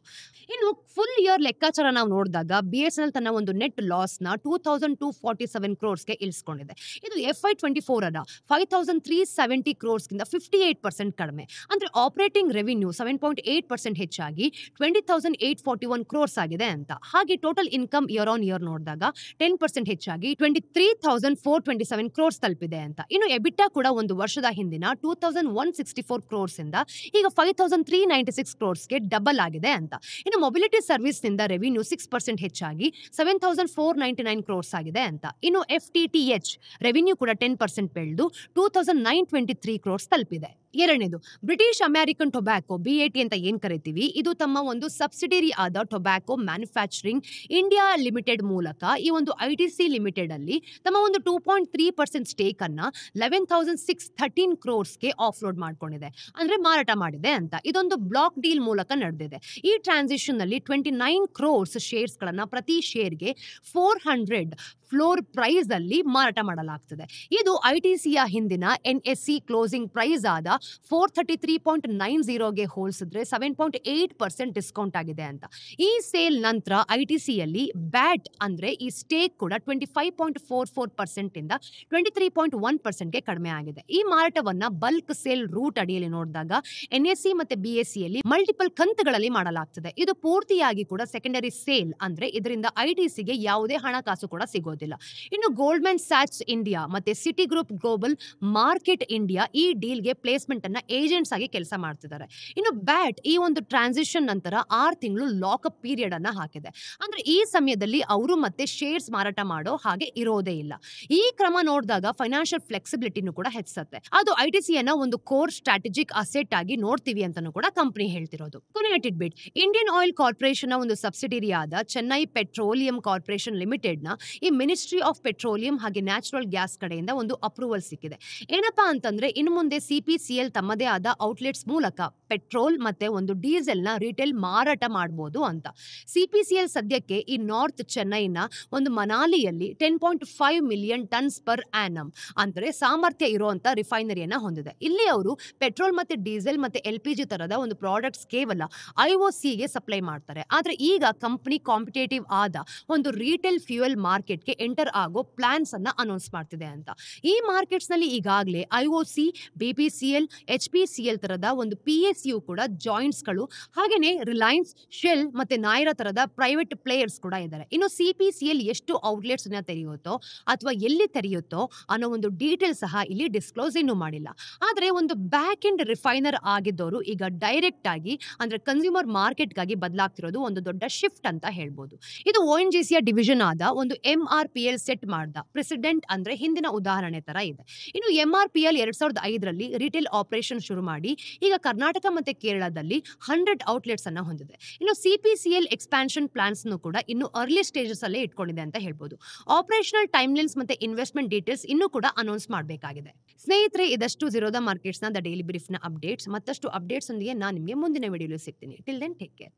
ಇನ್ನು ಫುಲ್ ಇಯರ್ ಲೆಕ್ಕಾಚಾರ ನಾವು ನೋಡಿದಾಗ BSNL ತನ್ನ ಒಂದು ನೆಟ್ ಲಾಸ್ ನ 2247 crores ಇಳಿಸ್ಕೊಂಡಿದೆ. ಇದು FY 24 ಅನ್ನ 5370 crores ಗಿಂತ 58% ಕಡಿಮೆ. ಅಂದ್ರೆ ಆಪರೇಟಿಂಗ್ ರೆವಿನ್ಯೂ 7.8% ಹೆಚ್ಚಾಗಿ 20,841 crores ಆಗಿದೆ ಅಂತ. ಹಾಗೆ total income year on year ನೋಡಿದಾಗ 10% ಹೆಚ್ಚಾಗಿ 23,427 crores ತಲುಪಿದೆ ಅಂತ. ಇನ್ನು ಎಬಿಟಾ ಕೂಡ ಒಂದು ವರ್ಷದ ಹಿಂದಿನ 2,164 crores ಇಂದ ಈಗ 5,396 crores ಡಬಲ್ ಆಗಿದೆ ಅಂತ. ಇನ್ನು ಮೊಬಿಲಿಟಿ ಸರ್ವಿಸ್ ನಿಂದ ರೆವಿನ್ಯೂ 6% ಹೆಚ್ಚಾಗಿ 7,499 crores ಆಗಿದೆ ಅಂತ. ಇನ್ನು FTTH ರೆವಿನ್ಯೂ ಕೂಡ 10% ಬೆಳೆದು 2,923 crores ತಲುಪಿದೆ. ಎರಡನೇದು, ಬ್ರಿಟಿಷ್ ಅಮೆರಿಕನ್ ಟೊಬ್ಯಾಕೋ BAT ಅಂತ ಏನ್ ಕರಿತೀವಿ, ಇದು ತಮ್ಮ ಒಂದು ಸಬ್ಸಿಡರಿ ಆದ ಟೊಬ್ಯಾಕೋ ಮ್ಯಾನುಫ್ಯಾಕ್ಚರಿಂಗ್ ಇಂಡಿಯಾ ಲಿಮಿಟೆಡ್ ಮೂಲಕ ಈ ಒಂದು ITC ಲಿಮಿಟೆಡ್ ಅಲ್ಲಿ ತಮ್ಮ ಒಂದು 2.3% ಸ್ಟೇಕ್ ಅನ್ನ 11,613 crores ಆಫ್ಲೋಡ್ ಮಾಡ್ಕೊಂಡಿದೆ, ಅಂದ್ರೆ ಮಾರಾಟ ಮಾಡಿದೆ ಅಂತ. ಇದೊಂದು ಬ್ಲಾಕ್ ಡೀಲ್ ಮೂಲಕ ನಡೆದಿದೆ. ಈ ಟ್ರಾನ್ಸಿಷನ್ ನಲ್ಲಿ 29 crores ಶೇರ್ಸ್ ಗಳನ್ನ ಪ್ರತಿ ಶೇರ್ಗೆ 400 ಫ್ಲೋರ್ ಪ್ರೈಸ್ ಅಲ್ಲಿ ಮಾರಾಟ ಮಾಡಲಾಗ್ತದೆ. ಇದು ITCಯ ಹಿಂದಿನ NSE ಕ್ಲೋಸಿಂಗ್ ಪ್ರೈಸ್ ಆದ 433.90 ಹೋಲಿಸಿದ್ರೆ 7.8% ಡಿಸ್ಕೌಂಟ್ ಆಗಿದೆ ಅಂತ. ಈ ಸೇಲ್ ನಂತರ ITCಯಲ್ಲಿ ಬ್ಯಾಟ್ ಅಂದ್ರೆ ಈ ಸ್ಟೇಕ್ ಕೂಡ 25.44% ಇಂದ 23.1% ಕಡಿಮೆ ಆಗಿದೆ. ಈ ಮಾರಾಟವನ್ನ ಬಲ್ಕ್ ಸೇಲ್ ರೂಟ್ ಅಡಿಯಲ್ಲಿ ನೋಡಿದಾಗ NSE ಮತ್ತೆ BSEಯಲ್ಲಿ ಮಲ್ಟಿಪಲ್ ಕಂತುಗಳಲ್ಲಿ ಮಾಡಲಾಗ್ತದೆ. ಇದು ಪೂರ್ತಿಯಾಗಿ ಕೂಡ ಸೆಕೆಂಡರಿ ಸೇಲ್, ಅಂದ್ರೆ ಇದರಿಂದ ITCಗೆ ಯಾವುದೇ ಹಣಕಾಸು ಕೂಡ ಸಿಗೋದಿಲ್ಲ. ಇನ್ನು ಗೋಲ್ಡ್ಮನ್ ಸ್ಯಾಚ್ಸ್ ಇಂಡಿಯಾ ಮತ್ತೆ city group global market India ಈ ಡೀಲ್ಗೆ ಪ್ಲೇಸ್ಮೆಂಟ್ ಅನ್ನ ಏಜೆಂಟ್ಸ್ ಆಗಿ ಕೆಲಸ ಮಾಡ್ತಿದ್ದಾರೆ. ಇನ್ನು ಬ್ಯಾಟ್ ಈ ಒಂದು ಟ್ರಾನ್ಸಿಷನ್ ನಂತರ 6 ತಿಂಗಳು ಲಾಕಪ್ ಪೀರಿಯಡ್ ಅನ್ನ ಹಾಕಿದೆ. ಅಂದ್ರೆ ಈ ಸಮಯದಲ್ಲಿ ಅವರು ಮತ್ತೆ ಶೇರ್ಸ್ ಮಾರಾಟ ಮಾಡೋ ಹಾಗೆ ಇರೋದೇ ಇಲ್ಲ. ಈ ಕ್ರಮ ನೋಡಿದಾಗ ಫೈನಾನ್ಷಿಯಲ್ ಫ್ಲೆಕ್ಸಿಬಿಲಿಟಿನೂ ಕೂಡ ಹೆಚ್ಚುತ್ತೆ. ಅದು ITCಯನ್ನ ಒಂದು ಕೋರ್ ಸ್ಟ್ರಾಟಜಿಕ್ ಅಸೆಟ್ ಆಗಿ ನೋಡ್ತೀವಿ ಅಂತಾನೂ ಕೂಡ ಕಂಪನಿ ಹೇಳ್ತಿರೋದು. ಕೊನೆಯ ಟಿಡ್ಬಿಟ್, ಇಂಡಿಯನ್ ಆಯಿಲ್ ಕಾರ್ಪೊರೇಷನ್ ಒಂದು ಸಬ್ಸಿಡರಿ ಆದ ಚೆನ್ನೈ ಪೆಟ್ರೋಲಿಯಂ ಕಾರ್ಪೊರೇಷನ್ ಲಿಮಿಟೆಡ್ ನ ಈ ಮಿನಿಸ್ಟ್ರಿ ಆಫ್ ಪೆಟ್ರೋಲಿಯಂ ಹಾಗೆ ನ್ಯಾಚುರಲ್ ಗ್ಯಾಸ್ ಕಡೆಯಿಂದ ಒಂದು ಅಪ್ರೂವಲ್ ಸಿಕ್ಕಿದೆ. ಏನಪ್ಪಾ ಅಂತಂದ್ರೆ ಇನ್ನು ಮುಂದೆ CPCL ತಮ್ಮದೇ ಆದ ಔಟ್ಲೆಟ್ಸ್ ಮೂಲಕ ಪೆಟ್ರೋಲ್ ಮತ್ತೆ ಒಂದು ಡೀಸೆಲ್ ನ ರಿಟೇಲ್ ಮಾರಾಟ ಮಾಡಬಹುದು ಅಂತ. CPCL ಸದ್ಯಕ್ಕೆ ಈ ನಾರ್ತ್ ಚೆನ್ನೈನ ಒಂದು ಮನಾಲಿಯಲ್ಲಿ 10.5 ಮಿಲಿಯನ್ ಟನ್ಸ್ ಪರ್ ಆನಮ್ ಅಂದ್ರೆ ಸಾಮರ್ಥ್ಯ ಇರುವಂತ ರಿಫೈನರಿಯನ್ನ ಹೊಂದಿದೆ. ಇಲ್ಲಿ ಅವರು ಪೆಟ್ರೋಲ್ ಮತ್ತೆ ಡೀಸೆಲ್ ಮತ್ತೆ LPG ತರದ ಒಂದು ಪ್ರಾಡಕ್ಟ್ಸ್ ಕೇವಲ IOCಗೆ ಸಪ್ಲೈ ಮಾಡ್ತಾರೆ. ಆದ್ರೆ ಈಗ ಕಂಪನಿ ಕಾಂಪಿಟೇಟಿವ್ ಆದ ಒಂದು ರಿಟೇಲ್ ಫ್ಯೂಯಲ್ ಮಾರ್ಕೆಟ್ಗೆ ಎಂಟರ್ ಆಗೋ ಪ್ಲಾನ್ಸ್ ಅನ್ನ ಅನೌನ್ಸ್ ಮಾಡ್ತಿದೆ ಅಂತ. ಈ ಮಾರ್ಕೆಟ್ಸ್ ನಲ್ಲಿ ಈಗಾಗಲೇ IOC, BPCL, HPCL ತರದ ಒಂದು PSU ಕೂಡ ಜಾಯಿಂಟ್ಸ್ ಗಳು ಹಾಗೇನೆ ರಿಲಯನ್ಸ್, ಶೆಲ್ ಮತ್ತೆ ನಾಯ್ರಾ ತರದ ಪ್ರೈವೇಟ್ ಪ್ಲೇಯರ್ಸ್ ಕೂಡ ಇದ್ದಾರೆ. ಇನ್ನು CPCL ಎಷ್ಟು ಔಟ್ಲೆಟ್ಸ್ ನ ತೆರೆಯುತ್ತೋ ಅಥವಾ ಎಲ್ಲಿ ತೆರೆಯುತ್ತೋ ಅನ್ನೋ ಒಂದು ಡೀಟೇಲ್ ಸಹ ಇಲ್ಲಿ ಡಿಸ್ಕ್ಲೋಸ್ ಇನ್ನೂ ಮಾಡಿಲ್ಲ. ಆದ್ರೆ ಒಂದು ಬ್ಯಾಕ್ ಎಂಡ್ ರಿಫೈನರ್ ಆಗಿದ್ದವರು ಈಗ ಡೈರೆಕ್ಟ್ ಆಗಿ ಅಂದ್ರೆ ಕನ್ಸ್ಯೂಮರ್ ಮಾರ್ಕೆಟ್ ಗಾಗಿ ಬದಲಾಗ್ತಿರೋದು ಒಂದು ದೊಡ್ಡ ಶಿಫ್ಟ್ ಅಂತ ಹೇಳ್ಬೋದು. ಇದು ONGCಯ ಡಿವಿಷನ್ ಆದ ಒಂದು MRPL ಸೆಟ್ ಮಾಡ್ದ ಪ್ರೆಸಿಡೆಂಟ್ ಅಂದ್ರೆ ಹಿಂದಿನ ಉದಾಹರಣೆ ತರ ಇದೆ. ಇನ್ನು MRPL 2005ರಲ್ಲಿ ರಿಟೇಲ್ ಆಪರೇಷನ್ ಶುರು ಮಾಡಿ ಈಗ ಕರ್ನಾಟಕ ಮತ್ತೆ ಕೇರಳದಲ್ಲಿ 100 ಔಟ್ಲೆಟ್ಸ್ ಅನ್ನ ಹೊಂದಿದೆ. ಇನ್ನು ಸಿಪಿಸಿಎಲ್ ಎಕ್ಸ್ಪಾನ್ಷನ್ ಪ್ಲಾನ್ಸ್ ಕೂಡ ಇನ್ನು ಅರ್ಲಿ ಸ್ಟೇಜಸ್ ಅಲ್ಲೇ ಇಟ್ಕೊಂಡಿದೆ ಅಂತ ಹೇಳ್ಬೋದು. ಆಪರೇಷನಲ್ ಟೈಮ್ಲೈನ್ಸ್ ಮತ್ತೆ ಇನ್ವೆಸ್ಟ್ಮೆಂಟ್ ಡೀಟೇಲ್ಸ್ ಇನ್ನೂ ಕೂಡ ಅನೌನ್ಸ್ ಮಾಡಬೇಕಾಗಿದೆ. ಸ್ನೇಹಿತರೆ, ಇದಷ್ಟು ಝೀರೋದ ಮಾರ್ಕೆಟ್ಸ್ನ ದ ಡೈಲಿ ಬ್ರೀಫ್ನ ಅಪ್ಡೇಟ್ಸ್. ಮತ್ತಷ್ಟು ಅಪ್ಡೇಟ್ಸ್ ಒಂದಿಗೆ ನಾನು ನಿಮಗೆ ಮುಂದಿನ ವಿಡಿಯೋಲಿ ಸಿಗ್ತೀನಿ. Till then take care.